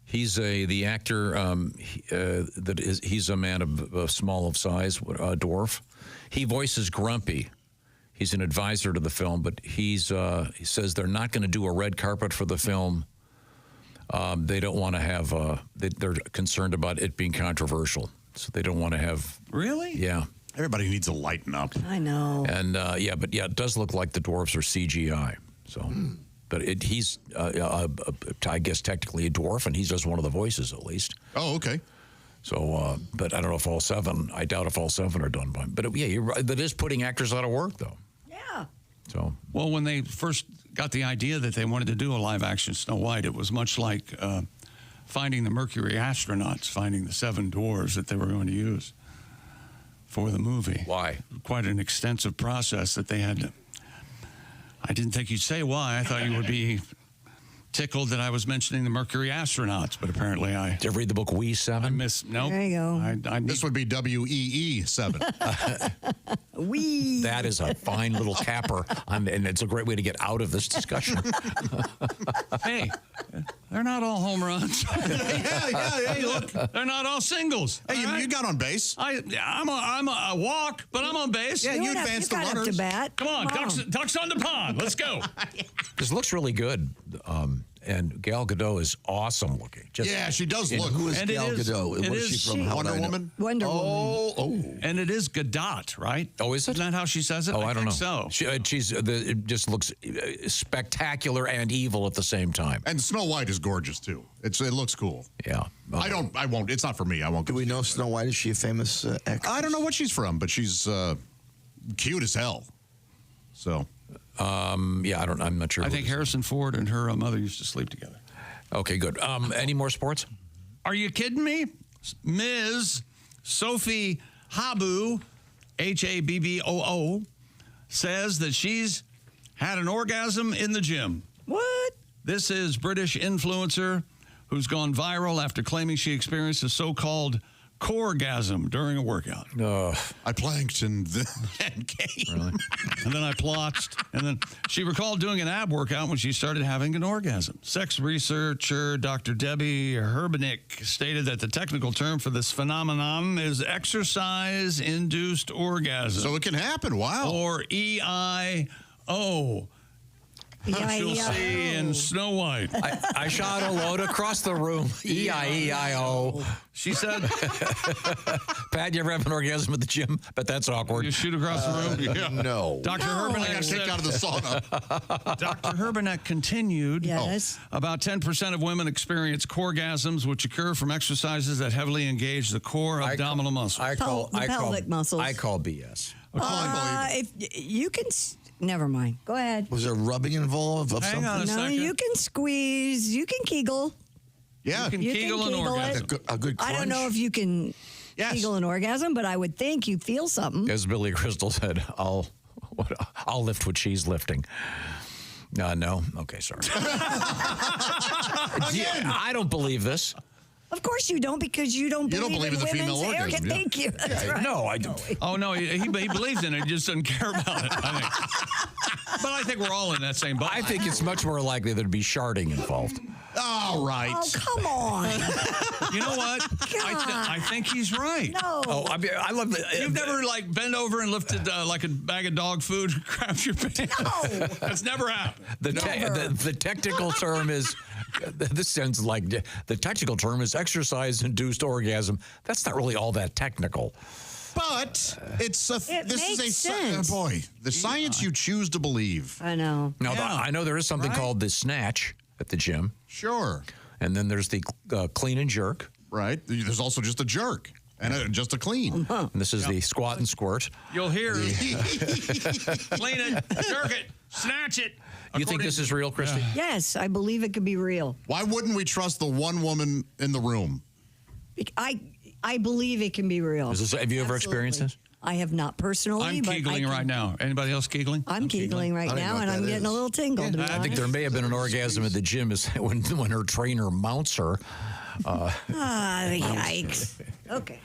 He's the actor. He's a man of small of size, dwarf. He voices Grumpy. He's an advisor to the film, but he says they're not going to do a red carpet for the film. They don't want to have. They're concerned about it being controversial, so they don't want to have. Really? Yeah. Everybody needs to lighten up. I know. And it does look like the dwarves are CGI. So, but he's I guess technically a dwarf, and he does one of the voices at least. Oh, okay. So, but I don't know if all seven. I doubt if all seven are done by. But yeah, you're right. That is putting actors out of work, though. Yeah. So, well, when they first got the idea that they wanted to do a live-action Snow White, it was much like finding the Mercury astronauts, finding the seven dwarves that they were going to use for the movie. Why? Quite an extensive process that they had to. I didn't think you'd say why. I thought you would be tickled that I was mentioning the Mercury astronauts, but apparently I. Did you ever read the book We Seven? Nope. There you go. This would be WEE 7. We. That is a fine little capper, and it's a great way to get out of this discussion. Hey, they're not all home runs. yeah. Hey, look. They're not all singles. Hey, you got on base. I'm a walk, but I'm on base. Yeah, you advanced the runners. Up to bat. Come on, ducks on the pond. Let's go. This looks really good. And Gal Gadot is awesome looking. Yeah, she does look. Who is Gal Gadot? What is she from? Wonder Woman? Wonder Woman. Oh. And it is Gadot, right? Oh, is it? Isn't that how she says it? Oh, I don't know. So. It just looks spectacular and evil at the same time. And Snow White is gorgeous, too. It looks cool. Yeah. I won't. It's not for me. I won't. Do we know Snow White? Is she a famous actress? I don't know what she's from, but she's cute as hell. So. I'm not sure. I think Harrison Ford and her mother used to sleep together. Okay, good. Any more sports? Are you kidding me? Ms. Sophie Haboo, Habboo, says that she's had an orgasm in the gym. What? This is British influencer who's gone viral after claiming she experienced a so-called coregasm during a workout. I planked and came. Really? And then I plotched. And then she recalled doing an ab workout when she started having an orgasm. Sex researcher Dr. Debbie Herbenik stated that the technical term for this phenomenon is exercise-induced orgasm. So it can happen. Wow. Or EIO. You'll see in Snow White. I shot a load across the room. E-I-E-I-O. She said, Pat, you ever have an orgasm at the gym? But that's awkward. You shoot across the room? Yeah. No. Dr. Herbenek I got kicked out of the sauna. Dr. Herbenek continued. Yes. About 10% of women experience coregasms, which occur from exercises that heavily engage the core abdominal muscles. Pelvic muscles. I call BS. If you can. Never mind. Go ahead. Was there rubbing involved? Hang on a No, second. you can squeeze. You can Kegel. Yeah. You can Kegel an orgasm. A good crunch? I don't know if you can Kegel an orgasm, but I would think you feel something. As Billy Crystal said, I'll lift what she's lifting. No. Okay, sorry. I don't believe this. Of course you don't, because you don't believe in the female women's orgasm. Yeah. Thank you. That's right. No, I don't. Oh, no, he believes in it. He just doesn't care about it, I think. But I think we're all in that same boat. I think it's much more likely there'd be sharding involved. All right. Oh, come on. You know what? I think he's right. No. Oh, I love the. You've never bent over and lifted like a bag of dog food and grabbed your pants? No. That's never happened. The technical term is. This sounds like the technical term is exercise-induced orgasm. That's not really all that technical. But this makes is sense. boy, the science you choose to believe. I know. Now, I know there is something called the snatch at the gym. Sure. And then there's the clean and jerk. Right. There's also just a jerk and just a clean. And this is the squat and squirt. You'll hear clean it, jerk it, snatch it. You think this is real, Christy? Yes, I believe it could be real. Why wouldn't we trust the one woman in the room? I believe it can be real. Have you ever experienced this? I have not personally. I'm Keegling right now. Anybody else Keegling? I'm Keegling right now, and I'm getting a little tingle. To be I think there may have been an orgasm at the gym when her trainer mounts her. Yikes. Okay.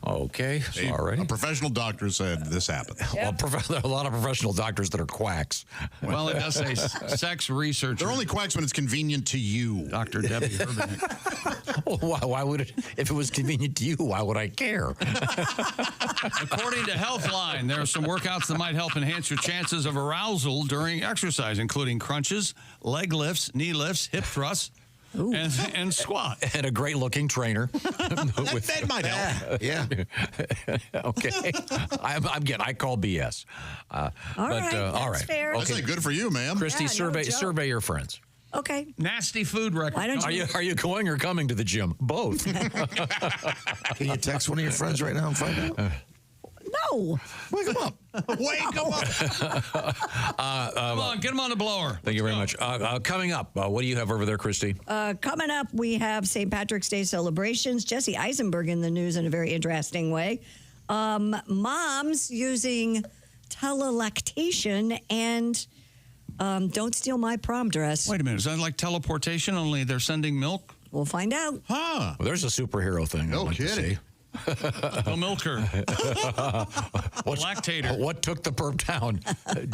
Okay. All right. A professional doctor said this happened. Yep. A lot of professional doctors that are quacks. Well, it does say sex researcher. They're only quacks when it's convenient to you. Dr. Debbie Herbeck. Why would it? If it was convenient to you, why would I care? According to Healthline, there are some workouts that might help enhance your chances of arousal during exercise, including crunches, leg lifts, knee lifts, hip thrusts, and squat. And a great-looking trainer. that might help. Yeah. Okay. I call BS. All right. Fair. That's not good for you, ma'am. Christy, survey your friends. Okay. Nasty food record. Why don't Are you going or coming to the gym? Both. Can you text one of your friends right now and find out? No. Wake them up. Wake them up. Come on, get them on the blower. Thank you very much. Coming up, what do you have over there, Christy? Coming up, we have St. Patrick's Day celebrations. Jesse Eisenberg in the news in a very interesting way. Moms using telelactation and don't steal my prom dress. Wait a minute. Is that like teleportation, only they're sending milk? We'll find out. Huh. Well, there's a superhero thing. No I'd like kidding. To see. The milker. Lactator. What took the perp down?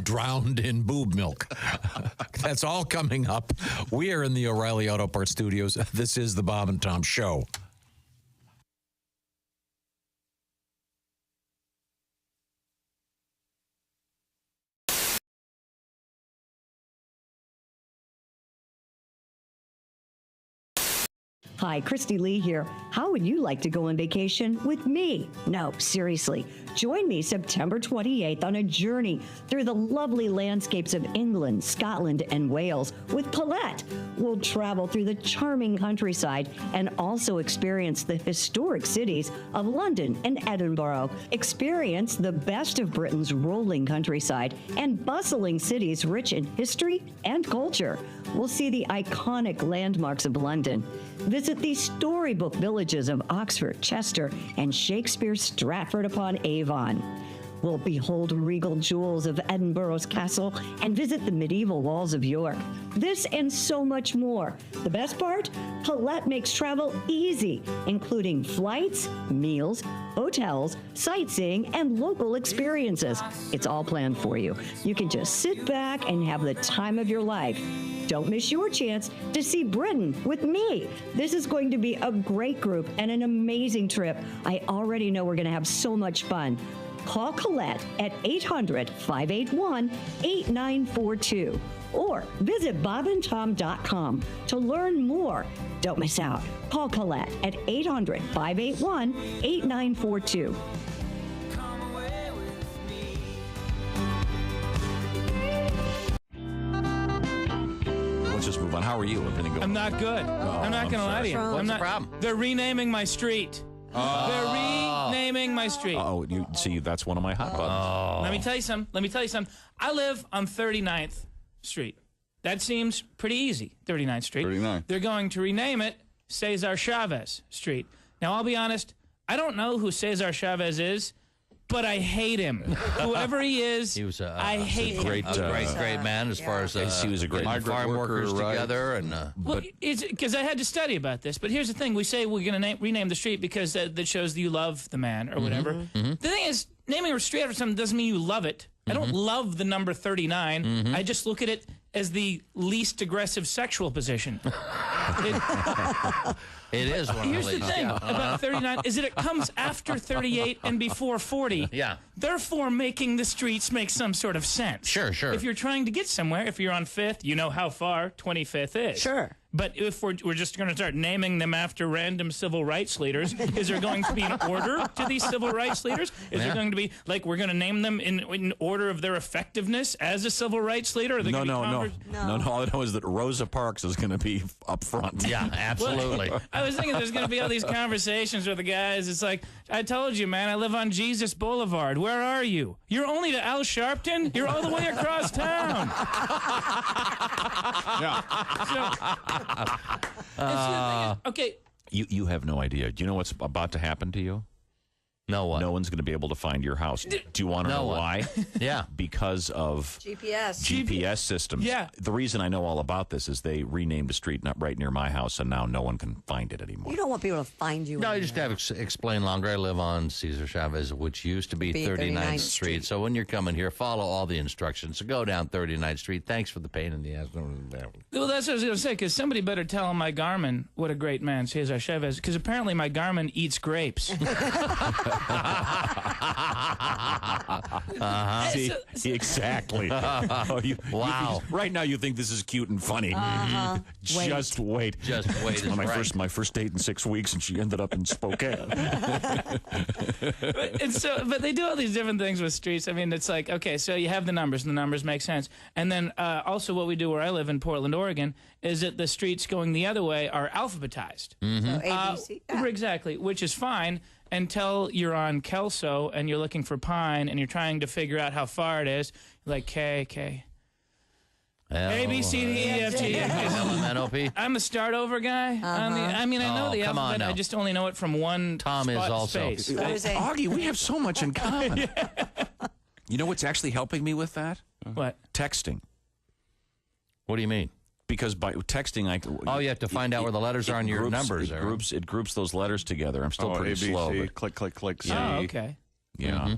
Drowned in boob milk. That's all coming up. We are in the O'Reilly Auto Parts Studios. This is the Bob and Tom Show. Hi, Christy Lee here. How would you like to go on vacation with me? No, seriously. Join me September 28th on a journey through the lovely landscapes of England, Scotland, and Wales with Colette. We'll travel through the charming countryside and also experience the historic cities of London and Edinburgh. Experience the best of Britain's rolling countryside and bustling cities rich in history and culture. We'll see the iconic landmarks of London. Visit the storybook villages of Oxford, Chester, and Shakespeare's Stratford-upon-Avon. We'll behold regal jewels of Edinburgh's castle and visit the medieval walls of York. This and so much more. The best part? Colette makes travel easy, including flights, meals, hotels, sightseeing, and local experiences. It's all planned for you. You can just sit back and have the time of your life. Don't miss your chance to see Britain with me. This is going to be a great group and an amazing trip. I already know we're going to have so much fun. Call Colette at 800-581-8942 or visit bobandtom.com to learn more. Don't miss out. Call Colette at 800-581-8942. Let's just move on. How are you? Everything going? I'm not good. I'm not going to lie to you. What's the problem? They're renaming my street. They're renaming my street. Oh, you see, that's one of my hot buttons. Let me tell you something. I live on 39th Street. That seems pretty easy, 39th Street. 39. They're going to rename it Cesar Chavez Street. Now, I'll be honest, I don't know who Cesar Chavez is, but I hate him. Whoever he is, I hate him. Great man as far as he was a great farm workers together. And well, it's because I had to study about this. But here's the thing: we say we're going to rename the street because that shows that you love the man or whatever. The thing is, naming a street after something doesn't mean you love it. I don't love the number 39. I just look at it as the least aggressive sexual position. It is one Here's of the the thing about 39 is that it comes after 38 and before 40. Yeah. Therefore, making the streets make some sort of sense. Sure. If you're trying to get somewhere, if you're on 5th, you know how far 25th is. Sure. But if we're just going to start naming them after random civil rights leaders, is there going to be an order to these civil rights leaders? Is there going to be, like, we're going to name them in order of their effectiveness as a civil rights leader? No. All I know is that Rosa Parks is going to be up front. Yeah, absolutely. Well, I was thinking there's going to be all these conversations with the guys. It's like, I told you, man, I live on Jesus Boulevard. Where are you? You're only to Al Sharpton? You're all the way across town. Okay. You have no idea. Do you know what's about to happen to you? No one. No one's going to be able to find your house. Do you want to know why? Yeah. Because of GPS systems. Yeah. The reason I know all about this is they renamed a street right near my house, and now no one can find it anymore. You don't want people to find you. No, you just have to explain longer. I live on Cesar Chavez, which used to be 39th Street. So when you're coming here, follow all the instructions. So go down 39th Street. Thanks for the pain in the ass. Well, that's what I was going to say, because somebody better tell my Garmin what a great man Cesar Chavez, because apparently my Garmin eats grapes. See, exactly. Wow. Right now you think this is cute and funny. Just wait. Just wait. My first date in 6 weeks, and she ended up in Spokane. But they do all these different things with streets. I mean, it's like, okay, so you have the numbers, and the numbers make sense. And then also what we do where I live in Portland, Oregon, is that the streets going the other way are alphabetized. So A, B, C. Exactly, which is fine until you're on Kelso and you're looking for Pine and you're trying to figure out how far it is. Like K. A, B, C, D, E, F, G, LMNOP. I'm the start over guy. I know the alphabet. I just only know it from one Tom is also. space. Augie, we have so much in common. You know what's actually helping me with that? What? Texting. What do you mean? Because by texting, you have to find out where the letters are in your numbers. It groups those letters together. I'm still pretty slow. But click. C. Oh, okay. Yeah. Mm-hmm.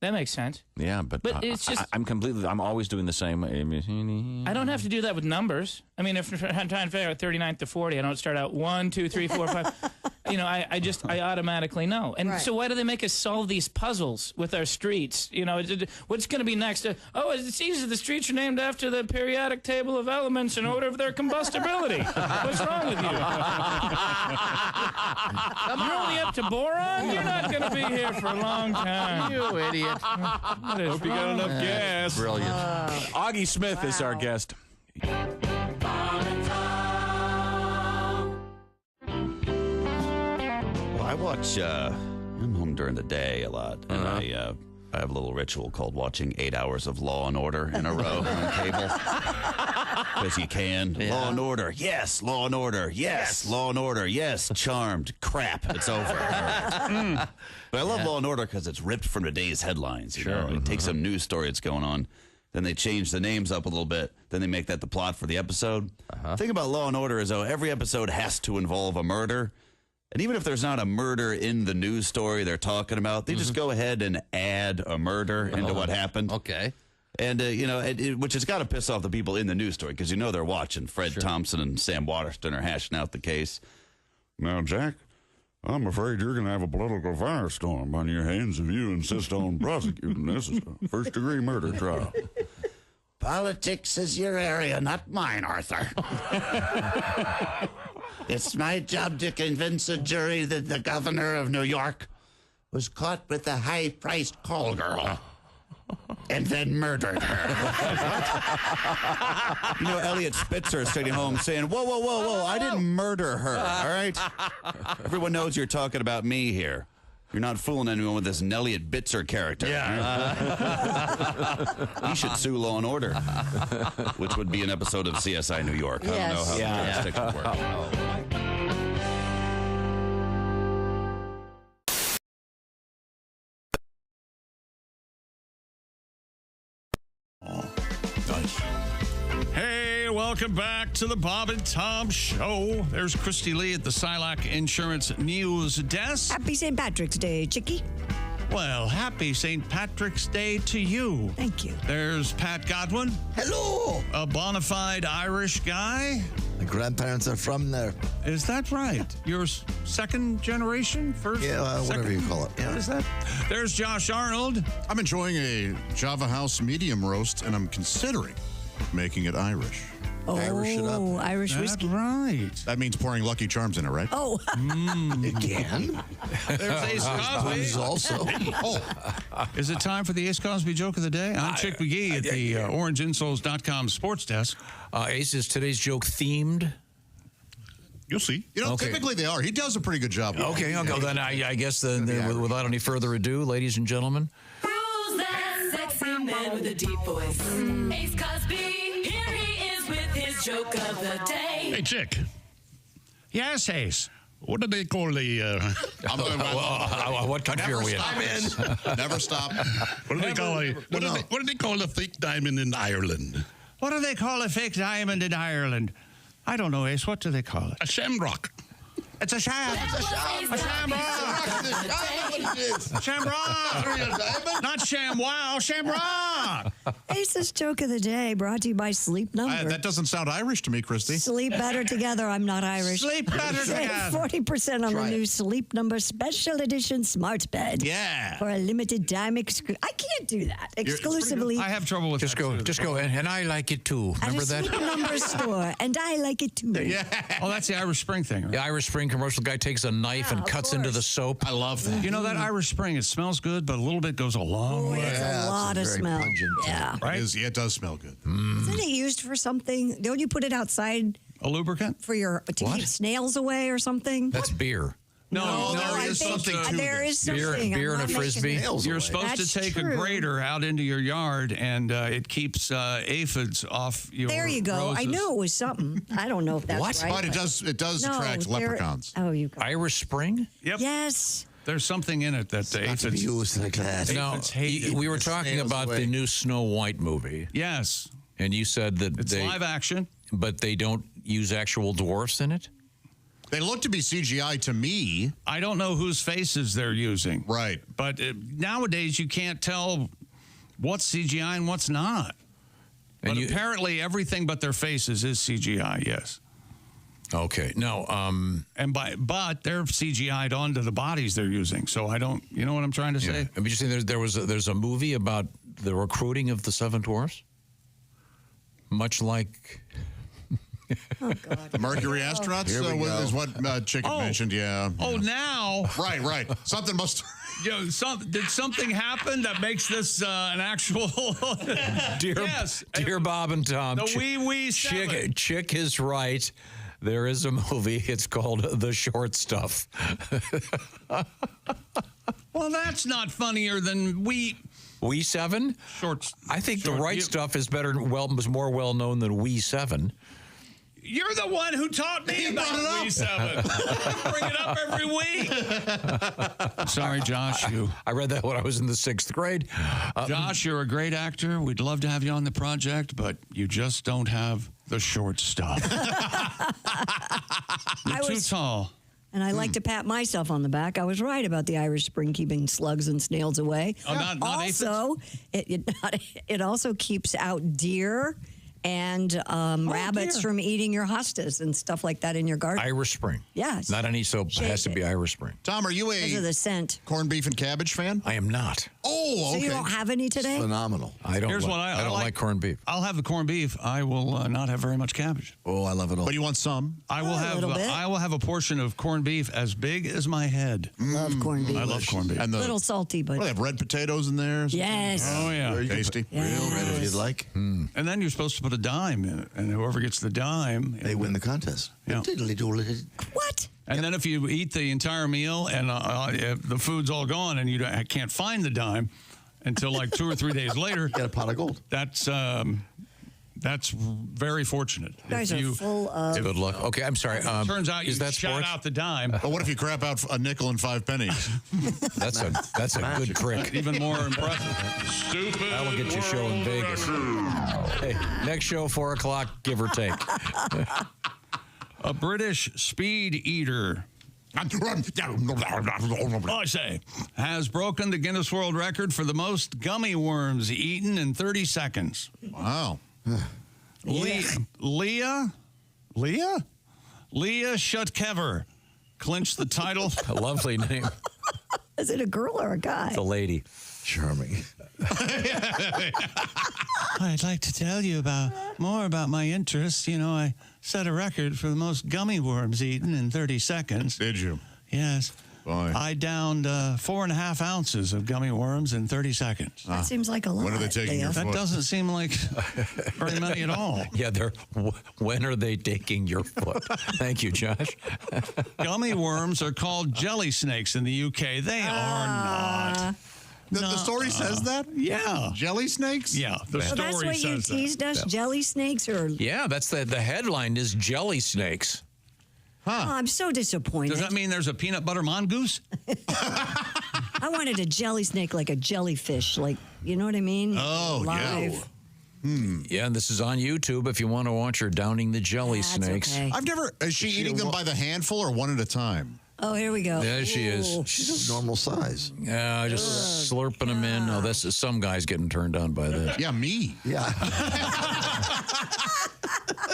That makes sense. Yeah, but it's just I'm always doing the same. I don't have to do that with numbers. I mean, if I'm trying to figure out 39th to 40, I don't start out 1, 2, 3, 4, 5. I automatically know. And so why do they make us solve these puzzles with our streets? What's going to be next? It's easy. The streets are named after the periodic table of elements in order of their combustibility. What's wrong with you? You're only up to boron? You're not going to be here for a long time. You idiot. Hope you got enough gas. Brilliant. Augie Smith is our guest. I watch, I'm home during the day a lot, and I have a little ritual called watching 8 hours of Law & Order in a row on cable. Because you can. Yeah. Law & Order, yes. Law & Order, yes. Law & Order, yes. Charmed, crap, it's over. But I love Law & Order because it's ripped from today's headlines. You know? You take some news story that's going on, then they change the names up a little bit, then they make that the plot for the episode. The thing about Law & Order is, though, every episode has to involve a murder. And even if there's not a murder in the news story they're talking about, they just go ahead and add a murder into what happened. Okay. And, which has got to piss off the people in the news story because they're watching. Fred Thompson and Sam Waterston are hashing out the case. Now, Jack, I'm afraid you're going to have a political firestorm on your hands if you insist on prosecuting this as a first-degree murder trial. Politics is your area, not mine, Arthur. It's my job to convince a jury that the governor of New York was caught with a high-priced call girl and then murdered her. Elliot Spitzer is sitting home saying, whoa, I didn't murder her, all right? Everyone knows you're talking about me here. You're not fooling anyone with this Elliot Bitzer character. Yeah. He should sue Law & Order, which would be an episode of CSI New York. I don't know how the jurisdictions work. Hey, welcome back to the Bob and Tom Show. There's Christy Lee at the Silac Insurance News Desk. Happy St. Patrick's Day, Chickie. Well, happy St. Patrick's Day to you. Thank you. There's Pat Godwin. Hello. A bona fide Irish guy. My grandparents are from there. Is that right? Your second generation? First? Yeah, whatever you call it. Yeah. What is that? There's Josh Arnold. I'm enjoying a Java House medium roast, and I'm considering making it Irish. Irish it up. Irish whiskey. Right. That means pouring Lucky Charms in it, right? Oh. It can. There's Ace Cosby. Also. Is it time for the Ace Cosby joke of the day? I'm Chick McGee at the orangeinsoles.com sports desk. Ace, is today's joke themed? You'll see. You know, typically they are. He does a pretty good job. Okay, then I guess without any further ado, ladies and gentlemen. Who's that sexy man with a deep voice? Ace Cosby. Here he is with his joke of the day. Hey, Chick. Yes, Ace. What do they call the... what country are we in? Never stop. What do they call a fake diamond in Ireland? What do they call a fake diamond in Ireland? I don't know, Ace. What do they call it? A shamrock. It's a sham. A shamrock. Shamrock. Not ShamWow. Shamrock. Ace's joke of the day brought to you by Sleep Number. That doesn't sound Irish to me, Christy. Sleep better together. I'm not Irish. Sleep better Save together. 40% on the new Sleep Number Special Edition Smart Bed. Yeah. For a limited time. I can't do that. Exclusively. I have trouble with Just go, and I like it too. Remember at a that? Sleep Number store, and I like it too. Yeah. Oh, that's the Irish Spring thing, right? The Irish Spring commercial guy takes a knife and cuts into the soap. I love that. You know that Irish Spring, it smells good, but a little bit goes a long way. It's a lot of smell. Yeah. Right? It does smell good. Isn't it used for something? Don't you put it outside A lubricant? for to keep snails away or something? That's beer. No, there is something Beer and a Frisbee. You're supposed to take a grater out into your yard, and it keeps aphids off your There you go. roses. I knew it was something. I don't know if that's right. But it does attract leprechauns. Oh, you go. Irish Spring? Yep. Yes. There's something in it that the aphids used in a class. Now, we were talking about the new Snow White movie. Yes. And you said that It's live action. But they don't use actual dwarfs in it? They look to be CGI to me. I don't know whose faces they're using. Right. But nowadays, you can't tell what's CGI and what's not. But apparently, everything but their faces is CGI, yes. Okay. No. But they're CGI'd onto the bodies they're using. So I don't, you know what I'm trying to say? I'm just saying there's a movie about the recruiting of the Seven Dwarfs. Much like... Oh, God. The Mercury astronauts is what Chicken mentioned, yeah. Oh, now. Right. Something must... Did something happen that makes this an actual... Dear Bob and Tom. The wee seven. Chick is right. There is a movie. It's called The Short Stuff. Well, that's not funnier than We 7? I think The Right Stuff is more well known than We 7. You're the one who taught me about We 7. Bring it up every week. Sorry, Josh. I read that when I was in the 6th grade. Josh, you're a great actor. We'd love to have you on the project, but you just don't have the short stuff. You're too tall. And I like to pat myself on the back. I was right about the Irish Spring keeping slugs and snails away. Oh, not also, it also keeps out deer and rabbits from eating your hostas and stuff like that in your garden. Irish Spring. Yes. Not any soap. It has to be Irish Spring. Tom, are you Because of the scent. corned beef and cabbage fan? I am not. Oh, okay. So you don't have any today? Phenomenal. I don't like corned beef. I'll have the corned beef. I will not have very much cabbage. Oh, I love it all. But you want some? I will have a portion of corned beef as big as my head. Love corned beef. I love corned beef. And A little salty, but... They have red potatoes in there. Yes. Oh, yeah. Tasty. Real red if you'd like. And then you're supposed to put a dime in it. And whoever gets the dime... They win the contest. Yeah. What? And then if you eat the entire meal and the food's all gone and you can't find the dime until like 2 or 3 days later... Get a pot of gold. That's very fortunate. You guys are full of... Good luck. Okay, I'm sorry. Turns out you is that shot sports? out the dime. But what if you crap out a nickel and 5 pennies? That's a good trick. Even more impressive. Stupid. That'll get you a show in Vegas. Hey, next show, 4 o'clock, give or take. A British speed eater, I say, has broken the Guinness World Record for the most gummy worms eaten in 30 seconds. Wow. Leah Shutkever clinched the title. A lovely name. Is it a girl or a guy? It's a lady. Charming. I'd like to tell you more about my interests. You know, I set a record for the most gummy worms eaten in 30 seconds. Did you? Yes. Boy. I downed 4.5 ounces of gummy worms in 30 seconds. That seems like a lot. When are they taking your That foot? doesn't seem like very many at all. Yeah, when are they taking your foot? Thank you, Josh. Gummy worms are called jelly snakes in the UK. They are not. The story says that? Yeah. Jelly snakes? Yeah, the So story that's what you says that. teased us, jelly snakes? Or Yeah, that's the headline is jelly snakes. Oh, I'm so disappointed. Does that mean there's a peanut butter mongoose? I wanted a jelly snake like a jellyfish, like, you know what I mean? Oh, Live. yeah. Yeah, and this is on YouTube if you want to watch her downing the jelly That's snakes. okay. I've never. Is she eating them by the handful or one at a time? Oh, here we go. There she is. Ooh. She's normal size. Yeah, just slurping them in. Oh, this is some guy's getting turned on by this. Yeah, me. Yeah.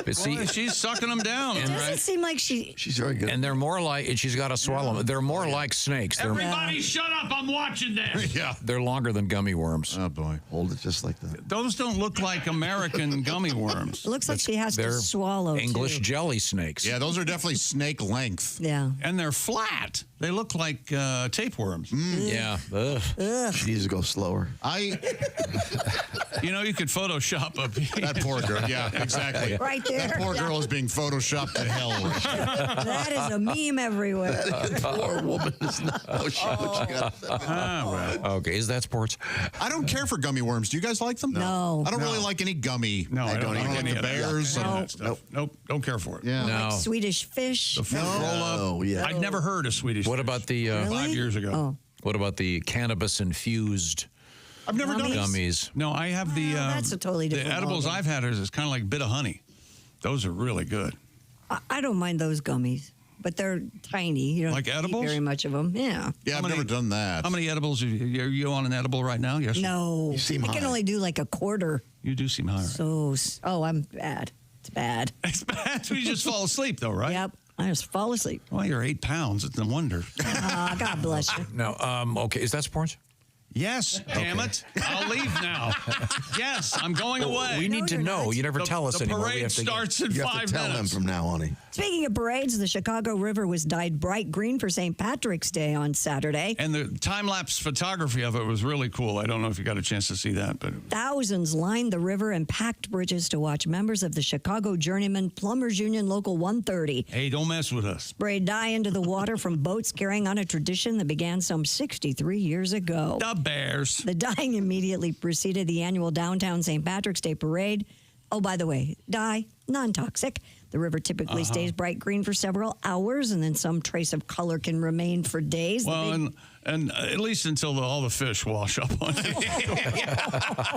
But see, Boy, she's sucking them down. It doesn't seem like She's very good. and they're more like, and she's got to swallow them. They're more like snakes. They're, Everybody shut up. I'm watching this. Yeah. they're longer than gummy worms. Oh, boy. Hold it just like that. Those don't look like American gummy worms. It looks like she has to They're swallow, English too. jelly snakes. Yeah, those are definitely snake length. Yeah. And they're flat. They look like tapeworms. Yeah. Ugh. She needs to go slower. You know, you could Photoshop a That poor girl. Yeah, exactly. Right there. That poor girl is being photoshopped to hell. That is a meme everywhere. Poor woman is not. Oh, she got Okay, is that sports? I don't care for gummy worms. Do you guys like them? No. I don't really like any gummy. No, I don't I eat don't any like the of that. bears. Any of and- that stuff. Nope, don't care for it. Yeah. No. Like Swedish fish. The fruit roll-up. Oh, yeah. I'd never heard of Swedish. What about the 5 years ago? Oh. what about the cannabis infused I've never done it. gummies? No, I have the. that's a totally different The edibles ballgame. I've had is kind of like bit of honey. Those are really good. I don't mind those gummies, but they're tiny. You don't Like eat edibles? very much of them. Yeah. Yeah, I've never done that. How many edibles are you on an edible right now? Yes. No. You seem I can high. only do like a quarter. You do seem high. Right? So, I'm bad. It's bad. It's bad. You just fall asleep, though, right? Yep. I just fall asleep. Well, you're 8 pounds. It's no wonder. God bless you. No. Okay, is that sports? Yes, damn it. I'll leave now. Yes, I'm going away. We need to know. You never tell us the anymore. We parade have to starts in You 5 have to tell minutes. him from now on. Speaking of parades, the Chicago River was dyed bright green for St. Patrick's Day on Saturday. And the time-lapse photography of it was really cool. I don't know if you got a chance to see that, but Thousands lined the river and packed bridges to watch members of the Chicago Journeyman Plumbers Union Local 130 hey, don't mess with us. spray dye into the water from boats carrying on a tradition that began some 63 years ago. The Bears. The dyeing immediately preceded the annual downtown St. Patrick's Day parade. Oh, by the way, dye, non-toxic. The river typically stays bright green for several hours, and then some trace of color can remain for days. Well, and at least until all the fish wash up on it.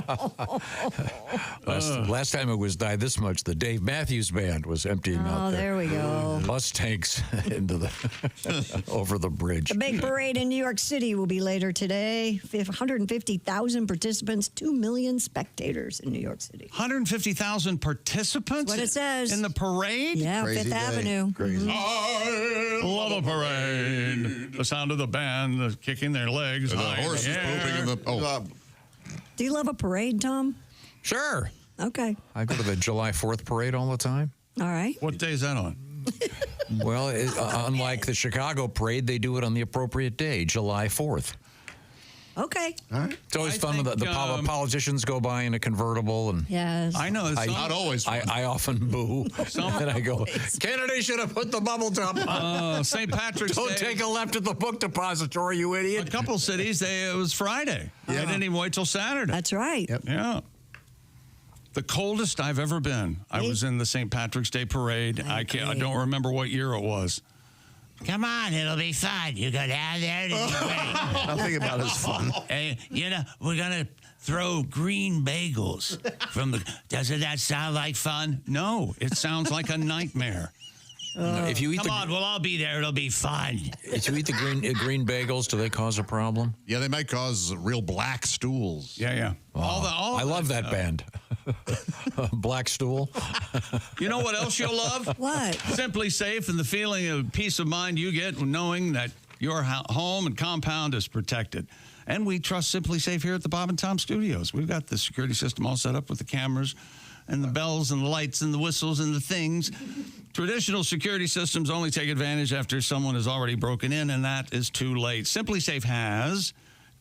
Last time it was dyed this much, the Dave Matthews Band was emptying out Oh, there we go. Mustangs into the over the bridge. The big parade in New York City will be later today. 150,000 participants, 2 million spectators in New York City. 150,000 participants? That's what it says. In the parade? Yeah, Crazy Fifth day. Avenue. Crazy. I love a parade. The sound of the band, the kicking their legs. The high in horse the is air. pooping in the. Oh, Do you love a parade, Tom? Sure. Okay. I go to the July 4th parade all the time. All right. What day is that on? Well, unlike the Chicago parade, they do it on the appropriate day, July 4th. Okay. All right. It's always I fun when think, the politicians go by in a Yes. convertible. And I know. It's not always. I often boo. And I go, Kennedy should have put the bubble top on. St. Patrick's Don't Day. take a left at the book depository, you idiot. A couple cities, it was Friday. They didn't even wait till Saturday. That's right. Yep. Yeah. The coldest I've ever been. I was in the St. Patrick's Day parade. I don't remember what year it was. Come on, it'll be fun. You go down there. It'll be great. Nothing about it's fun. Hey, we're gonna throw green bagels from the. Doesn't that sound like fun? No, it sounds like a nightmare. If you eat Come on, we'll all be there. It'll be fun. If you eat the green bagels, do they cause a problem? Yeah, they might cause real black stools. Yeah. I love that band. Black Stool. You know what else you'll love? What? Simply Safe and the feeling of peace of mind you get knowing that your home and compound is protected. And we trust Simply Safe here at the Bob and Tom Studios. We've got the security system all set up with the cameras and the bells and the lights and the whistles and the things. Traditional security systems only take advantage after someone has already broken in, and that is too late. Simply Safe has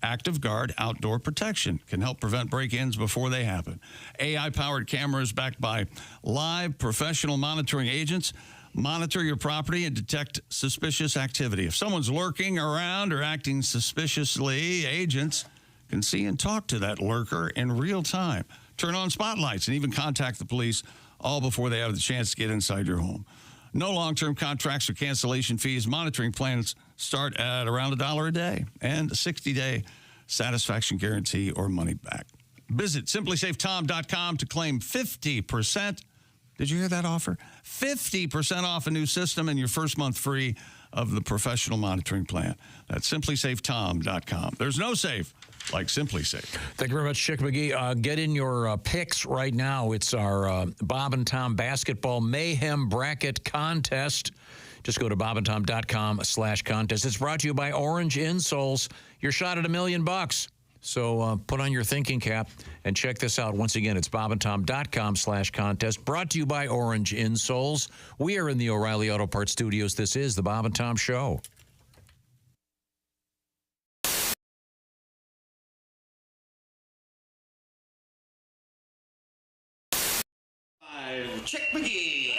Active Guard outdoor protection, can help prevent break-ins before they happen. AI-powered cameras backed by live professional monitoring agents monitor your property and detect suspicious activity. If someone's lurking around or acting suspiciously, agents can see and talk to that lurker in real time, turn on spotlights, and even contact the police all before they have the chance to get inside your home. No long-term contracts or cancellation fees. Monitoring plans start at around $1 a day and a 60-day satisfaction guarantee or money back. Visit simplysafetom.com to claim 50%. Did you hear that offer? 50% off a new system and your first month free of the professional monitoring plan. That's simplysafetom.com. There's no safe like Simply Safe. Thank you very much, Chick McGee. Get in your picks right now. It's our Bob and Tom Basketball Mayhem Bracket Contest. Just go to bobandtom.com/contest. It's brought to you by Orange Insoles. Your shot at $1 million. So put on your thinking cap and check this out. Once again, it's bobandtom.com/contest. Brought to you by Orange Insoles. We are in the O'Reilly Auto Parts Studios. This is the Bob and Tom Show. Chick McGee.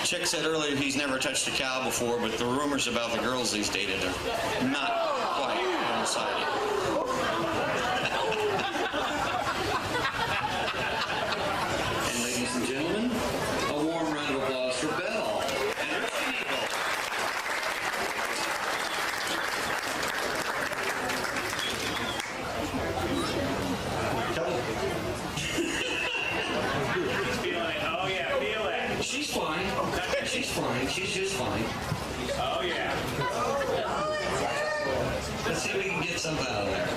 Chick said earlier he's never touched a cow before, but the rumors about the girls he's dated are not quite one-sided. And ladies and gentlemen, a warm round of applause for Belle and her people. Oh yeah, feel it. She's fine. She's fine. She's just fine. Oh yeah. Let's see if we can get something out of there.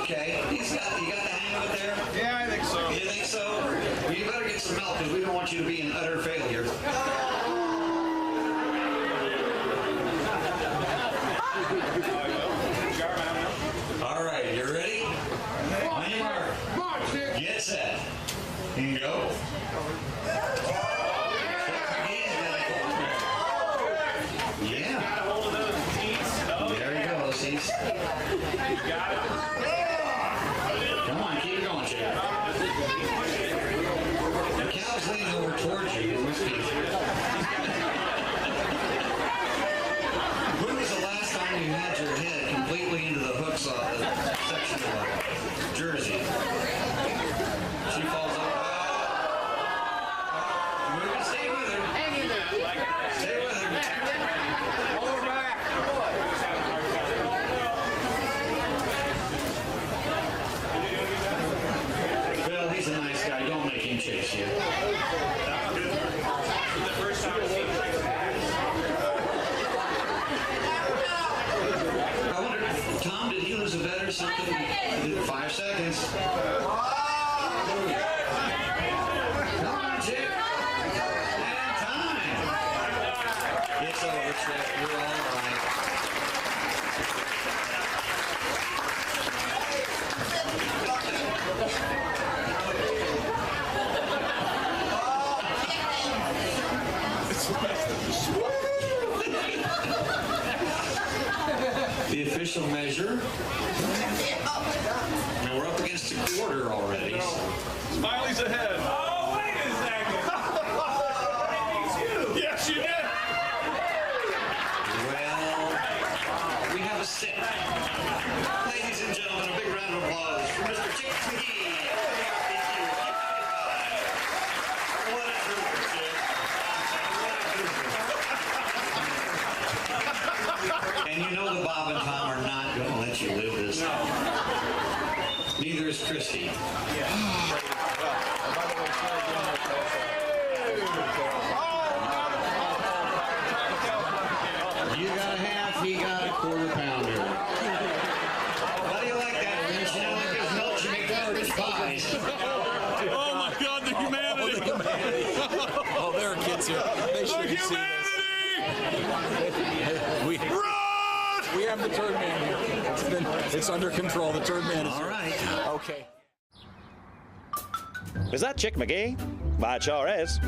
Okay, you got the hang of it there? Yeah, I think so. You think so? Well, you better get some milk because we don't want you to be an utter failure. All right, you ready? On your mark. Get set. And go. Come on, keep going, Jay. The cow's leaning over towards you. When was the last time you had your head completely into the hooks of the section of jersey? She falls up. Stay with her. Hang in there. Stay with her. Hold her back. Bill, he's a nice guy. Don't make him chase you. I wonder, Tom, did he lose a bet or something? 5 seconds. Come on, Chick. And time. It's over, Chick. You're all right. The official measure. Now we're up against a quarter already. Smiley's ahead. Oh, wait a second. Yes, you did. Well, we have a set. Ladies and gentlemen, a big round of applause for Mr. Chick McGee. What a trooper, Chick. And you know the Bob and Tom are not going to let you live this long. Neither is Christy. You got a half, he got a quarter pounder. How do you like that, Vince? You know, like those milkshake garbage pies. Oh my God, you made Oh, there are kids here. They shouldn't see this. We have the turd man here. It's under control. The turd man is All right. Okay. Is that Chick McGee? Why, it sure is.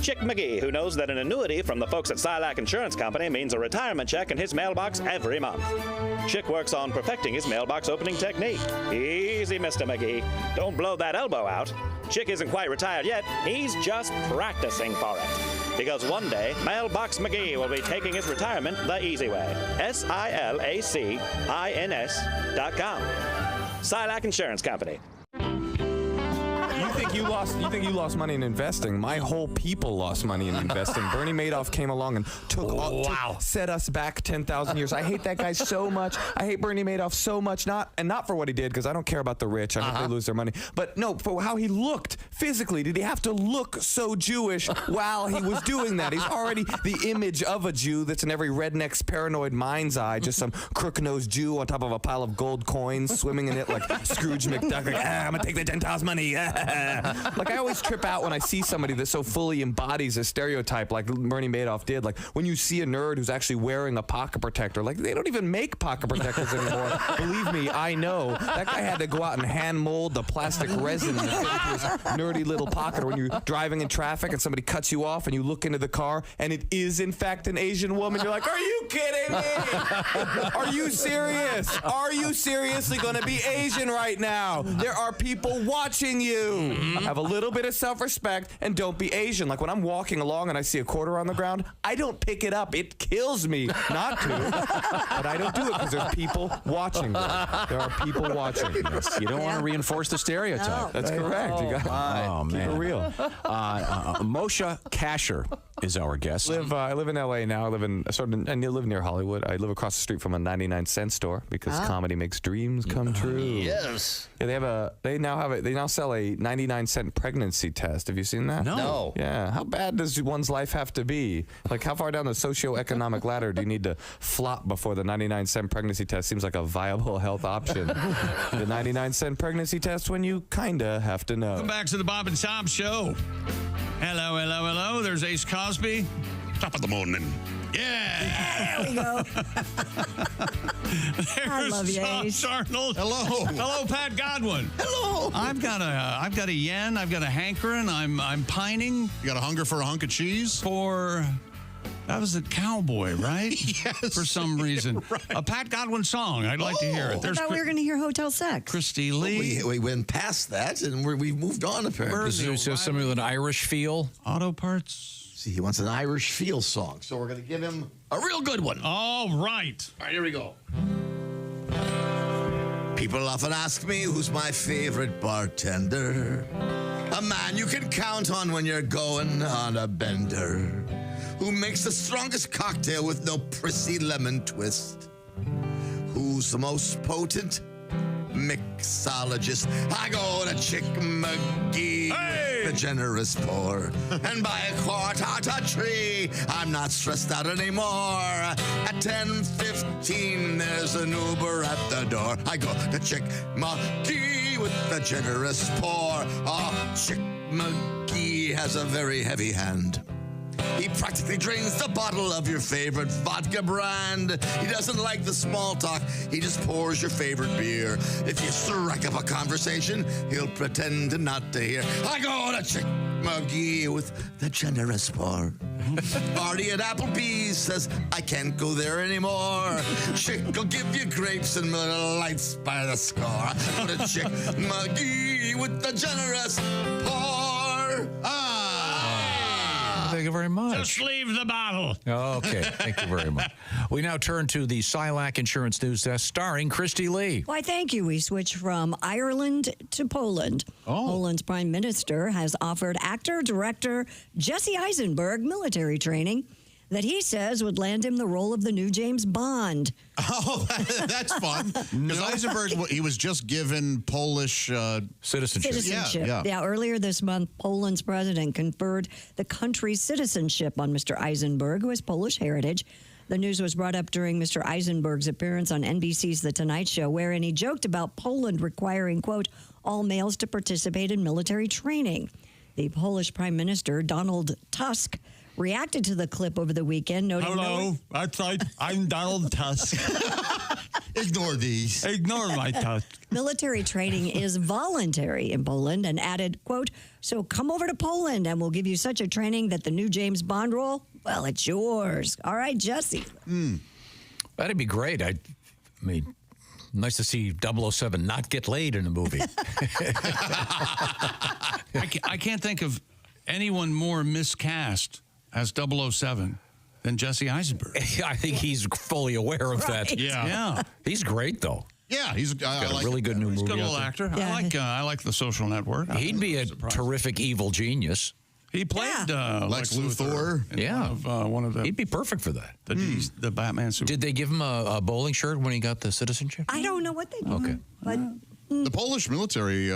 Chick McGee, who knows that an annuity from the folks at Silac Insurance Company means a retirement check in his mailbox every month. Chick works on perfecting his mailbox opening technique. Easy, Mr. McGee. Don't blow that elbow out. Chick isn't quite retired yet. He's just practicing for it. Because one day, Mailbox McGee will be taking his retirement the easy way. SILACINS.com. Silac Insurance Company. You think you lost money in investing? My whole people lost money in investing. Bernie Madoff came along and set us back 10,000 years. I hate that guy so much. I hate Bernie Madoff so much. Not for what he did, because I don't care about the rich. I hope they lose their money. But no, for how he looked physically. Did he have to look so Jewish while he was doing that? He's already the image of a Jew that's in every redneck's paranoid mind's eye. Just some crook-nosed Jew on top of a pile of gold coins, swimming in it like Scrooge McDuck. Like, I'm gonna take the 10,000 money. Like, I always trip out when I see somebody that so fully embodies a stereotype like Bernie Madoff did. Like, when you see a nerd who's actually wearing a pocket protector, like, they don't even make pocket protectors anymore. Believe me, I know. That guy had to go out and hand mold the plastic resin to fit into his nerdy little pocket. Or when you're driving in traffic and somebody cuts you off and you look into the car and it is, in fact, an Asian woman, you're like, are you kidding me? Are you serious? Are you seriously going to be Asian right now? There are people watching you. Have a little bit of self-respect and don't be Asian. Like, when I'm walking along and I see a quarter on the ground, I don't pick it up. It kills me not to. But I don't do it because there's people watching. There are people watching. Yes, you don't want to reinforce the stereotype. No. That's correct. You got man. keep it real. Moshe Kasher is our guest. I live in L.A. now. I live near Hollywood. I live across the street from a 99-cent store because comedy makes dreams come true. Yes. Yeah, they now sell a 99-cent pregnancy test. Have you seen that? No. Yeah. How bad does one's life have to be? Like, how far down the socioeconomic ladder do you need to flop before the 99-cent pregnancy test seems like a viable health option? The 99-cent pregnancy test, when you kinda have to know. Welcome back to the Bob and Tom Show. Hello, hello, hello. There's Ace Cosby. Top of the morning. Yeah. There we go. I love you, Josh Ace. Arnold. Hello. Hello, Pat Godwin. Hello. I've got a yen. I've got a hankering. I'm pining. You got a hunger for a hunk of cheese? That was the cowboy, right? Yes. For some reason. Right. A Pat Godwin song. I'd like to hear it. I thought we were going to hear Hotel Sex. Christy Lee. We went past that and we've moved on, apparently. Is there somebody with an Irish feel? Auto parts. See, he wants an Irish feel song, so we're going to give him a real good one. All right. All right, here we go. People often ask me who's my favorite bartender. A man you can count on when you're going on a bender. Who makes the strongest cocktail with no prissy lemon twist. Who's the most potent mixologist? I go to Chick McGee, the generous pour. And buy a quart out a tree. I'm not stressed out anymore. At 10:15, there's an Uber at the door. I go to Chick McGee with the generous pour. Oh, Chick McGee has a very heavy hand. He practically drains the bottle of your favorite vodka brand. He doesn't like the small talk. He just pours your favorite beer. If you strike up a conversation, he'll pretend to not to hear. I go to Chick McGee with the generous pour. Marty at Applebee's says, I can't go there anymore. Chick will give you grapes and Miller Lights by the score. Go to Chick McGee with the generous pour. Thank you very much. Just leave the bottle. Okay, thank you very much. We now turn to the Silac Insurance News Desk starring Christy Lee. Why, thank you. We switch from Ireland to Poland. Poland's prime minister has offered actor-director Jesse Eisenberg military training that he says would land him the role of the new James Bond. Oh, that's fun. Because Eisenberg, he was just given Polish citizenship. Yeah, earlier this month, Poland's president conferred the country's citizenship on Mr. Eisenberg, who has Polish heritage. The news was brought up during Mr. Eisenberg's appearance on NBC's The Tonight Show, wherein he joked about Poland requiring, quote, all males to participate in military training. The Polish Prime Minister, Donald Tusk, reacted to the clip over the weekend, noting... Hello, that's right. I'm Donald Tusk. Ignore these. Ignore my Tusk. Military training is voluntary in Poland, and added, quote, so come over to Poland and we'll give you such a training that the new James Bond role, well, it's yours. All right, Jesse. That'd be great. I mean, nice to see 007 not get laid in a movie. I can't think of anyone more miscast as 007 than Jesse Eisenberg. I think he's fully aware of that. Yeah. He's great, though. Yeah, he's got a really good new movie. He's a good little out there. actor. I like The Social Network. He'd be a terrific evil genius. He played Lex Luthor. in one of the. He'd be perfect for that. The Batman suit. Did they give him a bowling shirt when he got the citizenship? I don't know what they do. Okay. But The Polish military,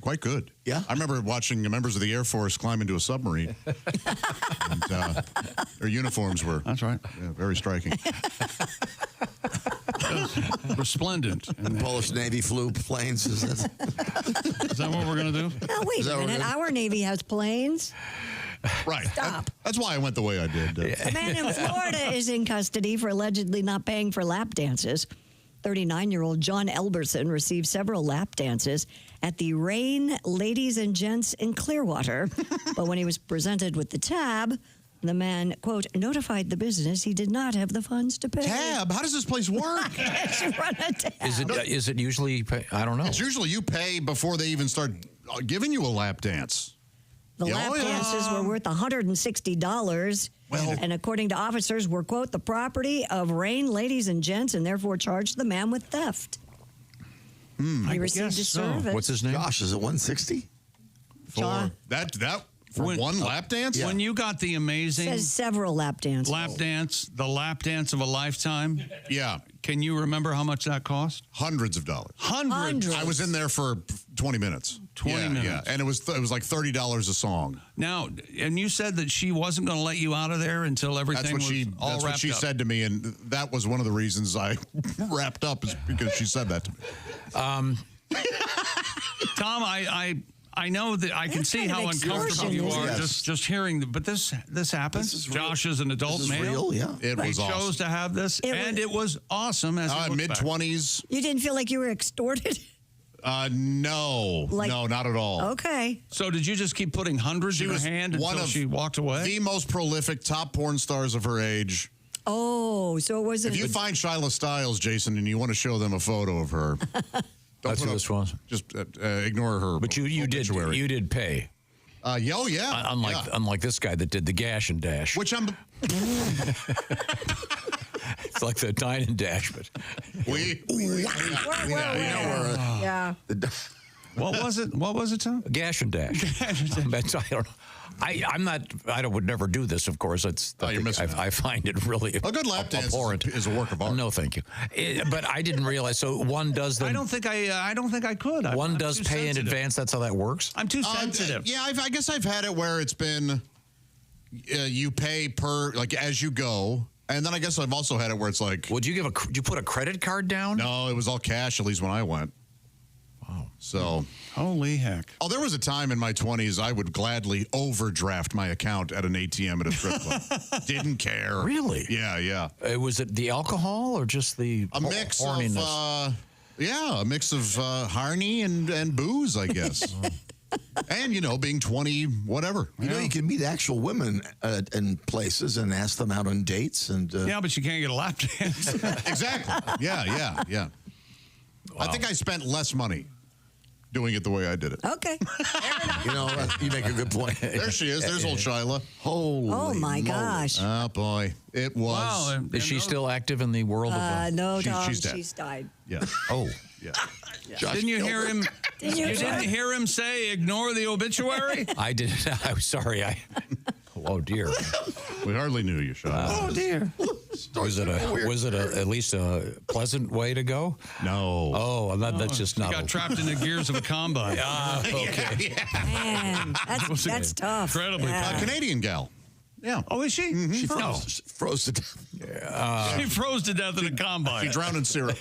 quite good. Yeah. I remember watching members of the Air Force climb into a submarine. And, their uniforms were very striking. Resplendent. And the Polish Navy flew planes. Is that what we're going to do? now, wait a minute. Our Navy has planes. Right. Stop. That's why I went the way I did. A man in Florida is in custody for allegedly not paying for lap dances. 39-year-old John Elberson received several lap dances at the Rain Ladies and Gents in Clearwater. But when he was presented with the tab, the man, quote, notified the business he did not have the funds to pay. Tab? How does this place work? Run a tab. Is it usually? I don't know. It's usually you pay before they even start giving you a lap dance. The lap dances were worth $160. And according to officers, were, quote, the property of Rain Ladies and Gents, and therefore charged the man with theft. He received a service. What's his name? Josh, is it 160? For one lap dance? When you got the amazing... Says several lap dances. The lap dance of a lifetime. Yeah. Can you remember how much that cost? Hundreds of dollars. Hundreds. I was in there for 20 minutes. 20 minutes. Yeah, and it was like $30 a song. Now, and you said that she wasn't going to let you out of there until everything was all That's wrapped what she up. said to me, and that was one of the reasons I wrapped up, is because she said that to me. Tom, I know that I can see how uncomfortable you are just hearing, but this happens. Josh is an adult male. Real, yeah. It was He awesome. chose to have this, it was awesome. As mid-20s. You didn't feel like you were extorted? No, not at all. Okay. So did you just keep putting hundreds in her hand until she walked away? The most prolific top porn stars of her age. Oh, so it wasn't... If you find Shyla Stiles, Jason, and you want to show them a photo of her, That's who this was. Just ignore her. But you did pay. Yeah. Unlike this guy that did the gash and dash. Which I'm... It's like the dine and dash, but Yeah. What was it? What was it, Tom? Gash and dash. I don't know. I would never do this, of course. I find it really a good lap dance abhorrent. is a work of art. No, thank you. But I didn't realize. So one does them. I don't think I could. One does pay in advance. That's how that works. I'm too sensitive. I guess I've had it where it's been you pay per as you go. And then I guess I've also had it where it's like... Would you you put a credit card down? No, it was all cash, at least when I went. Wow. So... Holy heck. Oh, there was a time in my 20s I would gladly overdraft my account at an ATM at a strip club. Didn't care. Really? Yeah. Was it the alcohol or just the mix horniness? a mix of Harney and booze, I guess. And, being 20, whatever. You can meet actual women in places and ask them out on dates. And yeah, but you can't get a lap dance. Exactly. Yeah. Wow. I think I spent less money doing it the way I did it. Okay. You make a good point. There she is. There's old Shyla. Holy Oh, my moly. gosh. Oh, boy. It was. Wow. Is she still active in the world of... No, Tom, she's dead. she's died. Yeah. Oh. Yeah. Didn't you hear him? You didn't hear him say, ignore the obituary? I didn't. I'm sorry. Oh, dear. We hardly knew you, Shyla. Oh, dear. Was it at least a pleasant way to go? No. Oh, that's just not. Got trapped in the gears of a combine. Okay. Man, that's tough. Incredibly Yeah. Canadian gal. Yeah. Oh, is she? She froze to death. She froze to death in a combine. She drowned in syrup.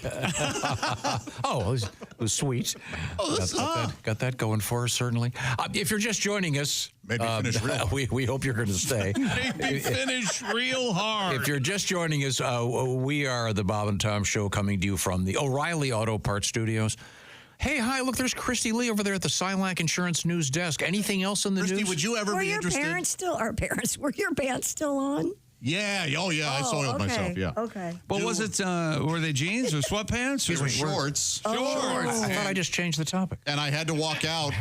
Oh, it was sweet. Got that going for us, certainly. If you're just joining us, maybe finish real hard. we hope you're going to stay. Maybe finish real hard. If you're just joining us, we are the Bob and Tom Show coming to you from the O'Reilly Auto Parts Studios. Hey, hi, look, there's Christy Lee over there at the Silac Insurance News Desk. Anything else in the Christy, news? would you ever be interested? Were your pants still on? Yeah. Oh, yeah. I soiled myself. Yeah. Okay. But was it, were they jeans or sweatpants? They were shorts. Shorts. I thought I just changed the topic. And I had to walk out,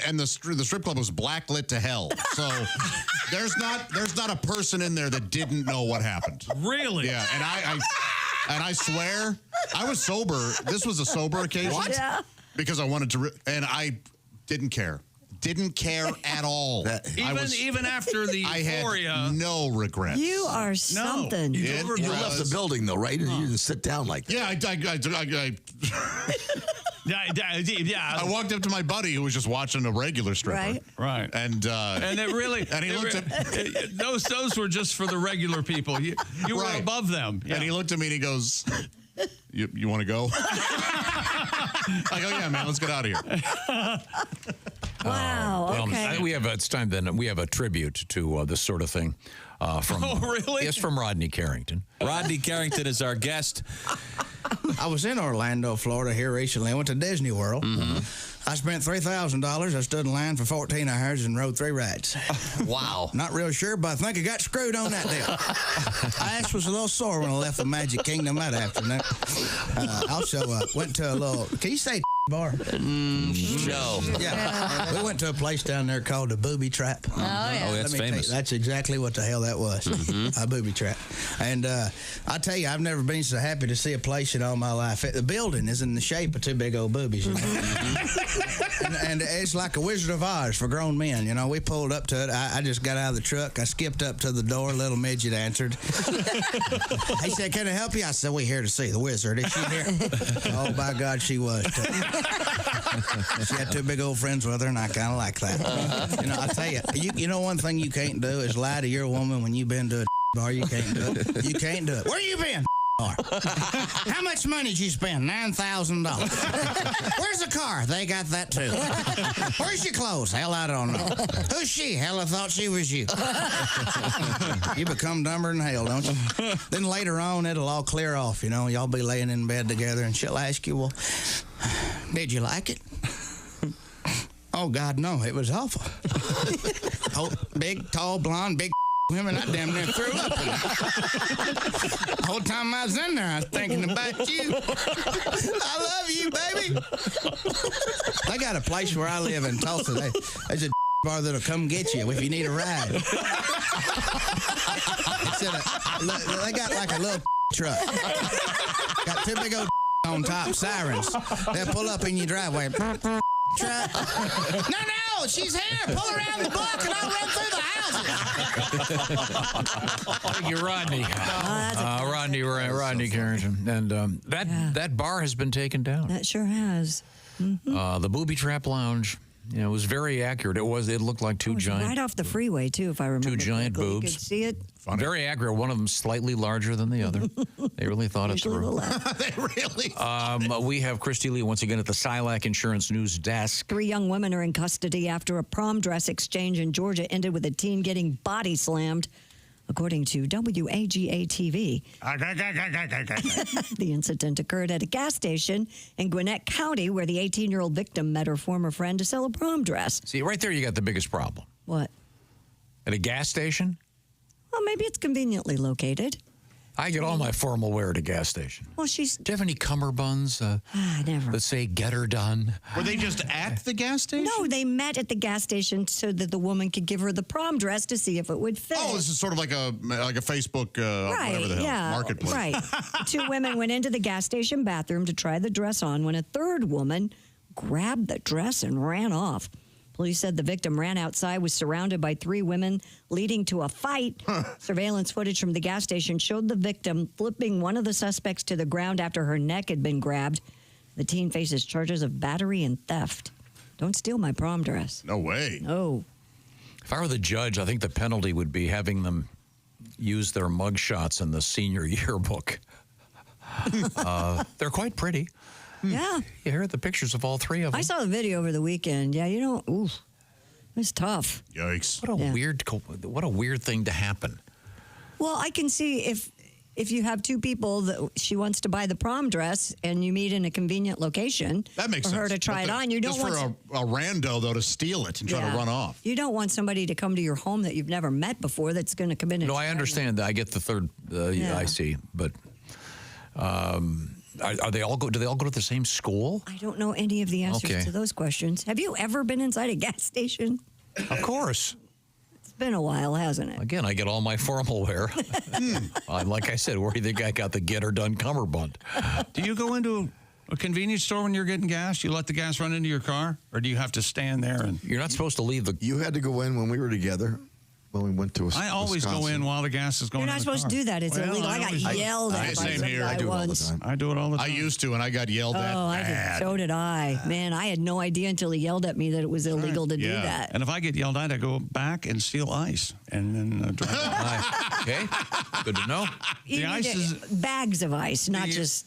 and the strip club was blacklit to hell. So there's not a person in there that didn't know what happened. Really? Yeah. And I swear, I was sober. This was a sober occasion. What? Yeah. Because I wanted to, and I didn't care. Didn't care at all. Even after the euphoria. I had no regrets. You are something. You left the building, though, right? And you didn't sit down like that. Yeah, I walked up to my buddy who was just watching a regular stripper. Right. And it really, and he looked at those were just for the regular people. You were above them. And he looked at me and he goes, You want to go? I go, yeah, man, let's get out of here. Wow. Okay. It's time then. We have a tribute to this sort of thing. From really? Yes, from Rodney Carrington. Rodney Carrington is our guest. I was in Orlando, Florida here recently. I went to Disney World. I spent $3,000. I stood in line for 14 hours and rode 3 rides. Wow. Not real sure, but I think I got screwed on that deal. My ass was a little sore when I left the Magic Kingdom that afternoon. Also, went to a little, can you say bar? No. Yeah. We went to a place down there called the Booby Trap. Oh, yeah. Oh, that's famous. That's exactly what the hell that was. A booby trap. And I tell you, I've never been so happy to see a place in all my life. The building is in the shape of 2 big old boobies. You know? and it's like a Wizard of Oz for grown men. You know, we pulled up to it. I just got out of the truck. I skipped up to the door. Little midget answered. He said, "Can I help you?" I said, "We're here to see the wizard. Is she here?" Oh, by God, she was. She had 2 big old friends with her, and I kind of like that. You know, I tell you, you know one thing you can't do is lie to your woman when you've been to a bar. You can't do it. You can't do it. Where you been? Bar. How much money did you spend? $9,000. Where's the car? They got that too. Where's your clothes? Hell, I don't know. Who's she? Hell, I thought she was you. You become dumber than hell, don't you? Then later on, it'll all clear off. You know, y'all be laying in bed together, and she'll ask you, "Well, did you like it?" "Oh, God, no, it was awful." Oh, big, tall, blonde, big women, I damn near threw up. The whole time I was in there, I was thinking about you. I love you, baby. They got a place where I live in Tulsa. There's a bar that'll come get you if you need a ride. They got like a little truck. Got 2 big old on top, sirens. They'll pull up in your driveway. No, she's here. Pull around the block and I'll run through the houses. Thank you, Rodney. Rodney Carrington. And that bar has been taken down. That sure has. The Booby Trap Lounge. You know, it was very accurate. It looked like 2 giant. Right off the freeway, too, if I remember. 2 giant correctly. boobs. You could see it. Funny. Very accurate. One of them slightly larger than the other. They really thought it through. They really. We have Christy Lee once again at the Silac Insurance News Desk. 3 young women are in custody after a prom dress exchange in Georgia ended with a teen getting body slammed. According to WAGA TV, the incident occurred at a gas station in Gwinnett County where the 18-year-old victim met her former friend to sell a prom dress. See, right there you got the biggest problem. What? At a gas station? Well, maybe it's conveniently located. I get all my formal wear at a gas station. Well, do you have any cummerbunds? Never. Let's say get her done. Were they just at the gas station? No, they met at the gas station so that the woman could give her the prom dress to see if it would fit. Oh, this is sort of like a Facebook whatever the hell, marketplace. Right. The 2 women went into the gas station bathroom to try the dress on when a 3rd woman grabbed the dress and ran off. Police said the victim ran outside, was surrounded by 3 women, leading to a fight. Surveillance footage from the gas station showed the victim flipping one of the suspects to the ground after her neck had been grabbed. The teen faces charges of battery and theft. Don't steal my prom dress. No way. No. If I were the judge, I think the penalty would be having them use their mug shots in the senior yearbook. They're quite pretty. Yeah. Here are the pictures of all three of them. I saw the video over the weekend. Yeah, you don't. Ooh, it's tough. Yikes! What a weird thing to happen. Well, I can see if you have two people that she wants to buy the prom dress and you meet in a convenient location That makes for her sense. to try it on. You don't just want for a rando though to steal it and try to run off. You don't want somebody to come to your home that you've never met before that's going to come in. And No, I understand that. I get the third. I see, but are they all go? Do they all go to the same school? I don't know any of the answers to those questions. Have you ever been inside a gas station? Of course. It's been a while, hasn't it? Again, I get all my formal wear. Like I said, where do you think I got the get her done cummerbund? Do you go into a convenience store when you're getting gas? You let the gas run into your car? Or do you have to stand there? And You're not supposed to leave the... You had to go in when we were together. When we went to I always go in while the gas is going You're not in the supposed to car. do that. It's illegal. I got yelled at by some guy once. I do it all the time. I used to, and I got yelled at. Oh, I did. So did I. Man, I had no idea until he yelled at me that it was illegal to do that. And if I get yelled at, I go back and steal ice and then drive. Okay, good to know. You The need ice is... bags of ice, not just...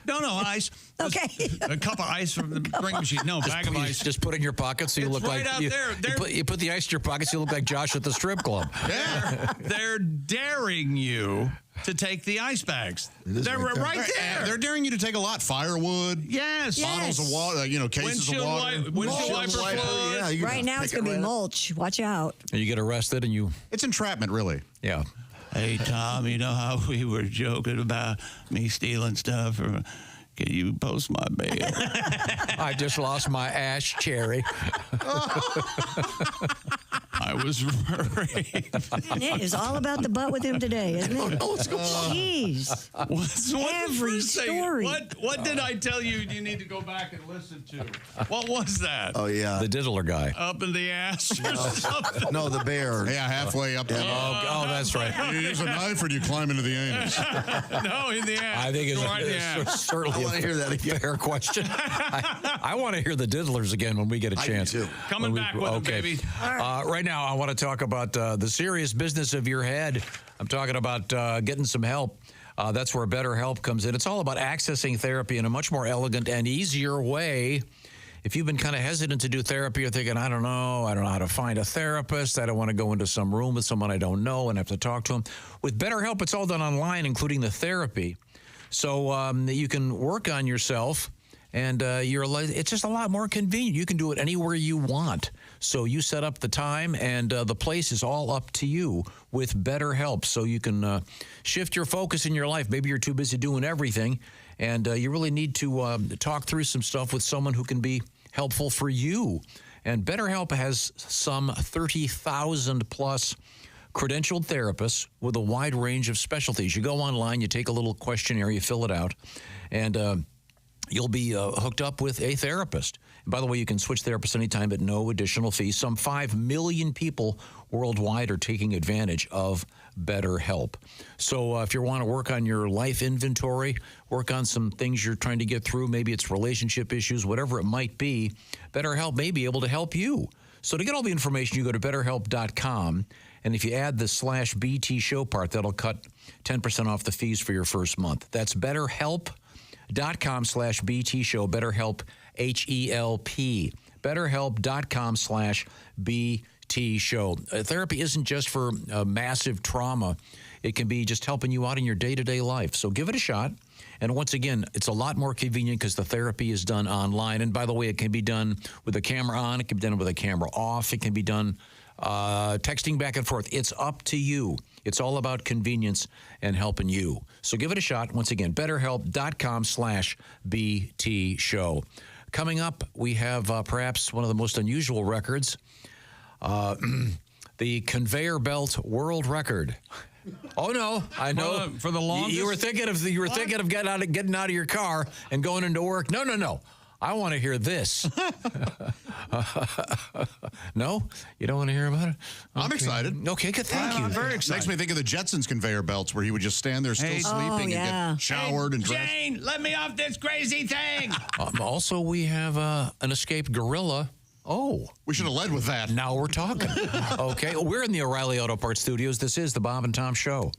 No, ice. Okay. A cup of ice from the drink machine. No, bag of ice. Just put it in your pocket so you look right like... out you, there. you put the ice in your pocket so you look like Josh at the strip club. Yeah. They're daring you to take the ice bags. They're right there. They're daring you to take a lot. Firewood. Yes. Bottles of water, cases of water. Windshield wiper fluid. Right now it's going to be mulch. Watch out. And you get arrested and you... It's entrapment, really. Yeah. Hey, Tom, you know how we were joking about me stealing stuff? Or can you post my bail? I just lost my ash cherry. I was raped. And it is all about the butt with him today, isn't it? Jeez. Every story. What did I tell you you need to go back and listen to? What was that? Oh, yeah. The diddler guy. Up in the ass or something? No, the bear. Yeah, halfway up. Oh, that's right. Do you use a knife or do you climb into the anus? No, in the ass. I think Right in the ass. it's certainly I wanna hear that again. a fair question. I want to hear the diddlers again when we get a chance. do too. Coming back with them, baby. Right now, I want to talk about the serious business of your head. I'm talking about getting some help. That's where BetterHelp comes in. It's all about accessing therapy in a much more elegant and easier way. If you've been kind of hesitant to do therapy, you're thinking, I don't know how to find a therapist. I don't want to go into some room with someone I don't know and have to talk to them. With BetterHelp, it's all done online, including the therapy. So you can work on yourself, and it's just a lot more convenient. You can do it anywhere you want. So you set up the time, and the place is all up to you with BetterHelp. So you can shift your focus in your life. Maybe you're too busy doing everything, and you really need to talk through some stuff with someone who can be helpful for you. And BetterHelp has some 30,000 plus credentialed therapists with a wide range of specialties. You go online, you take a little questionnaire, you fill it out, and you'll be hooked up with a therapist. And by the way, you can switch therapists anytime at no additional fee. Some 5 million people worldwide are taking advantage of BetterHelp. So if you want to work on your life inventory, work on some things you're trying to get through, maybe it's relationship issues, whatever it might be, BetterHelp may be able to help you. So to get all the information, you go to BetterHelp.com. And if you add the /BT show part, that'll cut 10% off the fees for your first month. That's BetterHelp.com/BT show. BetterHelp, HELP. BetterHelp.com/BT show. Therapy isn't just for massive trauma. It can be just helping you out in your day-to-day life. So give it a shot. And once again, it's a lot more convenient because the therapy is done online. And by the way, it can be done with a camera on. It can be done with a camera off. It can be done texting back and forth. It's up to you. It's all about convenience and helping you. So give it a shot. Once again, BetterHelp.com/BT show. Coming up, we have perhaps one of the most unusual records, the conveyor belt world record. Oh no! I know for the longest. You were thinking of getting out of your car and going into work. No. I want to hear this. No? You don't want to hear about it? Okay. I'm excited. Okay, good. Thank you. I'm very excited. Makes me think of the Jetsons conveyor belts where he would just stand there still sleeping and get showered and dressed. Jane, let me off this crazy thing. Also, we have an escaped gorilla Oh. We should have led with that. Now we're talking. Okay, we're in the O'Reilly Auto Parts studios. This is the Bob and Tom Show.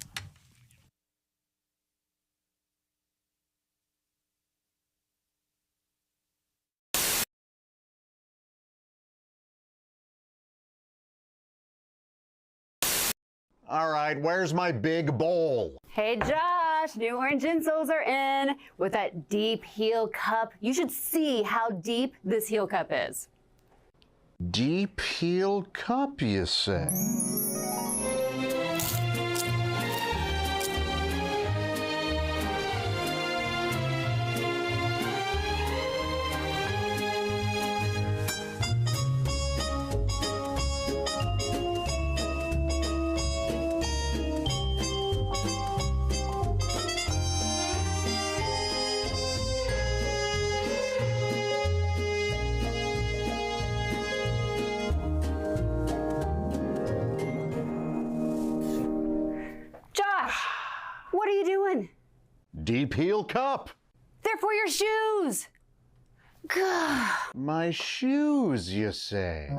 All right, where's my big bowl? Hey Josh, new orange insoles are in with that deep heel cup. You should see how deep this heel cup is. Deep heel cup, you say? What are you doing? Deep heel cup. They're for your shoes. Gah. My shoes, you say?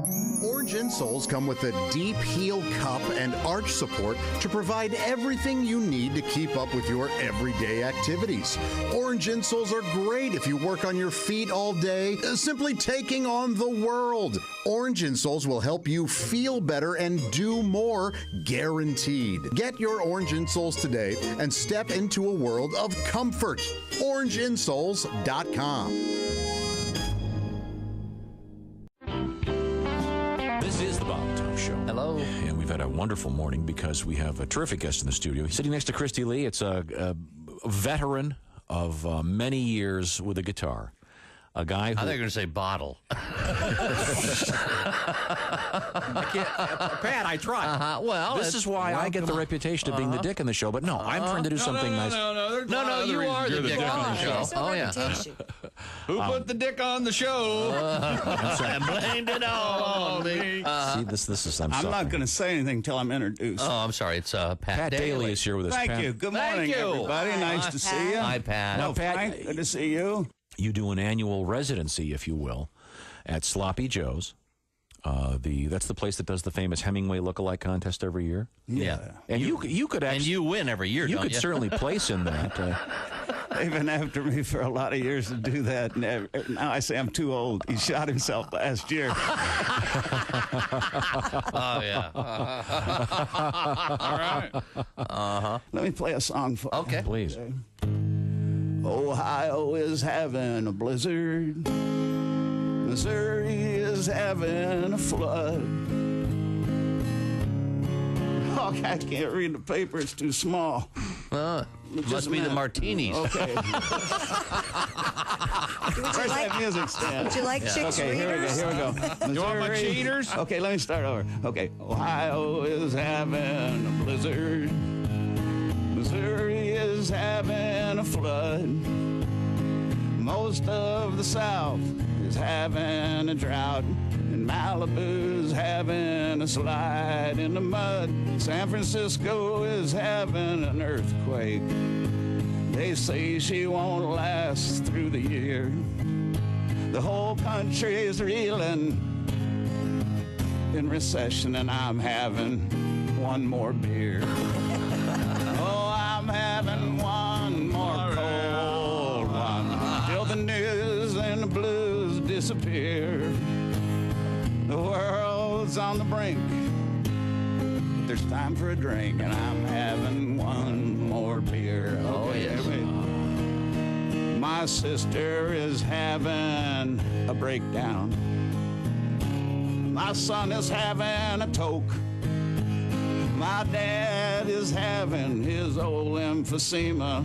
Orange insoles come with a deep heel cup and arch support to provide everything you need to keep up with your everyday activities. Orange insoles are great if you work on your feet all day, simply taking on the world. Orange insoles will help you feel better and do more, guaranteed. Get your orange insoles today and step into a world of comfort. OrangeInsoles.com. This is the Bob and Tom Show. Hello. And we've had a wonderful morning because we have a terrific guest in the studio. He's sitting next to Christy Lee. It's a veteran of many years with a guitar. A guy who... I thought you were going to say bottle. I can't, Pat, I tried. Well, this is why I get the reputation of being the dick in the show, but no, I'm trying to do something nice. No, you are the dick on the show. Oh, yeah. Who put the dick on the show? I blamed it all on me. See, this is, I'm not going to say anything until I'm introduced. Oh, I'm sorry. It's Pat Daly is here with us. Thank Pat. you. Good morning, everybody. Nice to see you. Hi, Pat. Now, Pat, Frank, good to see you. You do an annual residency, if you will, at Sloppy Joe's. That's the place that does the famous Hemingway lookalike contest every year. Yeah. And you could actually... And you win every year, You don't could certainly place in that. They've been after me for a lot of years to do that. And now I say I'm too old. He shot himself last year. Oh, yeah. All right. Let me play a song for you. Okay. Please. Ohio is having a blizzard. Missouri is having a flood. Oh, I can't read the paper. It's too small. Must be the martinis. Okay. Where's that music stand? Would you like chicks Okay, readers? here we go. You want my cheaters? Okay, let me start over. Okay, Ohio is having a blizzard. Missouri is having a flood. Most of the South is having a drought. And Malibu's having a slide in the mud. San Francisco is having an earthquake. They say she won't last through the year. The whole country is reeling in recession, and I'm having one more beer. Oh, I'm having one more cold one till the news and the blues disappear. The world's on the brink. There's time for a drink, and I'm having one more beer. Okay, yes. My sister is having a breakdown. My son is having a toke. My dad is having his old emphysema,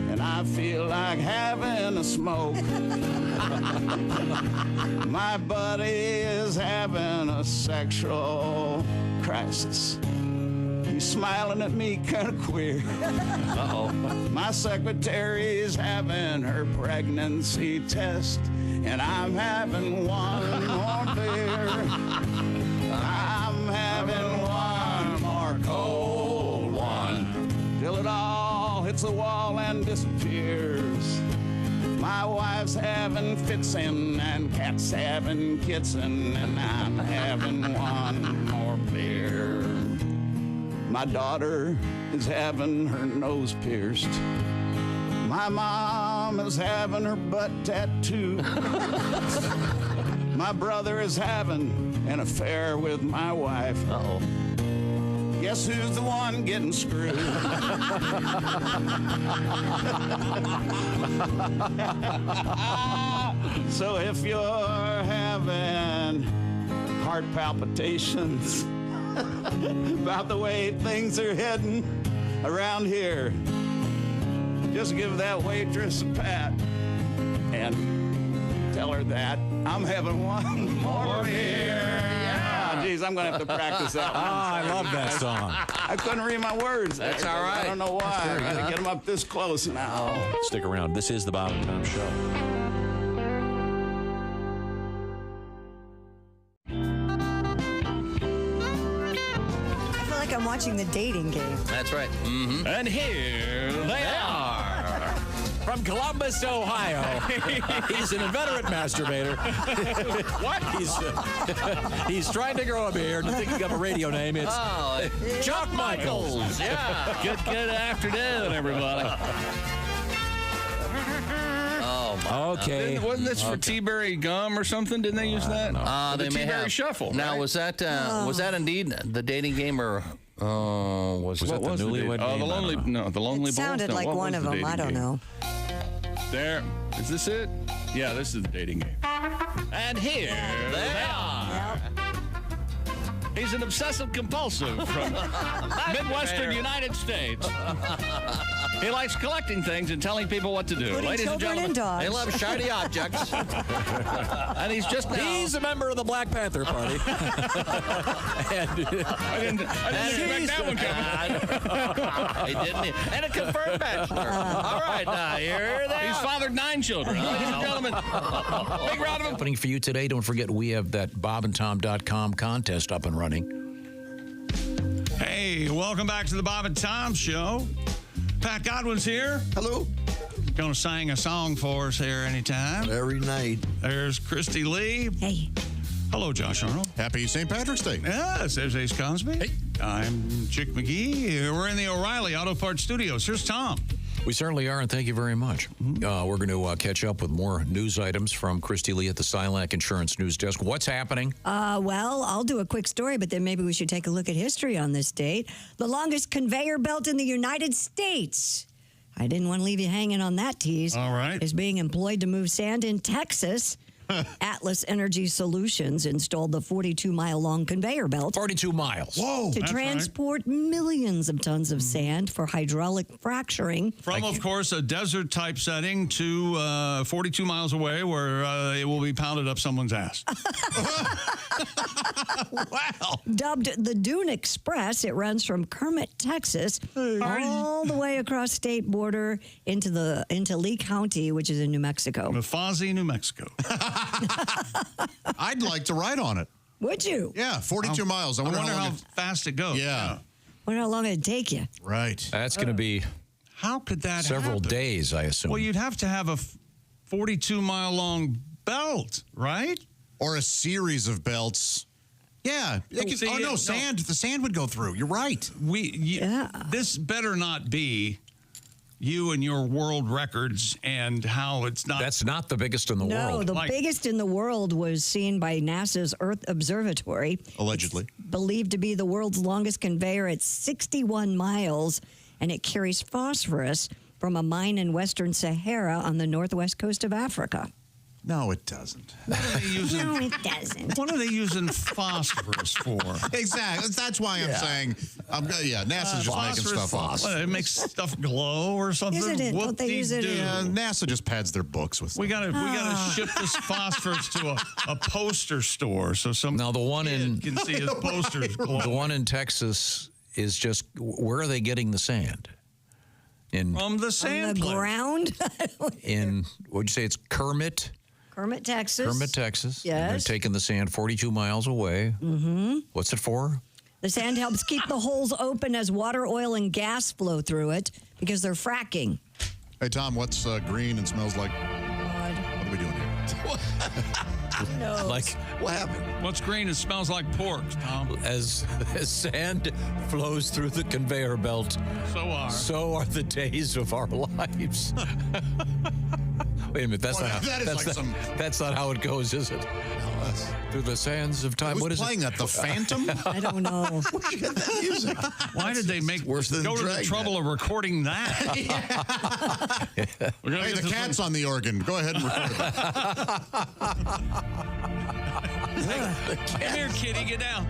and I feel like having a smoke. My buddy is having a sexual crisis. He's smiling at me kind of queer. Uh-oh. My secretary is having her pregnancy test, and I'm having one more beer. I'm having one more cold one till it all hits the wall and disappears. My wife's having fitsin' and cat's having kitsin', and I'm having one more beer. My daughter is having her nose pierced. My mom is having her butt tattooed. My brother is having an affair with my wife. Uh-oh. Guess who's the one getting screwed? So if you're having heart palpitations about the way things are heading around here, just give that waitress a pat and tell her that I'm having one more beer. Yeah, geez, I'm gonna have to practice that one. I love that song. I couldn't read my words. That's all right. I don't know why. I gotta get them up this close now. Stick around. This is the Bob and Tom Show. I feel like I'm watching the dating game. That's right. Mm-hmm. And here they are. From Columbus, Ohio. He's an inveterate masturbator. What? He's trying to grow a beard and thinking of a radio name. It's Chuck Michaels. Yeah. Good afternoon, everybody. Oh, okay. Wasn't this for T-Berry gum or something? Didn't they use that? They the may T-Berry have. Shuffle. Now, right? was that indeed the dating game, or was that the Newlywed Game? The Lonely It sounded Bulls? like one of them. I don't know. There. Is this it? Yeah, this is the dating game. And here they are. He's an obsessive compulsive from Midwestern United States. He likes collecting things and telling people what to do. Including Ladies and children gentlemen, and dogs. They love shiny objects. And he's just now. He's a member of the Black Panther Party. I didn't expect that one coming. He didn't. And a confirmed bachelor. All right, now here they He's are. fathered 9 children. Ladies and gentlemen, big round of applause. Happening for you today. Don't forget we have that bobandtom.com contest up and running. Hey, welcome back to the Bob and Tom Show. Pat Godwin's here. Hello. Going to sing a song for us here anytime. Every night. There's Christy Lee. Hey. Hello, Josh Arnold. Happy St. Patrick's Day. Yes, there's Ace Cosby. Hey. I'm Chick McGee. We're in the O'Reilly Auto Parts Studios. Here's Tom. We certainly are, and thank you very much. We're going to catch up with more news items from Christy Lee at the Silac Insurance News Desk. What's happening? Well, I'll do a quick story, but then maybe we should take a look at history on this date. The longest conveyor belt in the United States. I didn't want to leave you hanging on that tease. All right. Is being employed to move sand in Texas. Atlas Energy Solutions installed the 42-mile-long conveyor belt. 42 miles. Whoa. To transport millions of tons of sand for hydraulic fracturing. From, of course, a desert-type setting to 42 miles away where it will be pounded up someone's ass. Wow. Dubbed the Dune Express, it runs from Kermit, Texas, all the way across state border into Lee County, which is in New Mexico. Fozzie, New Mexico. I'd like to ride on it. Would you? Yeah, 42 miles. I wonder how long fast it goes. Yeah. Wonder how long it'd take you. Right. That's going to be how could that several happen? days, I assume. Well, you'd have to have a 42-mile-long belt, right? Or a series of belts. Yeah. The sand would go through. You're right. This better not be you and your world records and how it's not. That's not the biggest in the world. No, the biggest in the world was seen by NASA's Earth Observatory. Allegedly. It's believed to be the world's longest conveyor at 61 miles, and it carries phosphorus from a mine in Western Sahara on the northwest coast of Africa. No, it doesn't. What are they using? No, it doesn't. What are they using phosphorus for? Exactly. That's why I'm saying, NASA's just making stuff up. What, it makes stuff glow or something? Isn't it? Don't they use it? Yeah, NASA just pads their books with stuff. We gotta ship this phosphorus to a poster store so some now the one can see his posters glow. The one in Texas is just, where are they getting the sand? From the sand On the ground? What'd you say, it's Kermit? Kermit, Texas. Kermit, Texas. Yes. They're taking the sand 42 miles away. Mm-hmm. What's it for? The sand helps keep the holes open as water, oil, and gas flow through it because they're fracking. Hey, Tom, what's green and smells like are we doing here? No. Like What happened? What's green? It smells like pork, Tom. as sand flows through the conveyor belt, so are the days of our lives. Wait a minute, that's Boy, not how, that is that's, like not, that's not how it goes, is it? Through the sands of time. Who's What is playing it? that? The Phantom? I don't know. Where'd you get that music? Why did they make worse than go to the Dragnet. trouble of recording that? We're gonna Hey, get the this cat's one- on the organ. Go ahead and record it. Come here, kitty, get down.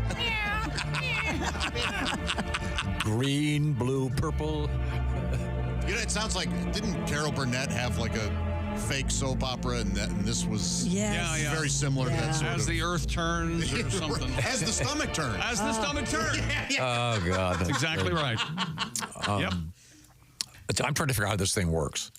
Green, blue, purple. You know, it sounds like, didn't Carol Burnett have like a fake soap opera, and this was very similar to that sort As of. the earth turns or something. As the stomach turns. As the stomach turns. Oh, God. That's exactly right. Yep. I'm trying to figure out how this thing works.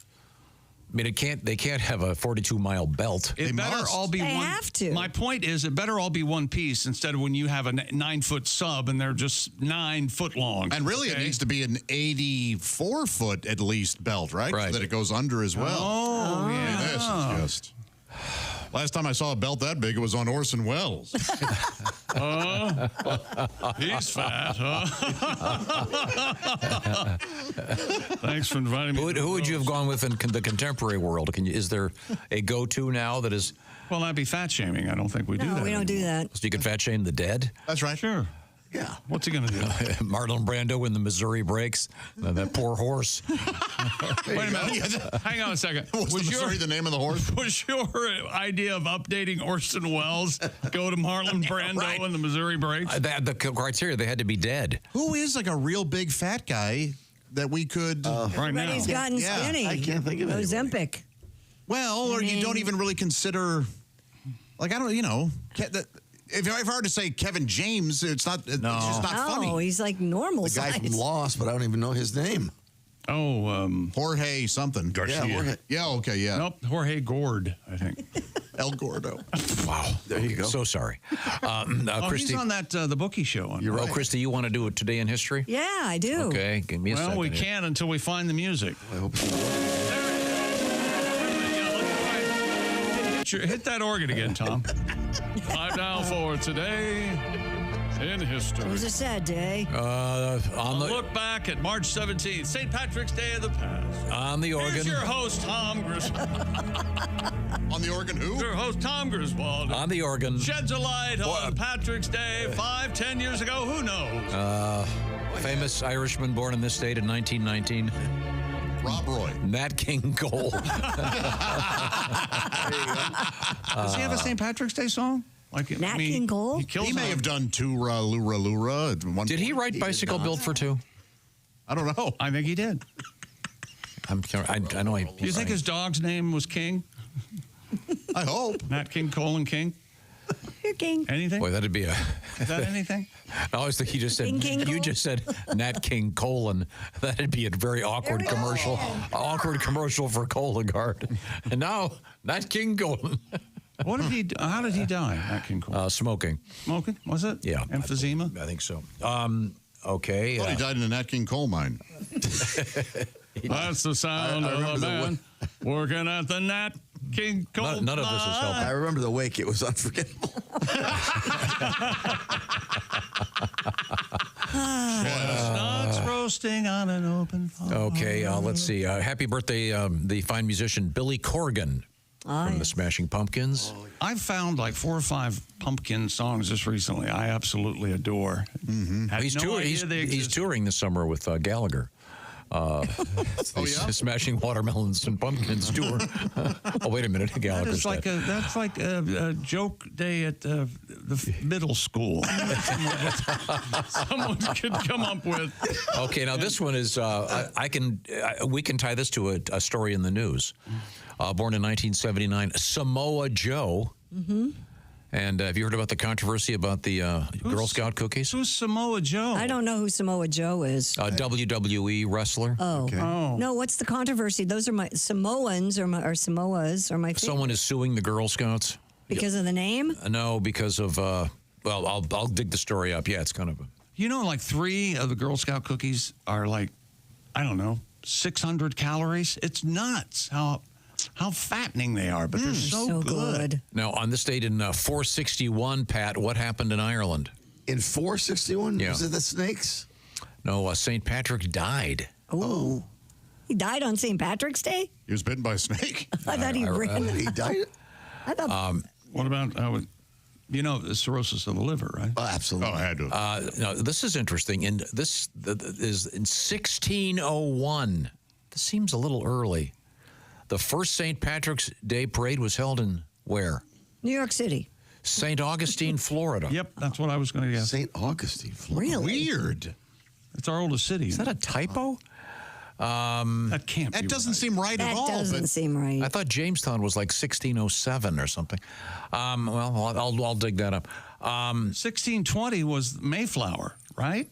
I mean, they can't have a 42-mile belt. It better all be They one. have to. My point is, it better all be one piece instead of when you have a 9-foot sub and they're just 9 foot long. And really, it needs to be an 84-foot at least belt, right? Right. So that it goes under as well. Oh, I mean, yeah. this is just. Last time I saw a belt that big, it was on Orson Welles. He's fat, huh? Thanks for inviting me. Who would you have gone with in the contemporary world? Is there a go-to now that is? Well, that'd be fat shaming. I don't think we do that. No, we don't do that. So you can fat shame the dead? That's right. Sure. Yeah. What's he going to do? Marlon Brando in the Missouri breaks. That poor horse. Wait a minute. Hang on a second. Was the Missouri the name of the horse? Was your idea of updating Orson Welles go to Marlon Brando and the Missouri breaks? The criteria, they had to be dead. Who is like a real big fat guy that we could right now? Everybody's gotten skinny. I can't think of it. Ozempic. Well, or you don't even really consider, like, I don't, if I were to say Kevin James, it's not. It's just not No, funny. he's like normal The guy size. from Lost, but I don't even know his name. Oh, Jorge something. Garcia. Yeah, Jorge. Yeah, okay, yeah. Nope, Jorge Gord, I think. El Gordo. Wow. There you go. So sorry. He's on that the Bookie show. You're right. Oh, Christy, you want to do it today in history? Yeah, I do. Okay, give me a second. Well, we here. can't until we find the music. I hope so. Hit that organ again, Tom. I'm down for today in history. It was a sad day. On the look back at March 17th, St. Patrick's Day of the past. On the organ. Here's your host, Tom Griswold. On the organ, who? Your host, Tom Griswold. On the organ. Sheds a light on Patrick's Day 5-10 years ago. Who knows? Famous Irishman born in this state in 1919. Rob Roy. Nat King Cole. Does he have a St. Patrick's Day song? Like Nat King Cole? He may have done Tura Lura Lura at one Did he write Bicycle Built for Two? I don't know. I think he did. I know. Do you think his dog's name was King? I hope. Nat King Cole and King? You're king. Anything? Boy, that'd be a. Is that anything? I always think he just said. King You Cole? just said Nat King Colon. That'd be a very awkward commercial. Awkward commercial for Cologuard. And now Nat King Colon. What did he? How did he die? Nat King Cole. Smoking. Smoking? Was it? Yeah. Emphysema? I think so. Okay. I thought he died in a Nat King coal mine. That's the sound of a man working at the Nat King Cole. None of this is helpful. I remember the wake. It was unforgettable. Chestnuts roasting on an open fire. Okay. Let's see. Happy birthday, the fine musician Billy Corgan from the Smashing Pumpkins. I've found like 4 or 5 Pumpkin songs just recently. I absolutely adore. Mm-hmm. He's touring this summer with Gallagher. Smashing Watermelons and Pumpkins tour. Oh, wait a minute, Gallagher's That's like a joke day at the middle school. Someone could come up with. Okay, now this one is we can tie this to a story in the news. Born in 1979, Samoa Joe. Mm-hmm. And have you heard about the controversy about the Girl Scout cookies? Who's Samoa Joe? I don't know who Samoa Joe is. WWE wrestler. Oh. Okay. Oh. No, what's the controversy? Those are my Samoans or Samoas are my favorite. Someone is suing the Girl Scouts. Because of the name? No, because of, I'll dig the story up. Yeah, it's kind of a... You know, like 3 of the Girl Scout cookies are like, I don't know, 600 calories. It's nuts how how fattening they are, but they're so good. Now, on this date in 461, Pat, what happened in Ireland? In 461? Yeah. Was it the snakes? No, St. Patrick died. Oh. He died on St. Patrick's Day? He was bitten by a snake. I thought he ran. He died? I thought. What about, the cirrhosis of the liver, right? Oh, absolutely. Oh, I had to. Now, this is interesting. And this is in 1601. This seems a little early. The first St. Patrick's Day parade was held in where? New York City. St. Augustine, Florida. Yep, that's what I was going to guess. St. Augustine, Florida. Really? Weird. It's our oldest city. Is that a typo? That can't be. That doesn't seem right That at all. doesn't seem right. I thought Jamestown was like 1607 or something. Well, I'll dig that up. 1620 was Mayflower, right?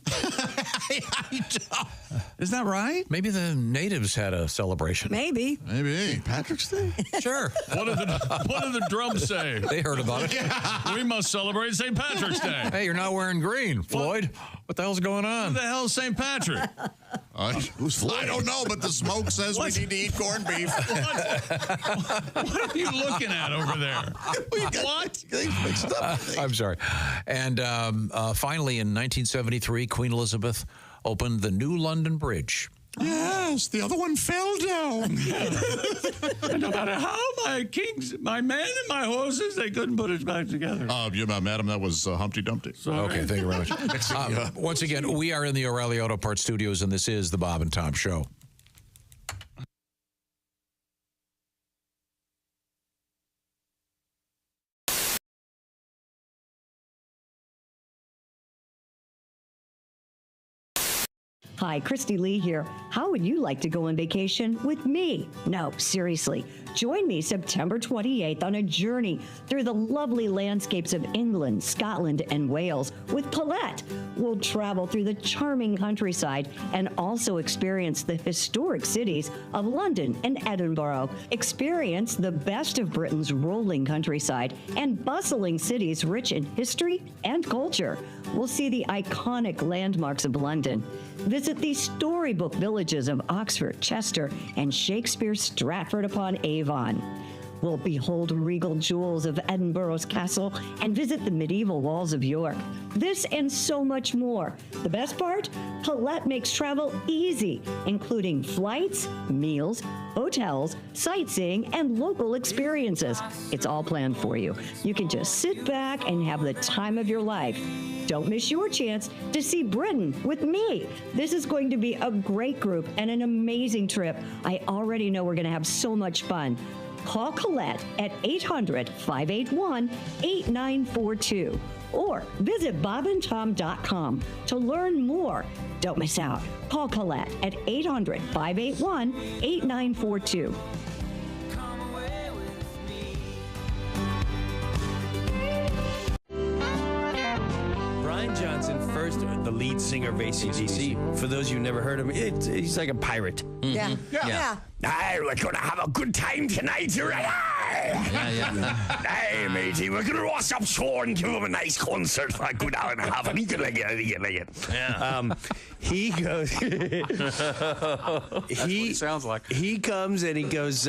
Is that right? Maybe the natives had a celebration. Maybe. St. Patrick's Day? Sure. What did the drums say? They heard about it. We must celebrate St. Patrick's Day. Hey, you're not wearing green, Floyd. What the hell's going on? Who the hell's St. Patrick? Who's Floyd? I don't know, but the smoke says we need to eat corned beef. What are you looking at over there? What? Things mixed up. I'm sorry. And finally, in 1973, Queen Elizabeth opened the New London Bridge. Yes, the other one fell down. No matter how my men and my horses, they couldn't put it back together. Madam, that was Humpty Dumpty. Okay, thank you very much. Once again, we are in the O'Reilly Auto Parts Studios, and this is the Bob and Tom Show. Hi, Christy Lee here. How would you like to go on vacation with me? No, seriously. Join me September 28th on a journey through the lovely landscapes of England, Scotland, and Wales with Paulette. We'll travel through the charming countryside and also experience the historic cities of London and Edinburgh. Experience the best of Britain's rolling countryside and bustling cities rich in history and culture. We'll see the iconic landmarks of London. Visit the storybook villages of Oxford, Chester, and Shakespeare's Stratford-upon-Avon. We'll behold regal jewels of Edinburgh's castle and visit the medieval walls of York. This and so much more. The best part? Paulette makes travel easy, including flights, meals, hotels, sightseeing, and local experiences. It's all planned for you. You can just sit back and have the time of your life. Don't miss your chance to see Britain with me. This is going to be a great group and an amazing trip. I already know we're going to have so much fun. Call Colette at 800-581-8942 or visit bobandtom.com to learn more. Don't miss out. Call Colette at 800-581-8942. Brian Johnson, first, the lead singer of AC/DC. For those of you who never heard him, he's like a pirate. Yeah. We're going to have a good time tonight, you ready? Hey, matey, we're going to roast up shore and give him a nice concert for a good hour and a half. And he can like it. Yeah. He goes... That's what it sounds like. He comes and he goes,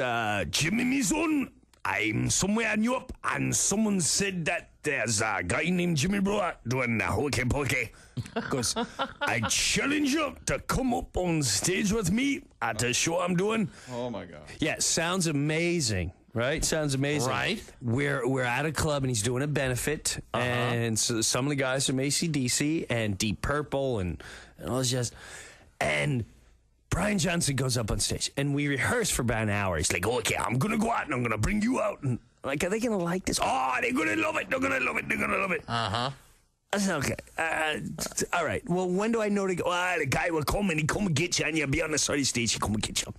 Jimmy, me son, I'm somewhere in Europe, and someone said that there's a guy named Jimmy Brewer doing hokey pokey. Because I challenge you to come up on stage with me at the show I'm doing. Oh, my God. Yeah, sounds amazing. Right? Sounds amazing. Right. We're at a club, and he's doing a benefit. And so some of the guys from AC/DC and Deep Purple and all this jazz. And Brian Johnson goes up on stage, and we rehearse for about an hour. He's like, okay, I'm going to go out, and I'm going to bring you out. And like, are they going to like this? Oh, they're going to love it. They're going to love it. They're going to love it. Uh-huh. I said, okay. All right. Well, when do I know to go? The guy will come, and he come and get you, and you'll be on the side of the stage. He come and get you.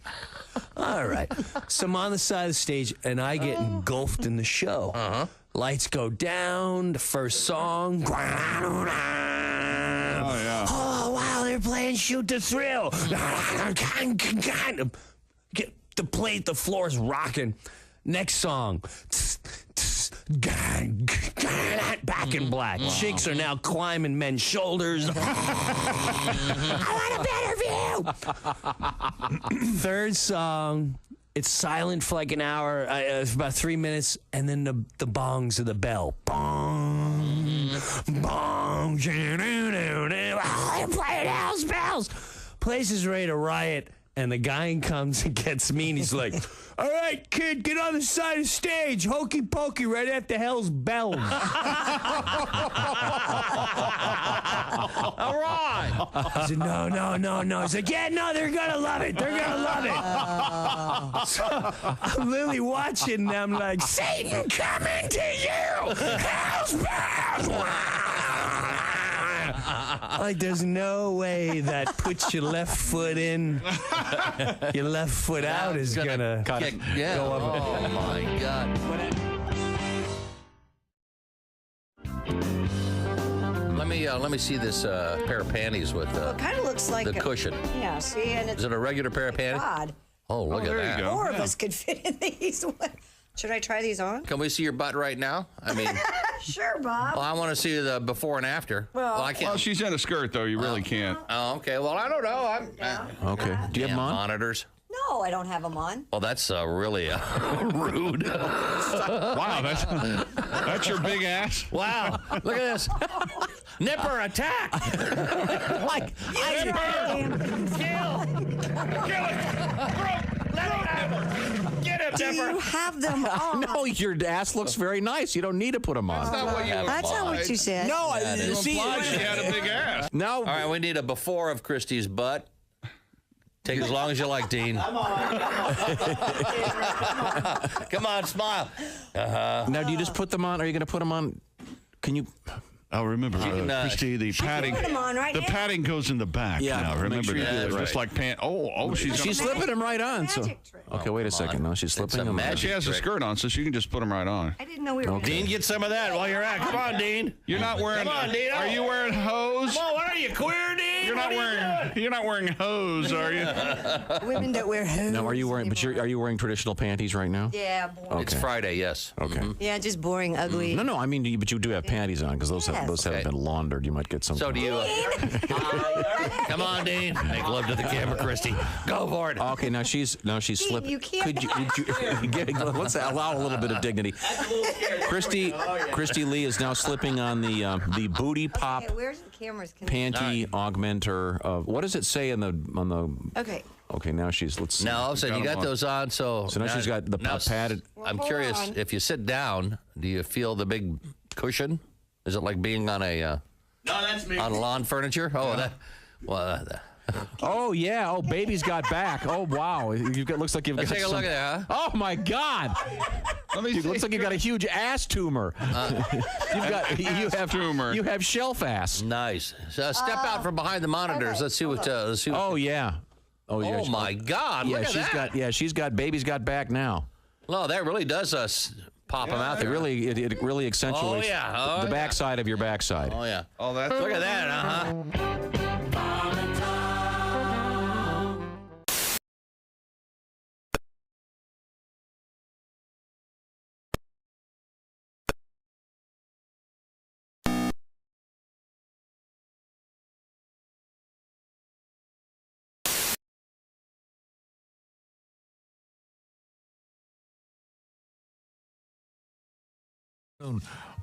All right. So I'm on the side of the stage, and I get engulfed in the show. Uh-huh. Lights go down. The first song. Oh, yeah. Oh, wow, they're playing Shoot to Thrill. The floor's rocking. Next song. Back in black. Wow. Chicks are now climbing men's shoulders. I want a better view. Third song It's silent for like an hour, for about 3 minutes, and then the bongs of the bell. Bong, bong, they're playing house bells. Place is ready to riot, and the guy comes and gets me, and he's like, all right, kid, get on the side of the stage. Hokey pokey right after hell's bells. All right. I said, no. He's like, yeah, no, they're going to love it. They're going to love it. So I'm literally watching them like, Satan coming to you. Hell's bells. Like, there's no way that puts your left foot in, your left foot out is going to go up. Oh, my God. Let me see this pair of panties with It kind of looks like the cushion. Yeah, see, and it's Is it a regular pair of panties? odd. Oh, look at that. More of us could fit in these. Should I try these on? Can we see your butt right now? I mean, Sure, Bob. well, I want to see the before and after. Well, I can't. Well, she's in a skirt, though. You really can't. Oh, okay. Well, I don't know. Okay. Do you have them on? Monitors? No, I don't have them on. Well, that's really rude. Wow, that's your big ass. Wow, look at this. Nipper attack. Like, Kill it. Let it happen. Get it, do Nipper. you have them on? No, your ass looks very nice. You don't need to put them on. That's not what you That's not what you said. No, You see, implied she had a big ass. Now, All right, we need a before of Christy's butt. Take as long as you like, Dean. Come on, smile. now, do you just put them on? Are you going to put them on? Can you? I'll remember, Christy, the padding. put 'em on right the now. padding goes in the back. Yeah, now. make Remember sure you that. do it Just right. like pant. Oh, She's slipping them right on. So, okay, wait a second. No, she's slipping them. magic she has a trick. skirt on, so she can just put them right on. I didn't know we were. Okay. Dean, get some of that while you're at. Come on, Dean. You're not wearing. Come on, Dean. Are you wearing hose? Come on, what are you, queer, Dean? You're not wearing. You're not wearing hose, are you? Women that wear hoods. Now, are you wearing? But are you wearing traditional panties right now? Yeah, boring. Okay. It's Friday, yes. Okay. Yeah, just boring, ugly. No, I mean, but you do have panties on because those haven't been laundered. You might get some. So do you. Come on, Dean. Make love to the camera, Christy. Go for it. Okay, now she's slipping. you can't- Could you let's allow a little bit of dignity. Christy Lee is now slipping on the booty pop Okay, where's the cameras? panty augmenter. What does it say on the? Okay. Okay, now let's see. No, so you got those on, so now she's got the padded. I'm Hold curious, on. if you sit down, do you feel the big cushion? Is it like being on a on lawn furniture? Oh, Oh yeah. Oh, baby's got back. Oh wow. Looks like you've Let's got. take a look at that. Huh? Oh my God. Looks like you've got a huge ass tumor. You have shelf ass. Nice. So step out from behind the monitors. Okay, Let's see what. Oh yeah. Oh yeah. my God! Yeah, look at that. she's got baby's got back now. No, that really does pop them out there. It really accentuates the backside of your backside. Oh yeah. Oh, that's. Look at that.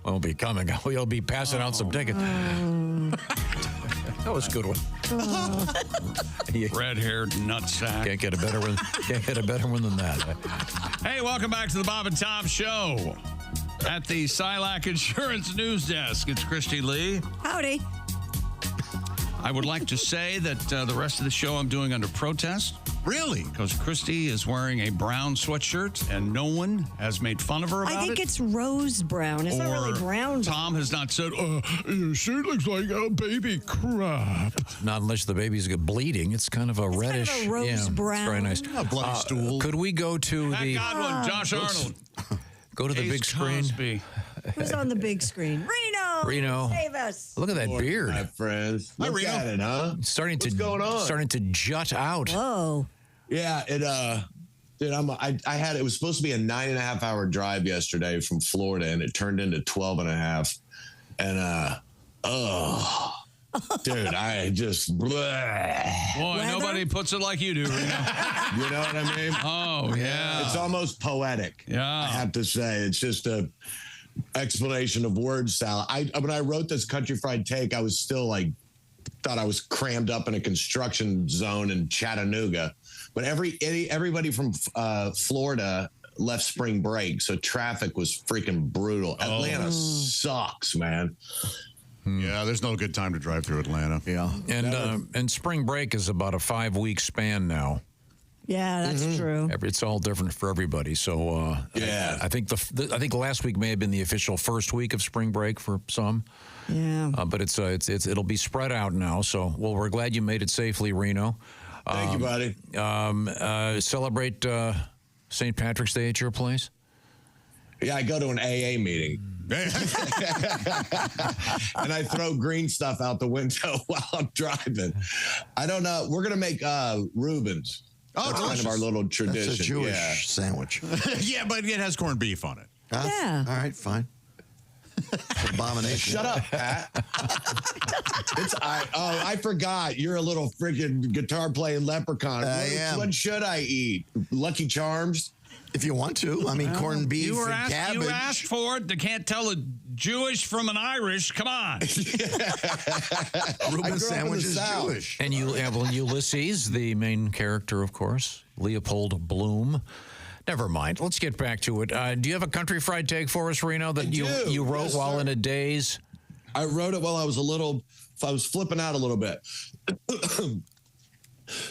We'll be coming. We'll be passing out some tickets. That was a good one. Red-haired nutsack. Can't get a better one. Can't get a better one than that. Hey, welcome back to the Bob and Tom Show at the Silac Insurance News Desk. It's Christy Lee. Howdy. I would like to say that the rest of the show I'm doing under protest. Really? Because Christy is wearing a brown sweatshirt and no one has made fun of her about it. I think it's rose brown. It's not really brown. Tom has not said, your shirt looks like a baby crap. Not unless the baby's bleeding. It's kind of a reddish. kind of a rose brown. It's very nice. A bloody stool. Could we go to Pat the Godwin, Josh Arnold. go to the Ace big screen? Cosby. Who's on the big screen? Reno. Save us. Look at that beard. My friends. Hi, Look Reno. at it, huh? Starting What's going on? Starting to jut out. Whoa. Yeah, dude, it was supposed to be a 9.5-hour drive yesterday from Florida, and it turned into 12.5. And Dude, I just... bleh. Boy, nobody puts it like you do, Reno. You know what I mean? Oh, yeah. It's almost poetic. Yeah. I have to say. It's just a explanation of word salad. When I wrote this Country Fried Take, I was still like, thought I was crammed up in a construction zone in Chattanooga. But everybody from Florida left spring break, so traffic was freaking brutal. Atlanta sucks, man. Yeah, there's no good time to drive through Atlanta. Yeah. And spring break is about a 5-week span now. Yeah, that's true. It's all different for everybody. So yeah, I think I think last week may have been the official first week of spring break for some. Yeah. But it'll be spread out now. So we're glad you made it safely, Reno. Thank you, buddy. Celebrate St. Patrick's Day at your place? Yeah, I go to an AA meeting. And I throw green stuff out the window while I'm driving. I don't know. We're going to make Reuben's. Oh, that's kind of our little tradition. That's a Jewish sandwich. Yeah, but it has corned beef on it. Yeah. All right, fine. Abomination. Shut up, Pat. I forgot. You're a little freaking guitar playing leprechaun. What should I eat? Lucky Charms? If you want to. I mean, corned beef You and cabbage. You asked for it. They can't tell a Jewish from an Irish. Come on. Reuben's sandwich is South. Jewish. And Ulysses, the main character, of course, Leopold Bloom. Never mind. Let's get back to it. Do you have a country fried take for us, Reno, that you wrote while in a daze? I wrote it while I was flipping out a little bit.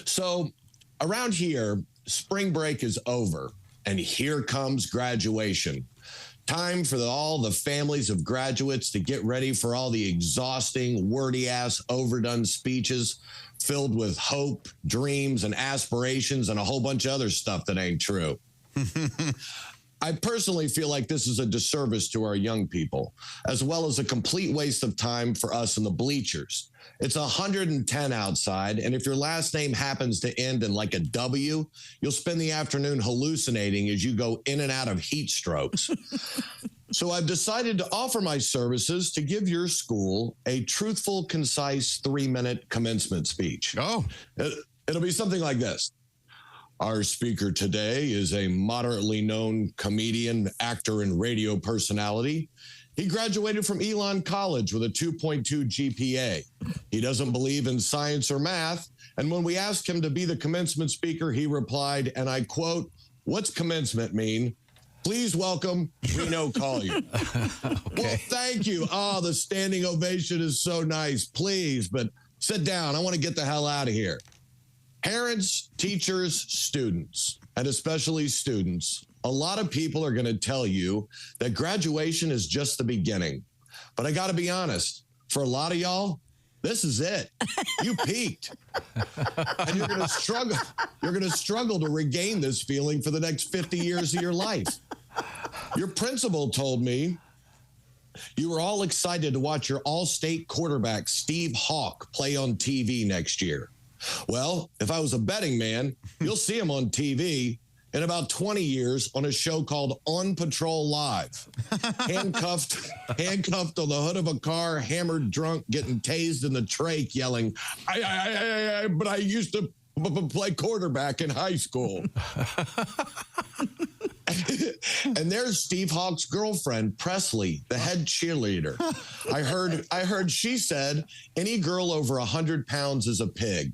So around here, spring break is over, and here comes graduation. Time for all the families of graduates to get ready for all the exhausting, wordy-ass, overdone speeches filled with hope, dreams, and aspirations, and a whole bunch of other stuff that ain't true. I personally feel like this is a disservice to our young people, as well as a complete waste of time for us in the bleachers. It's 110 outside, and if your last name happens to end in like a W, you'll spend the afternoon hallucinating as you go in and out of heat strokes. So I've decided to offer my services to give your school a truthful, concise 3-minute commencement speech. Oh. It'll be something like this. Our speaker today is a moderately known comedian, actor, and radio personality. He graduated from Elon College with a 2.2 GPA. He doesn't believe in science or math, and when we asked him to be the commencement speaker, he replied, and I quote, "What's commencement mean? Please welcome Reno Collier." Well, thank you. Oh, the standing ovation is so nice. Please, but sit down. I want to get the hell out of here. Parents, teachers, students, and especially students, a lot of people are going to tell you that graduation is just the beginning. But I got to be honest, for a lot of y'all, this is it. You peaked. And you're going to struggle. You're going to struggle to regain this feeling for the next 50 years of your life. Your principal told me you were all excited to watch your all-state quarterback, Steve Hawk, play on TV next year. Well, if I was a betting man, you'll see him on TV in about 20 years on a show called On Patrol Live. Handcuffed on the hood of a car, hammered drunk, getting tased in the trach, yelling, but I used to play quarterback in high school. And there's Steve Hawk's girlfriend, Presley, the head cheerleader. I heard she said any girl over 100 pounds is a pig.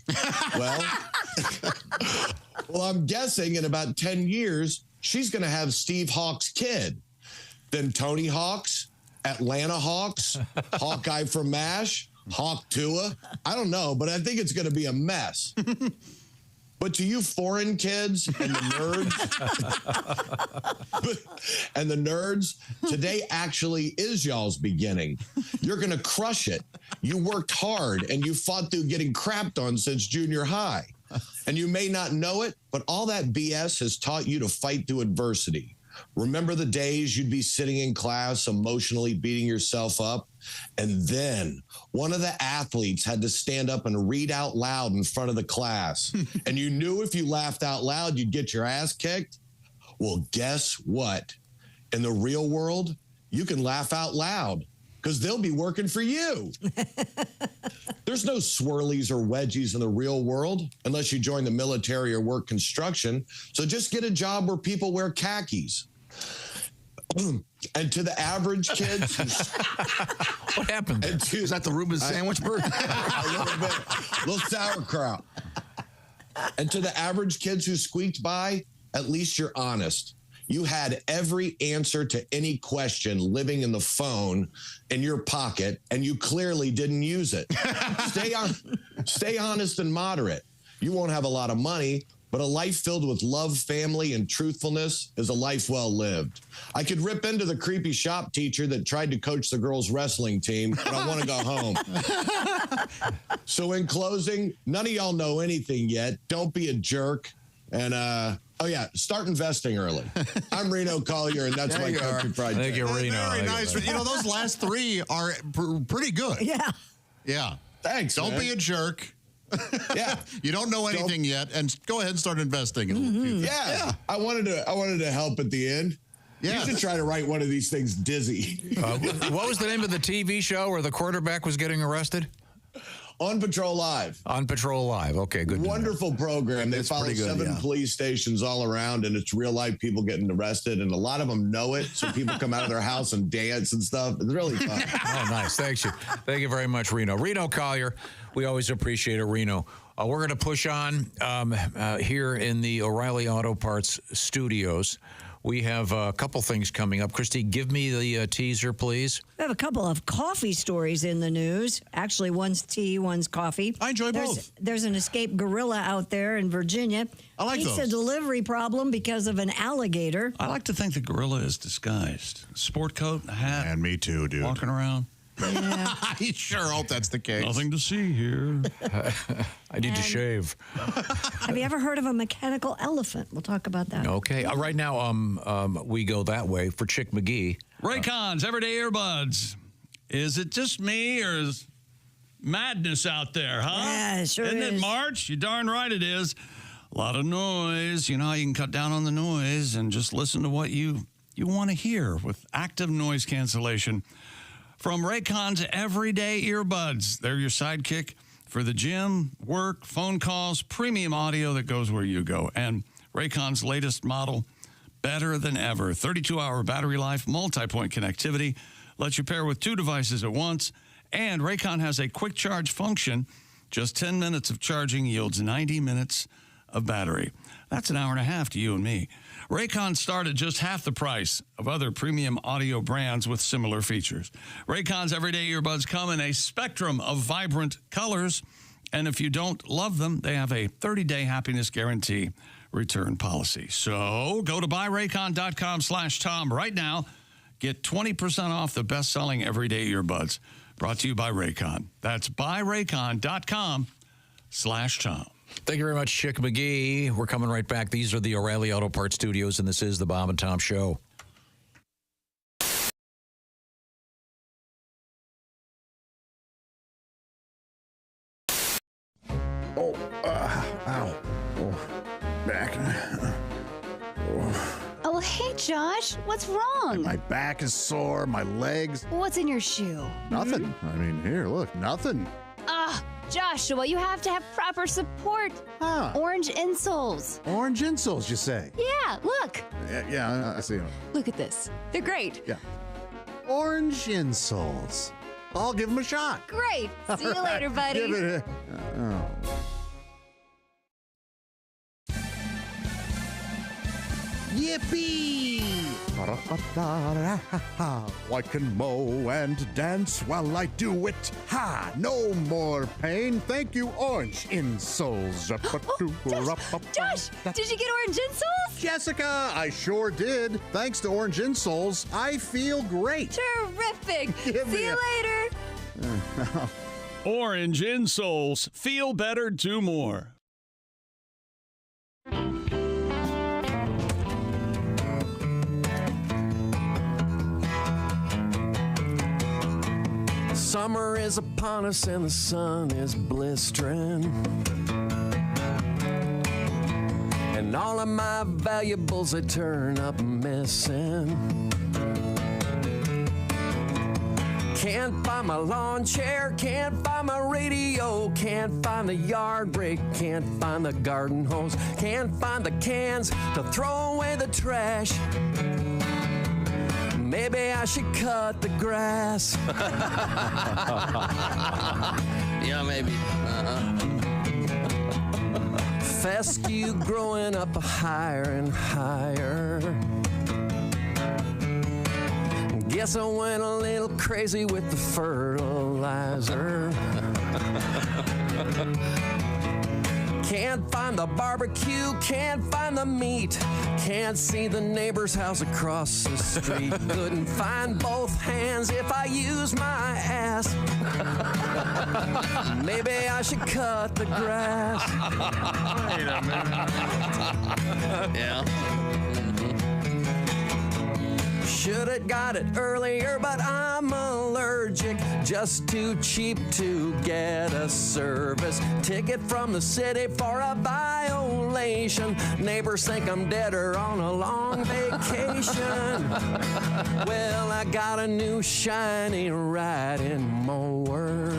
Well, I'm guessing in about 10 years, she's going to have Steve Hawk's kid. Then Tony Hawk's, Atlanta Hawks, Hawkeye from MASH, Hawk Tua. I don't know, but I think it's going to be a mess. But to you foreign kids and the nerds, today actually is y'all's beginning. You're going to crush it. You worked hard and you fought through getting crapped on since junior high. And you may not know it, but all that BS has taught you to fight through adversity. Remember the days you'd be sitting in class emotionally beating yourself up? And then one of the athletes had to stand up and read out loud in front of the class. And you knew if you laughed out loud, you'd get your ass kicked. Well, guess what? In the real world, you can laugh out loud. because they'll be working for you. There's no swirlies or wedgies in the real world unless you join the military or work construction. So just get a job where people wear khakis. And to the average kids, what happened? Is that the Reuben sandwich bird? a little sauerkraut. And to the average kids who squeaked by, at least you're honest. You had every answer to any question living in the phone in your pocket, and you clearly didn't use it. Stay honest and moderate. You won't have a lot of money, but a life filled with love, family, and truthfulness is a life well lived. I could rip into the creepy shop teacher that tried to coach the girls' wrestling team, but I want to go home. So in closing, none of y'all know anything yet. Don't be a jerk. And, start investing early. I'm Reno Collier, and that's my country project. Thank you, Reno. Very nice. You know, those last three are pretty good. Yeah. Yeah. Thanks, Don't man. be a jerk. Yeah. You don't know anything yet, and go ahead and start investing in a little few things. Yeah. I wanted to help at the end. Yeah. You should try to write one of these things dizzy. What was the name of the TV show where the quarterback was getting arrested? On Patrol Live. On Patrol Live. Okay, good. Wonderful program. They It's follow pretty good, 7 yeah. police stations all around, and it's real life people getting arrested, and a lot of them know it, so people come out of their house and dance and stuff. It's really fun. Oh, nice. Thank you. Thank you very much, Reno. Reno Collier, we always appreciate it, Reno. We're going to push on here in the O'Reilly Auto Parts studios. We have a couple things coming up. Christy, give me the teaser, please. We have a couple of coffee stories in the news. Actually, one's tea, one's coffee. I enjoy both. There's an escaped gorilla out there in Virginia. I like Pizza those. delivery problem because of an alligator. I like to think the gorilla is disguised. Sport coat, a hat. And me too, dude. Walking around. Yeah. I sure hope that's the case. Nothing to see here. I need to shave. Have you ever heard of a mechanical elephant? We'll talk about that. Okay. Right now, we go that way for Chick McGee. Raycon's Everyday Earbuds. Is it just me, or is madness out there, huh? Yeah, it sure Isn't is. it March? You're darn right it is. A lot of noise. You know how you can cut down on the noise and just listen to what you want to hear with active noise cancellation. From Raycon's Everyday Earbuds. They're your sidekick for the gym, work, phone calls, premium audio that goes where you go. And Raycon's latest model, better than ever. 32-hour battery life, multi-point connectivity, lets you pair with 2 devices at once. And Raycon has a quick charge function. Just 10 minutes of charging yields 90 minutes of battery. That's an hour and a half to you and me. Raycon start at just half the price of other premium audio brands with similar features. Raycon's Everyday Earbuds come in a spectrum of vibrant colors, and if you don't love them, they have a 30-day happiness guarantee return policy. So go to buyraycon.com/Tom right now. Get 20% off the best-selling Everyday Earbuds. Brought to you by Raycon. That's buyraycon.com/Tom. Thank you very much, Chick McGee. We're coming right back. These are the O'Reilly Auto Parts Studios, and this is the Bob and Tom Show. Oh, ow. Oh, back. Oh, hey, Josh. What's wrong? My back is sore, my legs. What's in your shoe? Nothing. I mean, here, look, nothing. Joshua, you have to have proper support. Orange insoles. Orange insoles, you say? Yeah, look. Yeah, I see them. Look at this. They're great. Yeah. Orange insoles. I'll give them a shot. Great. See you later, buddy. Give it a... Yippee! I can mow and dance while I do it. Ha! No more pain. Thank you, orange insoles. Josh, did you get orange insoles? Jessica, I sure did. Thanks to orange insoles, I feel great. Terrific. See you later. Orange insoles. Feel better, do more. Summer is upon us and the sun is blistering, and all of my valuables they turn up missing. Can't find my lawn chair, can't find my radio, can't find the yard brake, can't find the garden hose, can't find the cans to throw away the trash. Maybe I should cut the grass. Yeah, maybe. Fescue growing up higher and higher. Guess I went a little crazy with the fertilizer. Can't find the barbecue, can't find the meat, can't see the neighbor's house across the street. Couldn't find both hands if I use my ass. Maybe I should cut the grass. Wait a minute. Yeah. Should have got it earlier, but I'm allergic. Just too cheap to get a service ticket from the city for a violation. Neighbors think I'm dead or on a long vacation. Well, I got a new shiny riding mower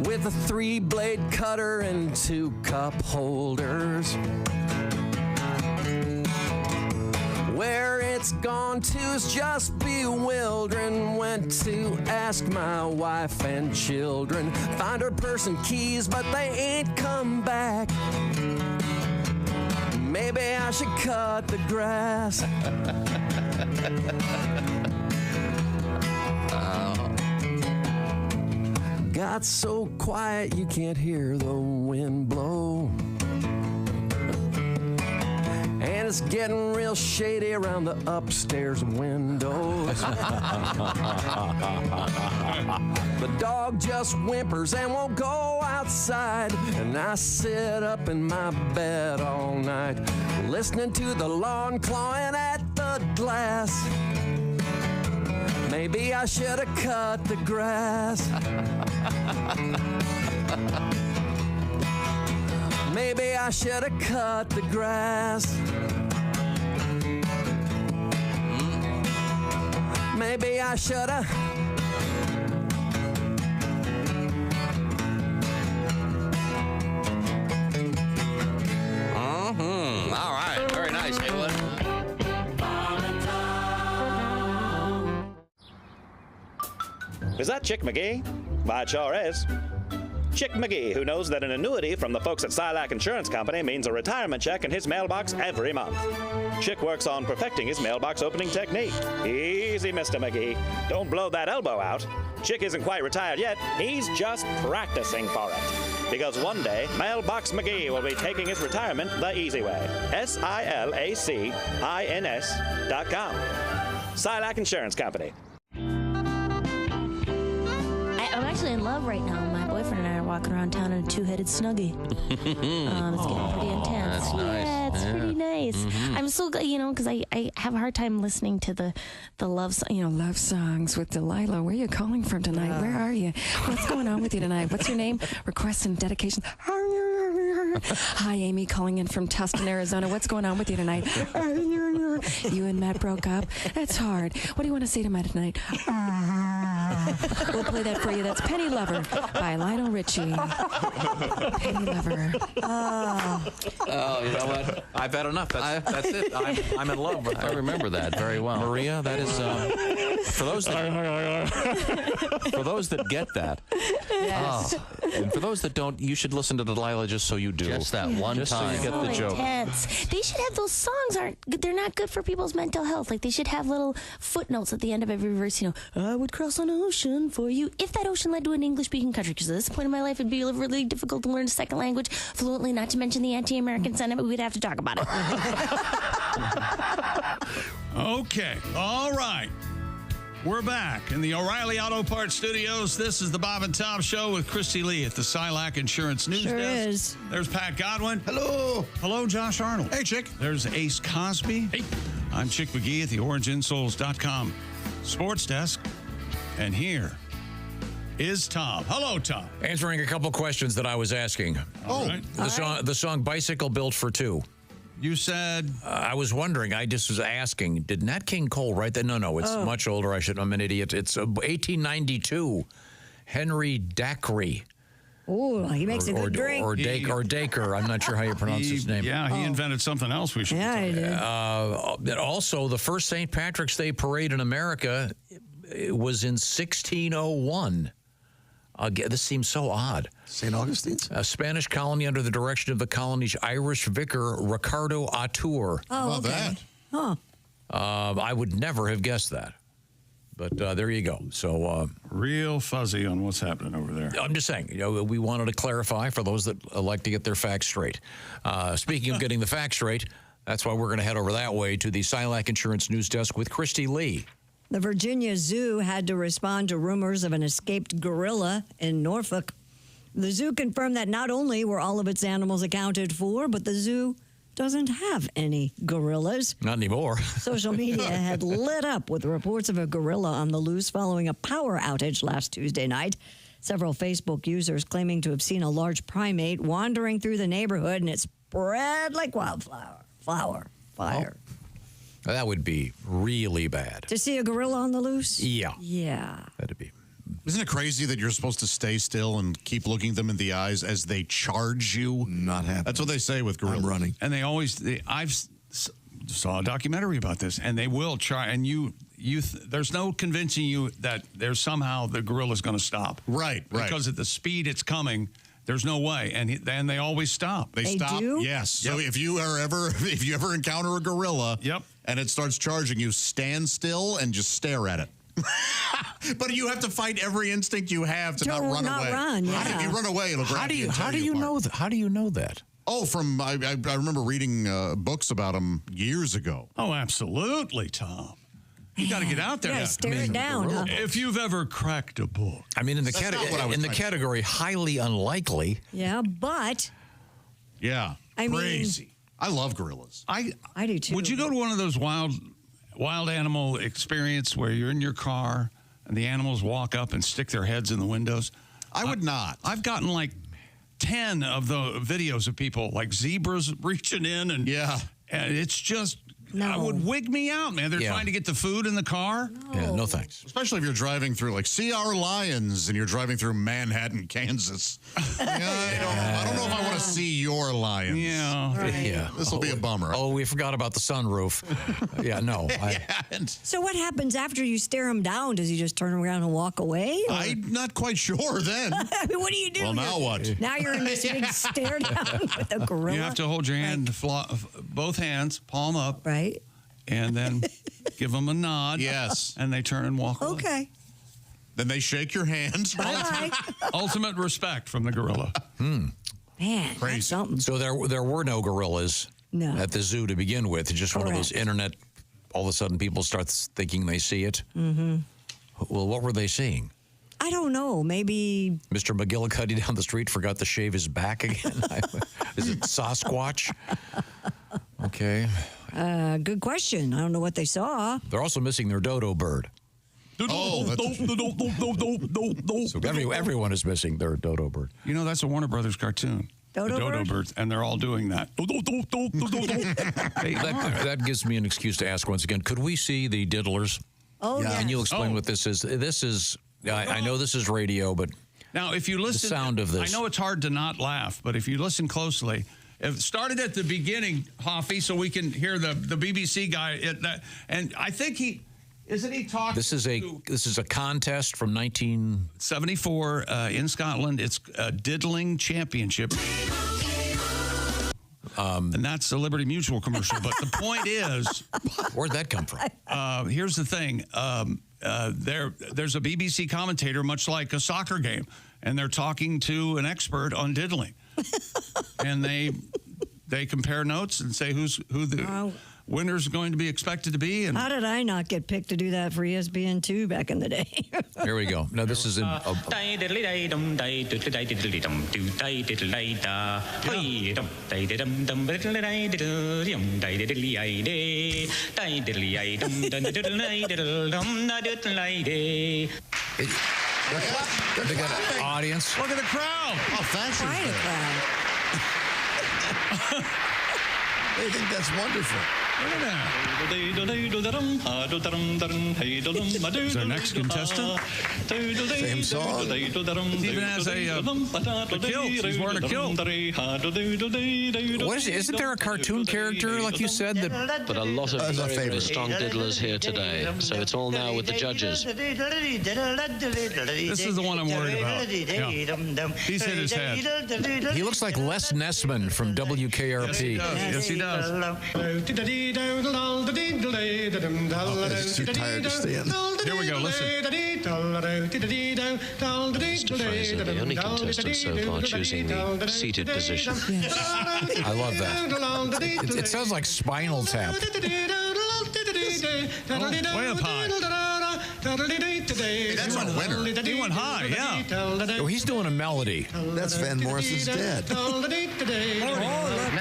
with a 3-blade cutter and 2 cup holders. Where it's gone to is just bewildering. Went to ask my wife and children. Find her purse and keys, but they ain't come back. Maybe I should cut the grass. Got so quiet you can't hear the wind blow. And it's getting real shady around the upstairs windows. The dog just whimpers and won't go outside. And I sit up in my bed all night, listening to the lawn clawing at the glass. Maybe I should have cut the grass. Maybe I should have cut the grass. Maybe I should have. All right. Very nice, Haywood. Is that Chick McGee? Why, it sure is. Chick McGee, who knows that an annuity from the folks at Silac Insurance Company means a retirement check in his mailbox every month. Chick works on perfecting his mailbox opening technique. Easy, Mr. McGee. Don't blow that elbow out. Chick isn't quite retired yet. He's just practicing for it. Because one day, Mailbox McGee will be taking his retirement the easy way. SILACINS.com. Silac Insurance Company. I'm actually in love right now. My boyfriend and I are walking around town in a 2-headed snuggie. It's getting pretty intense. That's nice. Yeah, it's pretty nice. Mm-hmm. I'm so good, because I have a hard time listening to the love songs with Delilah. Where are you calling from tonight? Where are you? What's going on with you tonight? What's your name? Requests and dedications. Hi, Amy, calling in from Tustin, Arizona. What's going on with you tonight? You and Matt broke up? That's hard. What do you want to say to Matt tonight? We'll play that for you. That's Penny Lover by Lionel Richie. Penny Lover. Oh, you know what? I've had enough. That's it. I'm in love. I remember that very well. Maria, that is for those that get that. Yes. And for those that don't, you should listen to Delilah just so you do. Just that one just time. So you get the joke. Intense. They should have those songs. They're not good for people's mental health. Like, they should have little footnotes at the end of every verse. I would cross an ocean for you. If that ocean led to an English-speaking country, because at this point in my life, it'd be really difficult to learn a second language fluently. Not to mention the anti-American sentiment. We'd have to talk about it. Okay. All right. We're back in the O'Reilly Auto Parts Studios. This is the Bob and Tom Show with Christy Lee at the Silac Insurance News Sure Desk. is. There's Pat Godwin. Hello. Hello, Josh Arnold. Hey, Chick. There's Ace Cosby. Hey. I'm Chick McGee at the OrangeInsoles.com Sports Desk. And here is Tom. Hello, Tom. Answering a couple questions that I was asking. Oh. Right. The song Bicycle Built for Two. You said... I was wondering. I just was asking, did Nat King Cole write that? No, it's much older. I'm an idiot. It's 1892. Henry Dacre. Oh, he makes a good drink. Or Dacre. I'm not sure how you pronounce his name. Yeah, he invented something else we should he did. Also, the first St. Patrick's Day parade in America was in 1601. This seems so odd. St. Augustine's? A Spanish colony under the direction of the colony's Irish vicar, Ricardo Autur. Oh, okay. Huh. I would never have guessed that. But there you go. So real fuzzy on what's happening over there. I'm just saying, we wanted to clarify for those that like to get their facts straight. Speaking of getting the facts straight, that's why we're going to head over that way to the Silac Insurance News Desk with Christy Lee. The Virginia Zoo had to respond to rumors of an escaped gorilla in Norfolk. The zoo confirmed that not only were all of its animals accounted for, but the zoo doesn't have any gorillas. Not anymore. Social media had lit up with reports of a gorilla on the loose following a power outage last Tuesday night. Several Facebook users claiming to have seen a large primate wandering through the neighborhood, and it spread like wildfire. Fire. That would be really bad. To see a gorilla on the loose? Yeah. Yeah. That'd be. Isn't it crazy that you're supposed to stay still and keep looking them in the eyes as they charge you? Not happening. That's what they say with gorillas. I'm running. And I've saw a documentary about this, and they will try, and there's no convincing you that there's somehow the gorilla's going to stop. Right. Because at the speed it's coming, there's no way, and they always stop. They stop. Do? Yes. So if you ever encounter a gorilla, Yep. and it starts charging you, stand still and just stare at it. But you have to fight every instinct you have to not run away. If you run away, it'll grab you. How do you know that? How do you know that? Oh, I remember reading books about them years ago. Oh, absolutely, Tom. You got to get out there. Yeah, stare it down. Huh? If you've ever cracked a book. I mean, in the category highly unlikely. Yeah, but. Yeah. Crazy. I love gorillas. I do too. Would you go to one of those wild animal experience where you're in your car and the animals walk up and stick their heads in the windows? I would not. I've gotten like 10 of the videos of people like zebras reaching in and it's just it would wig me out, man. They're trying to get the food in the car. Yeah, no thanks. Especially if you're driving through like see our lions and you're driving through Manhattan, Kansas. I don't know if I want to see your lions. Yeah. Right. Yeah. This will be a bummer. Oh, we forgot about the sunroof. Yeah, no. So what happens after you stare him down? Does he just turn around and walk away? Or? I'm not quite sure then. I mean, what do you do? Well, now what? Now you're in this big stare down with a gorilla. You have to hold your hand, both hands, palm up. Right. And then give them a nod. Yes. And they turn and walk away. Okay. Then they shake your hand. Bye. Ultimate respect from the gorilla. Man, crazy. That's something. So there were no gorillas at the zoo to begin with. Just one of those internet, all of a sudden people start thinking they see it. Mm-hmm. Well, what were they seeing? I don't know. Maybe Mr. McGillicuddy down the street forgot to shave his back again. Is it Sasquatch? Okay. Good question. I don't know what they saw. They're also missing their dodo bird. Oh, So everyone is missing their dodo bird. You know, that's a Warner Brothers cartoon. Dodo birds, and they're all doing that. That gives me an excuse to ask once again, could we see the diddlers? Oh, yeah. Can you explain what this is? This is, I know this is radio, but now if you listen, the sound of this. I know it's hard to not laugh, but if you listen closely, it started at the beginning, Hoffy, so we can hear the BBC guy. And I think isn't he talking? This is a contest from 1974 in Scotland. It's a diddling championship. And that's a Liberty Mutual commercial. But the point is, where'd that come from? Here's the thing. There's a BBC commentator, much like a soccer game, and they're talking to an expert on diddling. And they compare notes and say who the winner's going to be expected to be. And how did I not get picked to do that for ESPN2 back in the day? Here we go. Now this is in. They got an audience. Look at the crowd. Oh, thanks. They think that's wonderful. Is our next contestant? Same song. He even has a kilt. He's wearing a kilt. What is it? Isn't there a cartoon character, like you said? That... But a lot of very, very strong diddlers here today. So it's all now with the judges. This is the one I'm worried about. Yeah. He's hit his head. He looks like Les Nessman from WKRP. Yes, he does. It's too tired to stand. Here we go, listen. Mr. Fraser, the only contestant so far choosing the seated position. I love that. It sounds like Spinal Tap. Way up high. That's our winner. He went high, yeah. Oh, he's doing a melody. That's Van Morrison's dad.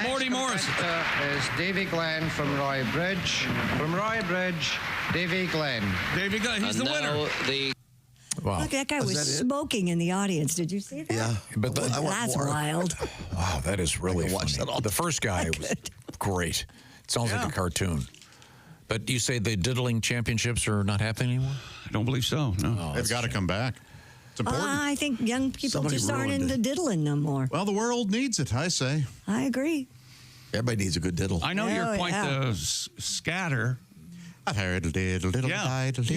Morty Morris. Is Davy Glenn from Roy Bridge. From Roy Bridge, Davy Glenn. Davy Glenn, he's the winner. Wow. Look, that guy was smoking in the audience. Did you see that? Yeah. But that's wild. Wow, that is really funny. The first guy was great. It sounds like a cartoon. But you say the diddling championships are not happening anymore? I don't believe so, no. Oh, they've got to come back. It's important. I think young people Somebody just aren't ruined into diddling no more. Well, the world needs it, I say. I agree. Everybody needs a good diddle. I know you're quite the scatter. I've heard a diddle, diddle, diddle, diddle,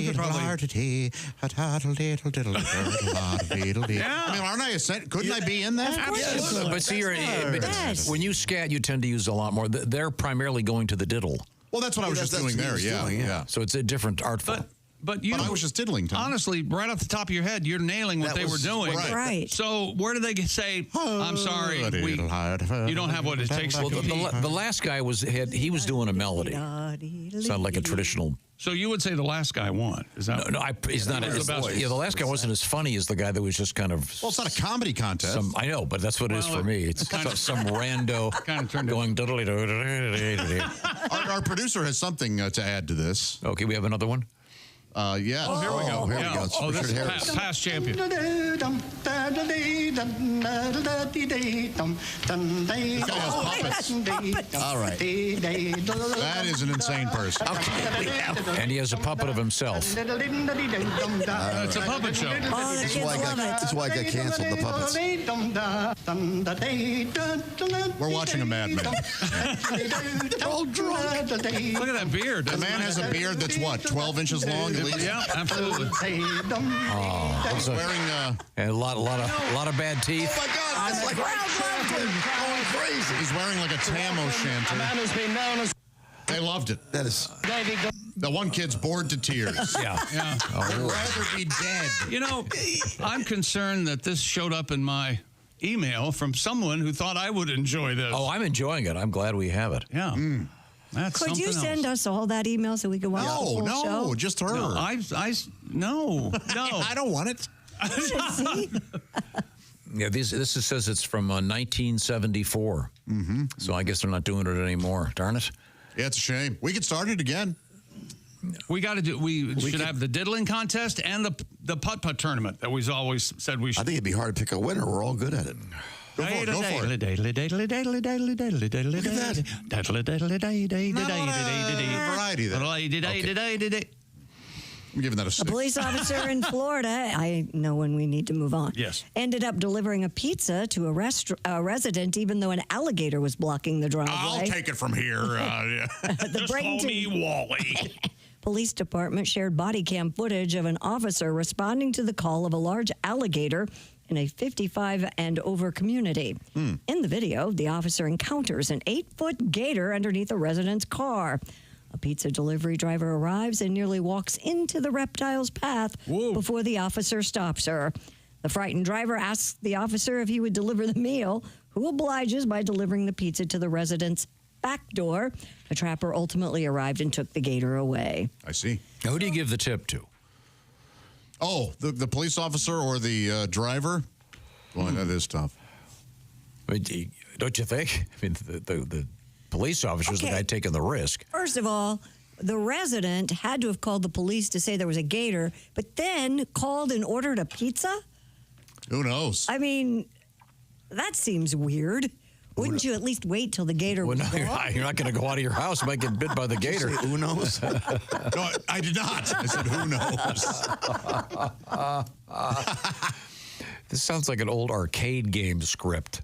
I mean, aren't I couldn't I be in that? Yes. But see, when you scat, you tend to use a lot more. They're primarily going to the diddle. Well, that's what I was just doing there, yeah. So it's a different art form. But I was just diddling, Tom. Honestly, right off the top of your head, you're nailing what they were doing. Right. So where do they say, I'm sorry, you don't have what it takes to compete? The last guy was doing a melody. Sounded like a traditional. So you would say the last guy won? Is that no, he's not. The last guy wasn't as funny as the guy that was just kind of. Well, it's not a comedy contest. I know, but that's what it is for me. It's kind of some rando going diddly. Our producer has something to add to this. Okay, we have another one. Yeah. Oh, here we go. Here we go. Oh, this is past champion. This guy has puppets. All right. That is an insane person. Okay. And he has a puppet of himself. It's a puppet show. Oh, the kids love it. That's why I got canceled, the puppets. We're watching a madman. They're all drunk. Look at that beard. The man has a beard that's what, 12 inches long at least? Yeah, absolutely. He's wearing and a lot of bad teeth. Oh my God! It's like going crazy. He's wearing like a tam o'shanter. Man has been known as They loved it. That is. The one kid's bored to tears. Yeah. I'd rather be dead. You know, I'm concerned that this showed up in my email from someone who thought I would enjoy this. Oh, I'm enjoying it. I'm glad we have it. Yeah. That's Could you something send us all that email so we can watch the full show? No, just her. No, no. I don't want it. Yeah, this says it's from 1974. Mm-hmm. So I guess they're not doing it anymore. Darn it. Yeah, it's a shame. We could start it again. We got to do. We should have the diddling contest and the putt-putt tournament that we've always said we should. I think it'd be hard to pick a winner. We're all good at it. Go for it. Look at that. I'm giving that a 6. A police officer in Florida, I know when we need to move on. Yes. Ended up delivering a pizza to a resident, even though an alligator was blocking the driveway. I'll take it from here. Just call me Wally. Police department shared body cam footage of an officer responding to the call of a large alligator in a 55 and over community. In the video, the officer encounters an 8-foot gator underneath a resident's car. A pizza delivery driver arrives and nearly walks into the reptile's path before the officer stops her. The frightened driver asks the officer if he would deliver the meal, who obliges by delivering the pizza to the resident's back door. The trapper ultimately arrived and took the gator away. I see. Now, who do you give the tip to? Oh, the police officer or the driver? Well, that is tough. Don't you think? I mean, the police officer's the guy taking the risk. First of all, the resident had to have called the police to say there was a gator, but then called and ordered a pizza? Who knows? I mean, that seems weird. Wouldn't you at least wait till the gator was You're gone? not going to go out of your house and might get bit by the gator. Who knows? No, I did not. I said, who knows? This sounds like an old arcade game script.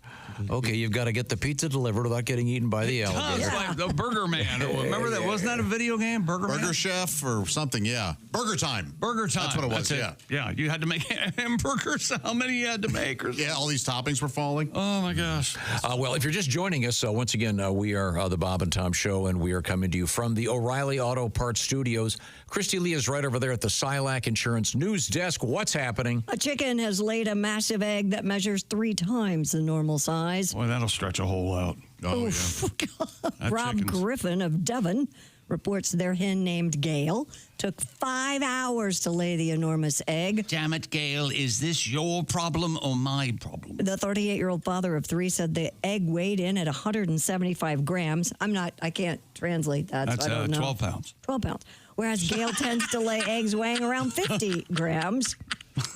Okay, you've got to get the pizza delivered without getting eaten by the alligator. Sounds like the Burger Man. Remember that? Wasn't that a video game? Burger Chef or something, yeah. Burger Time. Burger Time. That's what it was, yeah. Yeah, you had to make hamburgers. How many you had to make? Yeah, all these toppings were falling. Oh, my gosh. Well, if you're just joining us, once again, we are the Bob and Tom Show, and we are coming to you from the O'Reilly Auto Parts Studios. Christy Lee is right over there at the Silac Insurance News Desk. What's happening? A chicken has laid a massive egg that measures 3 times the normal size. Boy, that'll stretch a hole out. Oh, yeah. Rob Griffin of Devon reports their hen named Gail took 5 hours to lay the enormous egg. Damn it, Gail. Is this your problem or my problem? The 38-year-old father of 3 said the egg weighed in at 175 grams. I can't translate that. That's so I don't know. 12 pounds. 12 pounds. Whereas Gail tends to lay eggs weighing around 50 grams.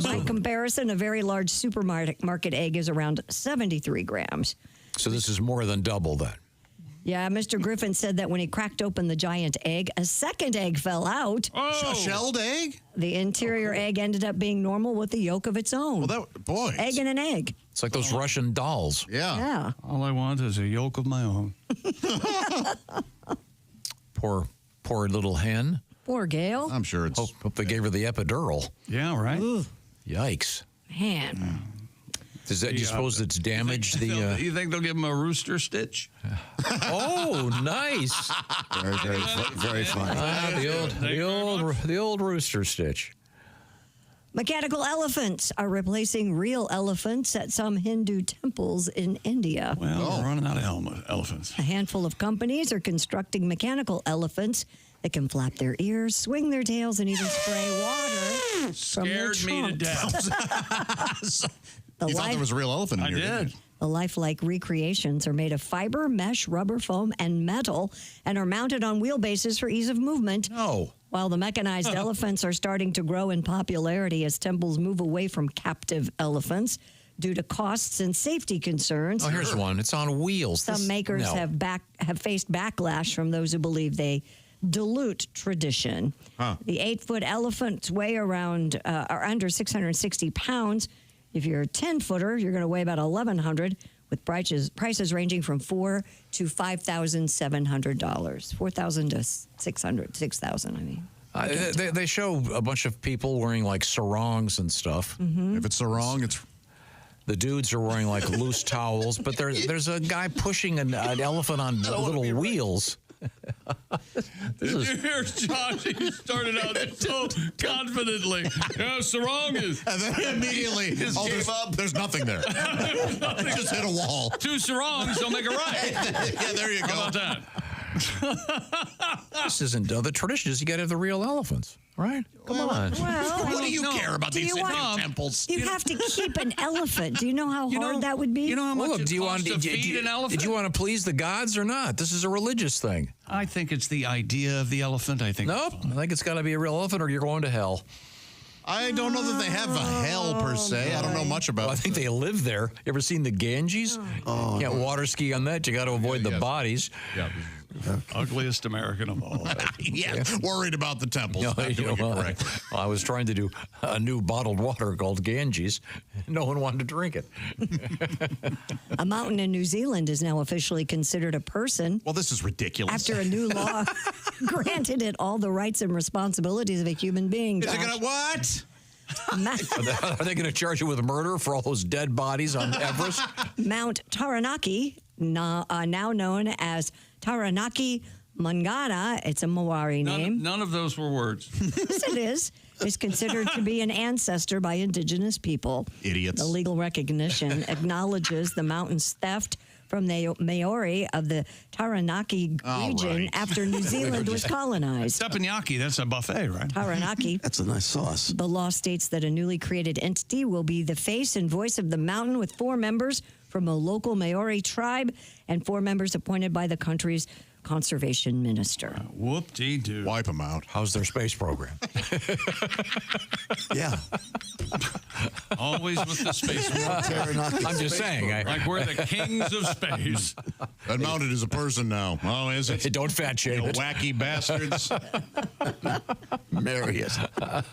By comparison, a very large supermarket egg is around 73 grams. So this is more than double that. Yeah, Mr. Griffin said that when he cracked open the giant egg, a second egg fell out. Oh. A shelled egg? The interior egg ended up being normal with the yolk of its own. Well, boy. Egg and an egg. It's like those Russian dolls. Yeah. All I want is a yolk of my own. Poor little hen. Poor Gail. I'm sure it's... Hope they gave her the epidural. Yeah, right? Ooh, Yikes. man. Does that, do you suppose it's damaged the... You think they'll give him a rooster stitch? Oh, nice. Very funny. The old rooster stitch. Mechanical elephants are replacing real elephants at some Hindu temples in India. Well, we're running out of elephants. A handful of companies are constructing mechanical elephants that can flap their ears, swing their tails, and even spray water from their Scared me to trunks. death. You thought there was a real elephant in here, didn't you? The lifelike recreations are made of fiber, mesh, rubber foam, and metal, and are mounted on wheelbases for ease of movement. No. While the mechanized elephants are starting to grow in popularity as temples move away from captive elephants due to costs and safety concerns. Oh, here's one. It's on wheels. Some makers have faced backlash from those who believe they dilute tradition. The 8-foot elephants weigh around are under 660 pounds. If you're a 10-footer, you're going to weigh about 1,100, with prices ranging from $4,000 to $5,700. $4,000 to $6,000. I mean, they show a bunch of people wearing like sarongs and stuff. Mm-hmm. If it's sarong, it's... The dudes are wearing like loose towels, but there's a guy pushing an elephant on little wheels. Here's Josh. He started out so confidently. Yeah, sarong is. And then immediately, there's nothing there. Just hit a wall. 2 sarongs don't make a right. Yeah, there you go. How about that? This isn't the tradition is you got to have the real elephants, right? Come on. Well, what do you care about these temples? You have to keep an elephant. Do you know how hard that would be? You know how much it costs to feed an elephant? Did you want to please the gods or not? This is a religious thing. I think it's the idea of the elephant. I think. Nope. I think it's got to be a real elephant or you're going to hell. I don't know that they have a hell per se. I don't know much about it. I think they live there. You ever seen the Ganges? Oh, can't water ski on that. You got to avoid the bodies. Yeah. Ugliest American of all. Yeah, worried about the temples. No, Not doing it correctly. Well, I was trying to do a new bottled water called Ganges. No one wanted to drink it. A mountain in New Zealand is now officially considered a person. Well, this is ridiculous. After a new law granted it all the rights and responsibilities of a human being. Is it going to what? Are they going to charge you with murder for all those dead bodies on Everest? Mount Taranaki, now known as Taranaki Mangana, it's a Maori name. None of those were words. Yes, it is considered to be an ancestor by indigenous people. Idiots. The legal recognition acknowledges the mountain's theft from the Maori of the Taranaki region after New Zealand was colonized. Teppanyaki, that's a buffet, right? Taranaki. That's a nice sauce. The law states that a newly created entity will be the face and voice of the mountain with 4 members from a local Maori tribe and 4 members appointed by the country's conservation minister. Whoop-dee-doo. Wipe them out. How's their space program? Yeah. Always with the space. I'm just saying. Like we're the kings of space. That mounted as a person now. Oh, is it? Don't fat shame it. Wacky bastards. Marius.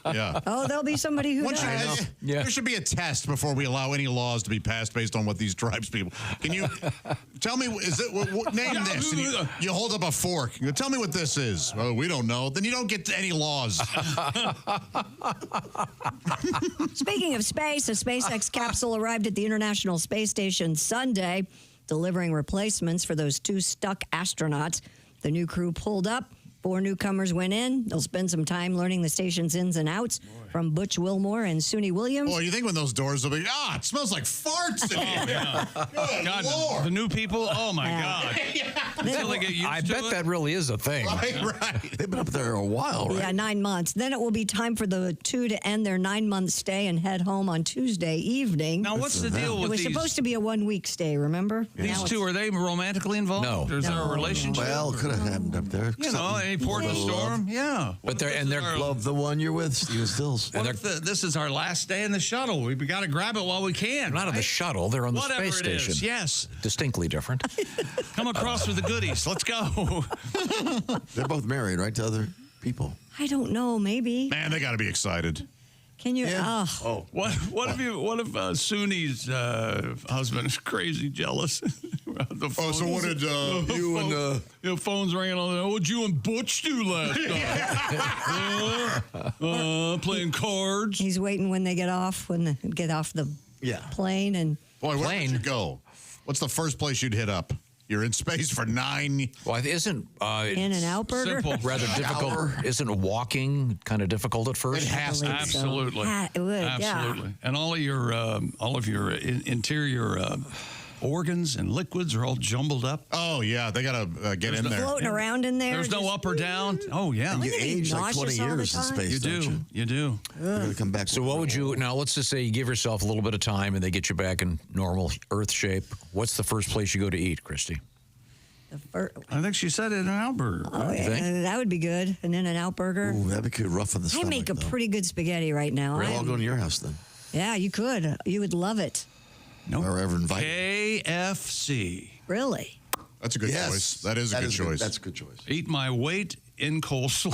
Yeah. Oh, there'll be somebody who does. There should be a test before we allow any laws to be passed based on what these tribes people. Can you tell me? Is it name this? And you hold up a fork. You go, tell me what this is. Oh, we don't know. Then you don't get any laws. Speaking of space, a SpaceX capsule arrived at the International Space Station Sunday, delivering replacements for those 2 stuck astronauts. The new crew pulled up. 4 newcomers went in. They'll spend some time learning the station's ins and outs from Butch Wilmore and Suni Williams. Boy, you think when those doors will be, it smells like farts in here. Yeah. Good God, Lord. the new people, oh my God. Until they get used I to bet it. that really is a thing. Right. They've been up there a while, right? Yeah, 9 months. Then it will be time for the 2 to end their 9-month stay and head home on Tuesday evening. Now, what's the deal It with was these? supposed to be a 1-week stay, remember? These two, are they romantically involved? No. Is there a relationship? Well, could have happened up there. You know, any port in the storm? Yeah. But they're Love the one you're with, Steven Stills. What if this is our last day in the shuttle? We've got to grab it while we can. not on the shuttle. They're on the Whatever space it is, station. yes. Distinctly different. Come across with the goodies. Let's go. They're both married, right, to other people? I don't know, maybe. Man, they got to be excited. Can you? Yeah. Oh. What if Suni's husband is crazy jealous? The phone, so what did you and your phone's ringing on there? What'd you and Butch do last night? Playing cards. He's waiting when they get off, the plane. And boy, where would you go? What's the first place you'd hit up? You're in space for 9. Well, isn't In-N-Out Burger? Simple. rather difficult? Isn't walking kind of difficult at first? It has to be. Absolutely. It would, Absolutely. yeah. And all of your interior organs and liquids are all jumbled up. Oh, yeah. They got to get in there. Floating around in there. There's no up or down. Oh, yeah. And you age like 20 years in space, You don't do. you? You do. You're going to come back. So what would you, now let's just say you give yourself a little bit of time and they get you back in normal Earth shape. What's the first place you go to eat, Christy? I think she said In-N-Out Burger. Oh, yeah. That would be good. An In-N-Out Burger. Ooh, that'd be good. Rough on the I stomach, make a though. pretty good spaghetti right now. We'll all go to your house then. Yeah, you could. You would love it. Nope. Or ever invite. KFC. Really? That's a good choice. That is a good choice. That's a good choice. Eat my weight in coleslaw.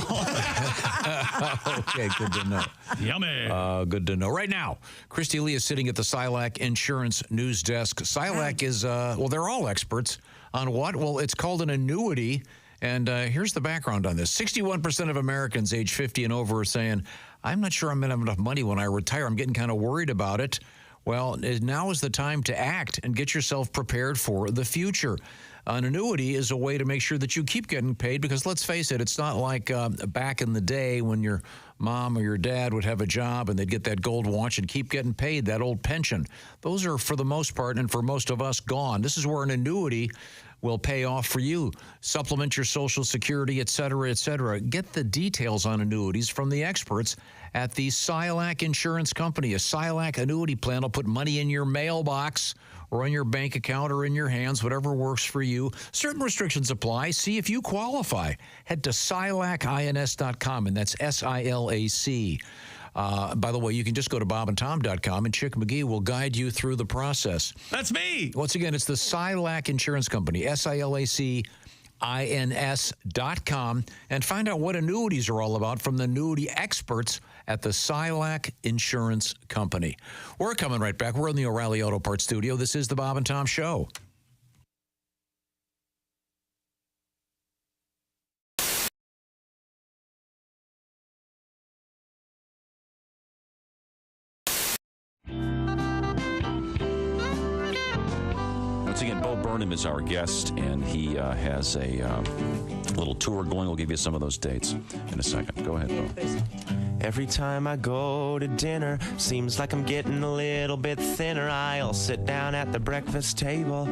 Okay, good to know. Yummy. Good to know. Right now, Christy Lee is sitting at the Silac Insurance News Desk. Silac is, they're all experts on what? Well, it's called an annuity. And here's the background on this. 61% of Americans age 50 and over are saying, I'm not sure I'm going to have enough money when I retire. I'm getting kind of worried about it. Well, now is the time to act and get yourself prepared for the future. An annuity is a way to make sure that you keep getting paid because, let's face it, it's not like back in the day when your mom or your dad would have a job and they'd get that gold watch and keep getting paid, that old pension. Those are, for the most part, and for most of us, gone. This is where an annuity will pay off for you. Supplement your Social Security, et cetera, et cetera. Get the details on annuities from the experts at the Silac Insurance Company. A Silac annuity plan will put money in your mailbox or on your bank account or in your hands, whatever works for you. Certain restrictions apply. See if you qualify. Head to silacins.com, and that's SILAC. By the way, you can just go to bobandtom.com, and Chick McGee will guide you through the process. That's me. Once again, it's the Silac Insurance Company, SILACINS.com, and find out what annuities are all about from the annuity experts at the Silac Insurance Company. We're coming right back. We're in the O'Reilly Auto Parts studio. This is the Bob and Tom Show. Once again, Bo Burnham is our guest, and he has a little tour going. We'll give you some of those dates in a second. Go ahead, Bo. Every time I go to dinner, seems like I'm getting a little bit thinner. I'll sit down at the breakfast table.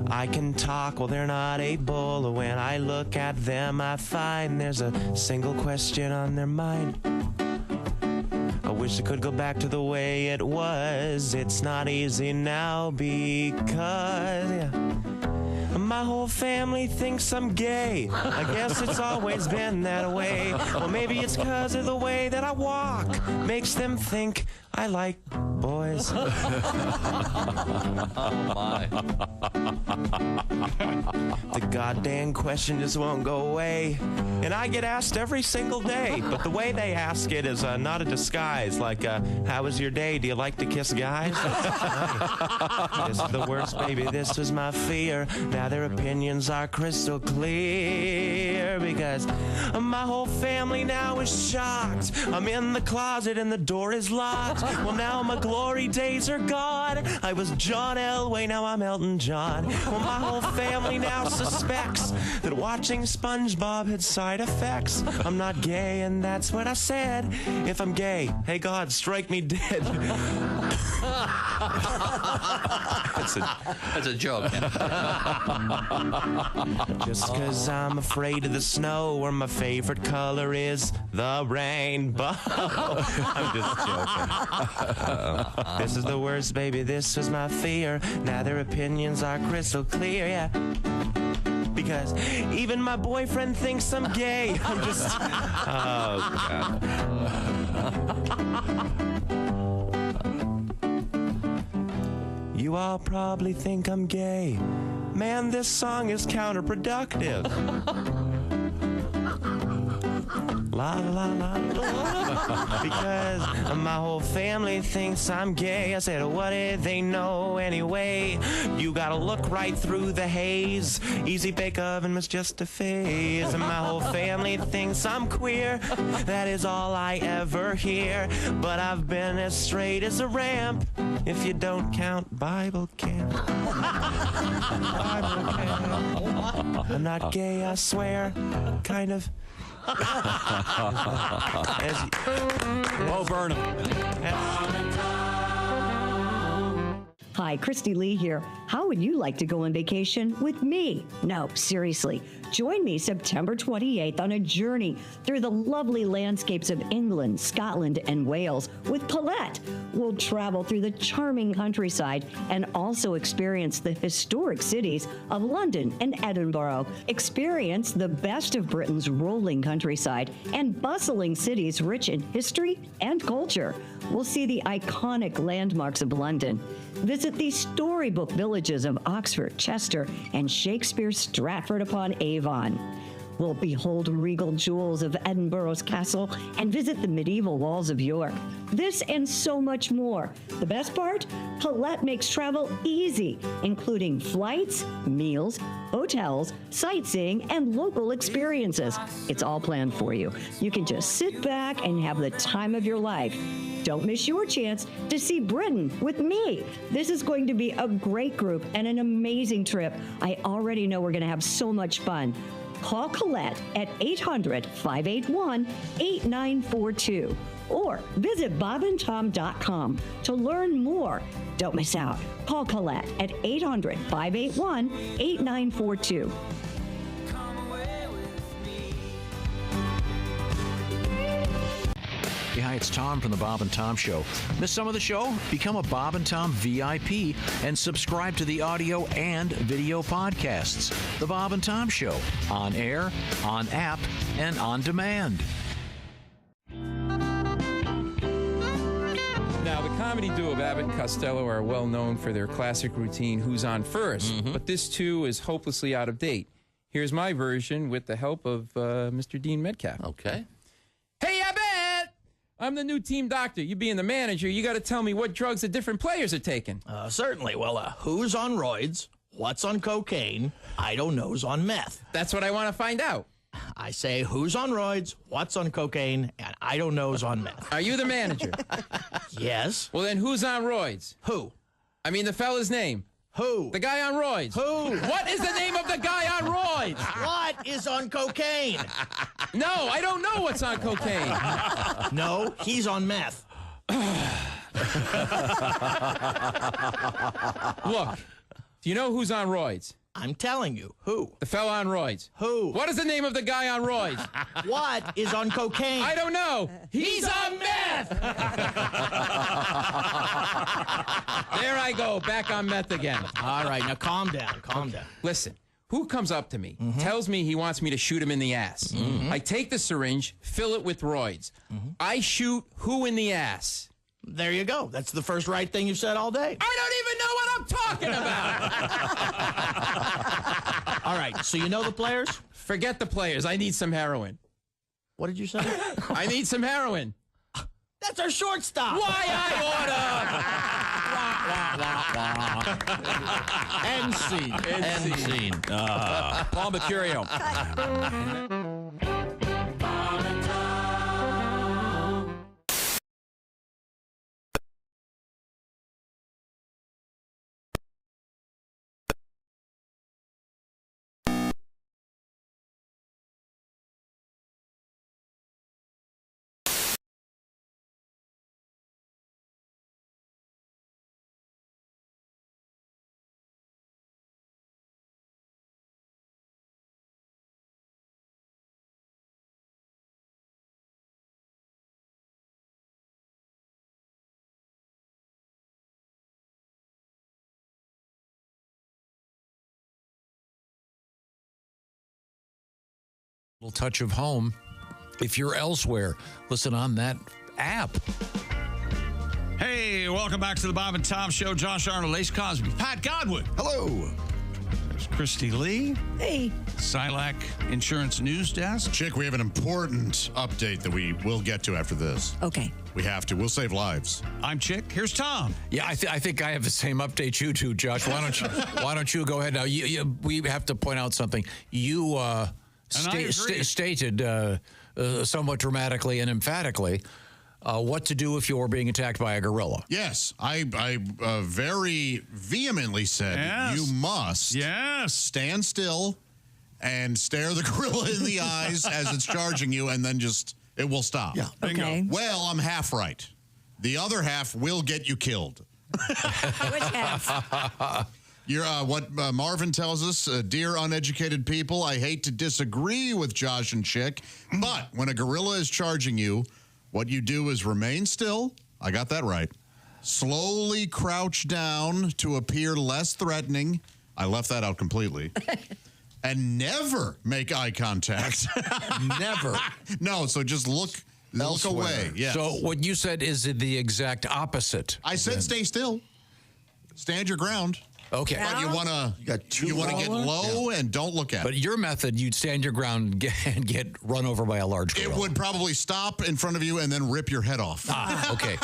I can talk while they're not able. When I look at them, I find there's a single question on their mind. I wish I could go back to the way it was. It's not easy now because My whole family thinks I'm gay. I guess it's always been that way. Well, maybe it's because of the way that I walk. Makes them think I like boys. Oh, my. The goddamn question just won't go away. And I get asked every single day. But the way they ask it is not a disguise. Like, how was your day? Do you like to kiss guys? This is the worst, baby. This was my fear. Now their opinions are crystal clear. Because my whole family now is shocked. I'm in the closet and the door is locked. Well, now my glory days are gone. I was John Elway, now I'm Elton John. Well, my whole family now suspects that watching SpongeBob had side effects. I'm not gay, and that's what I said. If I'm gay, hey God, strike me dead. That's a joke. Just because I'm afraid of the snow, or my favorite color is the rainbow. I'm just joking. This is the worst, baby. This was my fear. Now their opinions are crystal clear, yeah. Because even my boyfriend thinks I'm gay. I'm just... Oh, God. You all probably think I'm gay. Man, this song is counterproductive. La la la la. Because my whole family thinks I'm gay. I said, what did they know anyway? You gotta look right through the haze. Easy bake oven was just a phase. And my whole family thinks I'm queer. That is all I ever hear. But I've been as straight as a ramp, if you don't count Bible camp. Bible camp. I'm not gay, I swear. Kind of. Oh, burn 'em. Hi, Christy Lee here. How would you like to go on vacation with me? No, seriously. Join me September 28th on a journey through the lovely landscapes of England, Scotland, and Wales with Paulette. We'll travel through the charming countryside and also experience the historic cities of London and Edinburgh. Experience the best of Britain's rolling countryside and bustling cities rich in history and culture. We'll see the iconic landmarks of London. Visit the storybook villages of Oxford, Chester, and Shakespeare's Stratford-upon-Avon. We'll behold regal jewels of Edinburgh's castle and visit the medieval walls of York. This and so much more. The best part? Paulette makes travel easy, including flights, meals, hotels, sightseeing, and local experiences. It's all planned for you. You can just sit back and have the time of your life. Don't miss your chance to see Britain with me. This is going to be a great group and an amazing trip. I already know we're going to have so much fun. Call Colette at 800-581-8942 or visit bobandtom.com to learn more. Don't miss out. Call Colette at 800-581-8942. Hi, it's Tom from the Bob and Tom Show. Miss some of the show? Become a Bob and Tom VIP and subscribe to the audio and video podcasts. The Bob and Tom Show, on air, on app, and on demand. Now, the comedy duo of Abbott and Costello are well known for their classic routine, Who's On First? But this, too, is hopelessly out of date. Here's my version with the help of Mr. Dean Metcalf. Okay. Hey, Abbott! I'm the new team doctor. You being the manager, you got to tell me what drugs the different players are taking. Certainly. Well, who's on roids? What's on cocaine? I don't know's on meth. That's what I want to find out. I say who's on roids, what's on cocaine, and I don't know's on meth. Are you the manager? Yes. Well, then who's on roids? Who? I mean the fella's name. Who? The guy on roids. Who? What is the name of the guy on roids? What is on cocaine? No, I don't know what's on cocaine. No, he's on meth. Look, do you know who's on roids? I'm telling you. Who? The fella on roids. Who? What is the name of the guy on roids? What is on cocaine? I don't know. He's on meth! There I go, back on meth again. All right, now calm down, calm down. Listen, Who comes up to me, tells me he wants me to shoot him in the ass. I take the syringe, fill it with roids. I shoot who in the ass? There you go. That's the first right thing you've said all day. I don't even know what I'm talking about. All right, so you know the players? Forget the players. I need some heroin. What did you say? I need some heroin. That's our shortstop. Why I order? End scene. End scene. Paul Mercurio. Little touch of home. If you're elsewhere, listen on that app. Hey, welcome back to the Bob and Tom Show. Josh Arnold, Ace Cosby, Pat Godwin. Hello. There's Christy Lee. Hey. Silac Insurance News Desk. Chick, we have an important update that we will get to after this. Okay. We have to. We'll save lives. I'm Chick. Here's Tom. Yeah, I think I have the same update you do, Josh. Why don't you go ahead now? We have to point out something. You stated somewhat dramatically and emphatically what to do if you're being attacked by a gorilla. Yes, I very vehemently said you must stand still and stare the gorilla in the eyes as it's charging you, and then just it will stop. Yeah. Okay. Well, I'm half right. The other half will get you killed. Which half? You're, what Marvin tells us, dear uneducated people, I hate to disagree with Josh and Chick, but when a gorilla is charging you, what you do is remain still. I got that right. Slowly crouch down to appear less threatening. I left that out completely. And never make eye contact. Never. No, so just look away. Yes. So what you said is the exact opposite. I said stay still. Stand your ground. Okay. But you want to get low and don't look at it. But your method, you'd stand your ground and get run over by a large gorilla. It would probably stop in front of you and then rip your head off. Okay.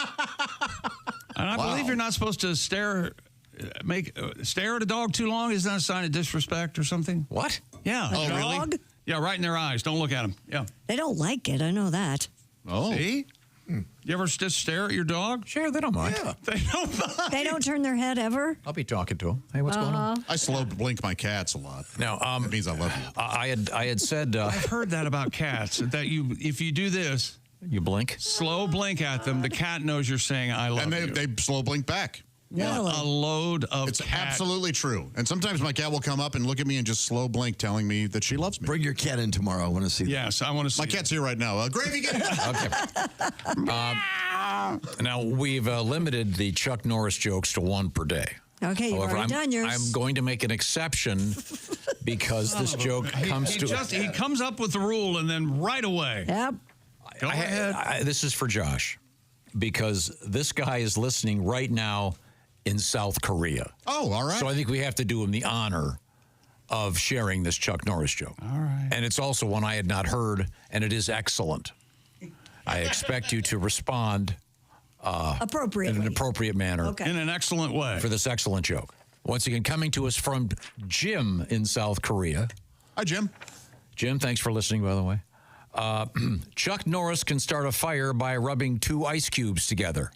And I believe you're not supposed to stare at a dog too long. Is that a sign of disrespect or something? What? Yeah. A dog? Really? Yeah, right in their eyes. Don't look at them. Yeah. They don't like it. I know that. Oh. See? You ever just stare at your dog? Sure, they don't mind. Yeah. They don't mind. They don't turn their head ever? I'll be talking to them. Hey, what's going on? I slow blink my cats a lot. Now, that means I love you. I had said I've heard that about cats. That if you do this, you blink, slow blink at them, the cat knows you're saying I love you. And they slow blink back. Yeah. What a load of It's cat. absolutely true. And sometimes my cat will come up and look at me and just slow blink, telling me that she loves me. Bring your cat in tomorrow. I want to see that. Yes, I want to see My cat's here right now. Gravy, get it. Okay. Now, we've limited the Chuck Norris jokes to one per day. Okay, you've already done yours. I'm going to make an exception because this joke comes he comes up with the rule and then right away. Yep. Go ahead. This is for Josh because this guy is listening right now in South Korea. Oh, all right. So I think we have to do him the honor of sharing this Chuck Norris joke. All right. And it's also one I had not heard, and it is excellent. I expect you to respond appropriately. in an appropriate manner. In an excellent way. For this excellent joke. Once again, coming to us from Jim in South Korea. Hi, Jim. Jim, thanks for listening, by the way. Chuck Norris can start a fire by rubbing 2 ice cubes together.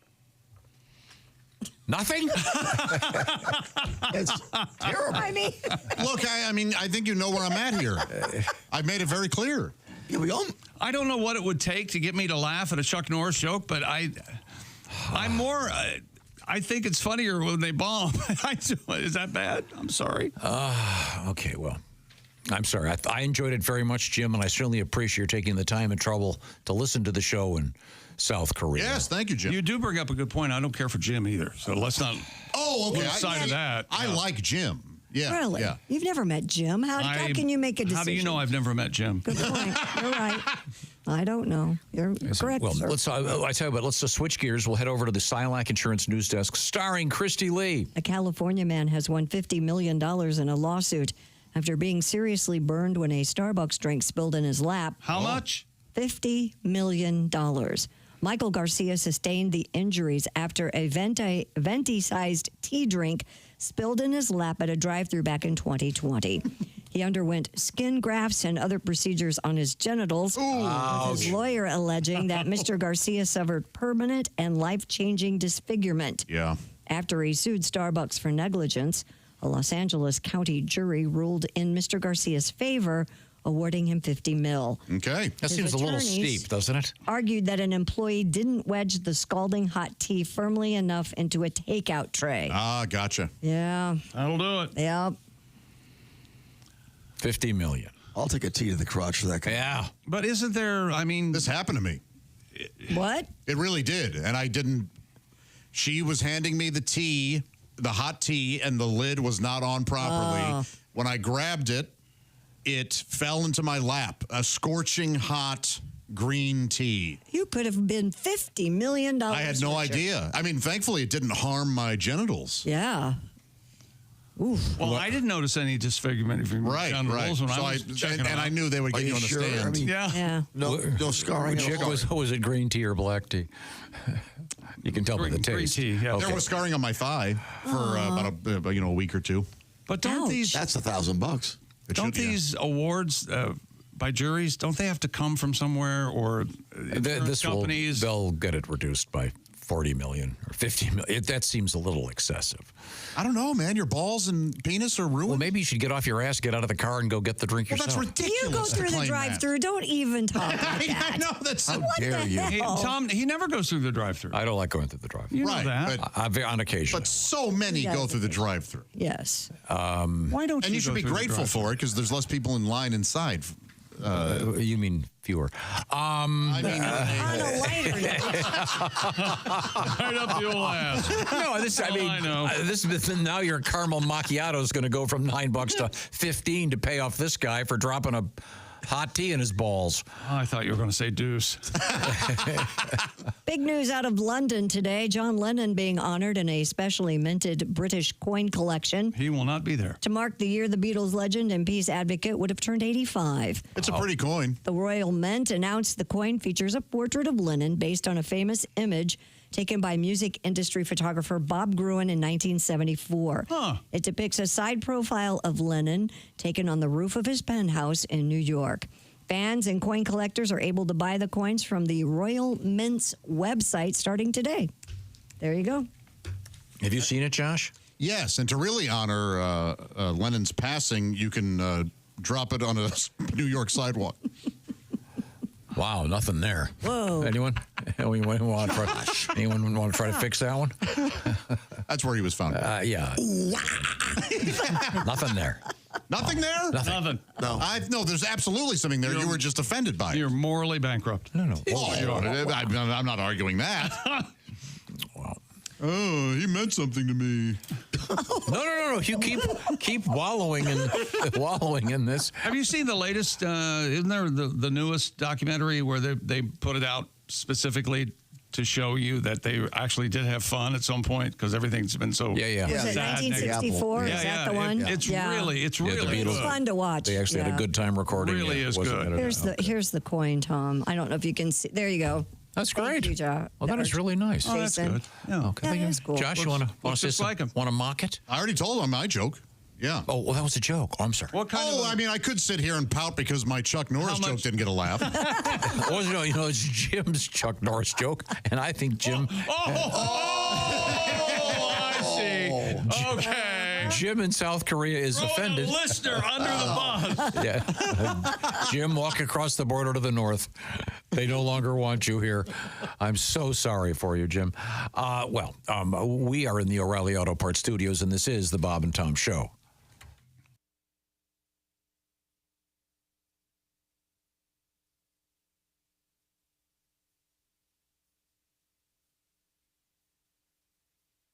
Nothing? It's terrible. I mean, Look, I think you know where I'm at here. I've made it very clear. Yeah, I don't know what it would take to get me to laugh at a Chuck Norris joke, but I'm more. I think it's funnier when they bomb. Is that bad? I'm sorry. Okay, well, I'm sorry. I enjoyed it very much, Jim, and I certainly appreciate you taking the time and trouble to listen to the show in South Korea. Yes, thank you, Jim. You do bring up a good point. I don't care for Jim either, so let's not okay. lose sight of that. I like Jim. Yeah. Really? Yeah. You've never met Jim. How can you make a decision? How do you know I've never met Jim? Good point. You're right. I don't know. You're correct, Well, sir. let's. I tell you what. Let's just switch gears. We'll head over to the Silac Insurance News Desk, starring Christy Lee. A California man has won $50 million in a lawsuit after being seriously burned when a Starbucks drink spilled in his lap. How much? $50 million. Michael Garcia sustained the injuries after a venti-sized tea drink spilled in his lap at a drive-thru back in 2020. He underwent skin grafts and other procedures on his genitals, with his lawyer alleging that Mr. Garcia suffered permanent and life-changing disfigurement. Yeah. After he sued Starbucks for negligence, a Los Angeles County jury ruled in Mr. Garcia's favor, awarding him $50 million. Okay. That seems a little steep, doesn't it? Argued that an employee didn't wedge the scalding hot tea firmly enough into a takeout tray. Ah, gotcha. Yeah. That'll do it. Yep. $50 million. I'll take a tea to the crotch for that guy. Yeah. But isn't there, I mean... This happened to me. What? It really did. And I didn't... She was handing me the tea, the hot tea, and the lid was not on properly. Oh. When I grabbed it, it fell into my lap. A scorching hot green tea. You could have been $50 million. I had no richer. idea. I mean, thankfully, it didn't harm my genitals. Yeah. Oof. Well, I didn't notice any disfigurement of your genitals when So I was checking and I knew they would Are get you you on the sure? stand. I mean, Yeah. No scarring. Chick was it green tea or black tea? You can tell by the Green taste. tea, yeah. There was scarring on my thigh for about a week or two. But don't these That's $1,000. don't these awards by juries, don't they have to come from somewhere, or insurance companies? They'll get it reduced by $40 million or $50 million. That seems a little excessive. I don't know, man. Your balls and penis are ruined. Well, maybe you should get off your ass, get out of the car, and go get the drink yourself. That's ridiculous. You go to through the claim drive-thru. Don't even talk like that. I know that's How What dare the you? hell? Tom, he never goes through the drive-thru. I don't like going through the drive-thru. You know Right, that. but- On occasion. But so many Yeah. go through the drive-thru. Yes. Why don't And you should go be through the grateful drive-thru? for it because there's less people in line inside. You mean fewer? I mean, On a lighter note, Right up the old ass. No, this. I know. This now your caramel macchiato is going to go from $9 to $15 to pay off this guy for dropping a hot tea in his balls. Oh, I thought you were going to say deuce. big news out of London today. John Lennon being honored in a specially minted British coin collection. He will not be there. To mark the year the Beatles legend and peace advocate would have turned 85. it's a pretty coin. The Royal Mint announced the coin features a portrait of Lennon based on a famous image taken by music industry photographer Bob Gruen in 1974. It depicts a side profile of Lennon taken on the roof of his penthouse in New York. Fans and coin collectors are able to buy the coins from the Royal Mint's website starting today. There you go. Have you seen it, Josh? Yes, and to really honor Lennon's passing, you can drop it on a New York sidewalk. Wow, nothing there. Whoa. Anyone want to try to fix that one? That's where he was found. Yeah. Nothing there. Nothing there? Nothing. No, there's absolutely something there. You were just offended by it. You're morally bankrupt. No. I'm not arguing that. Oh, he meant something to me. No. You keep wallowing in this. Have you seen the latest? Isn't there the newest documentary where they put it out specifically to show you that they actually did have fun at some point because everything's been so Was it sad. 1964? Is that the one? It's Yeah. really the good. Beatles, It's fun to watch. They actually had a good time recording. Really it. is Wasn't good. edited. Here's the coin, Tom. I don't know if you can see. There you go. That's Thank great. you, Josh. Well, that is really nice. Oh, that's good. Yeah. Okay. Yeah, that's cool. Josh, you want to just like him. Want to mock it? I already told him my joke. Yeah. Oh, well, that was a joke. Oh, I'm sorry. What kind of? I mean, I could sit here and pout because my Chuck Norris joke didn't get a laugh. Well, it's Jim's Chuck Norris joke, and I think Jim. I see. Okay. Jim in South Korea is offended. The listener under the bus. Yeah. Jim, walk across the border to the north. They no longer want you here. I'm so sorry for you, Jim. We are in the O'Reilly Auto Parts Studios, and this is the Bob and Tom Show.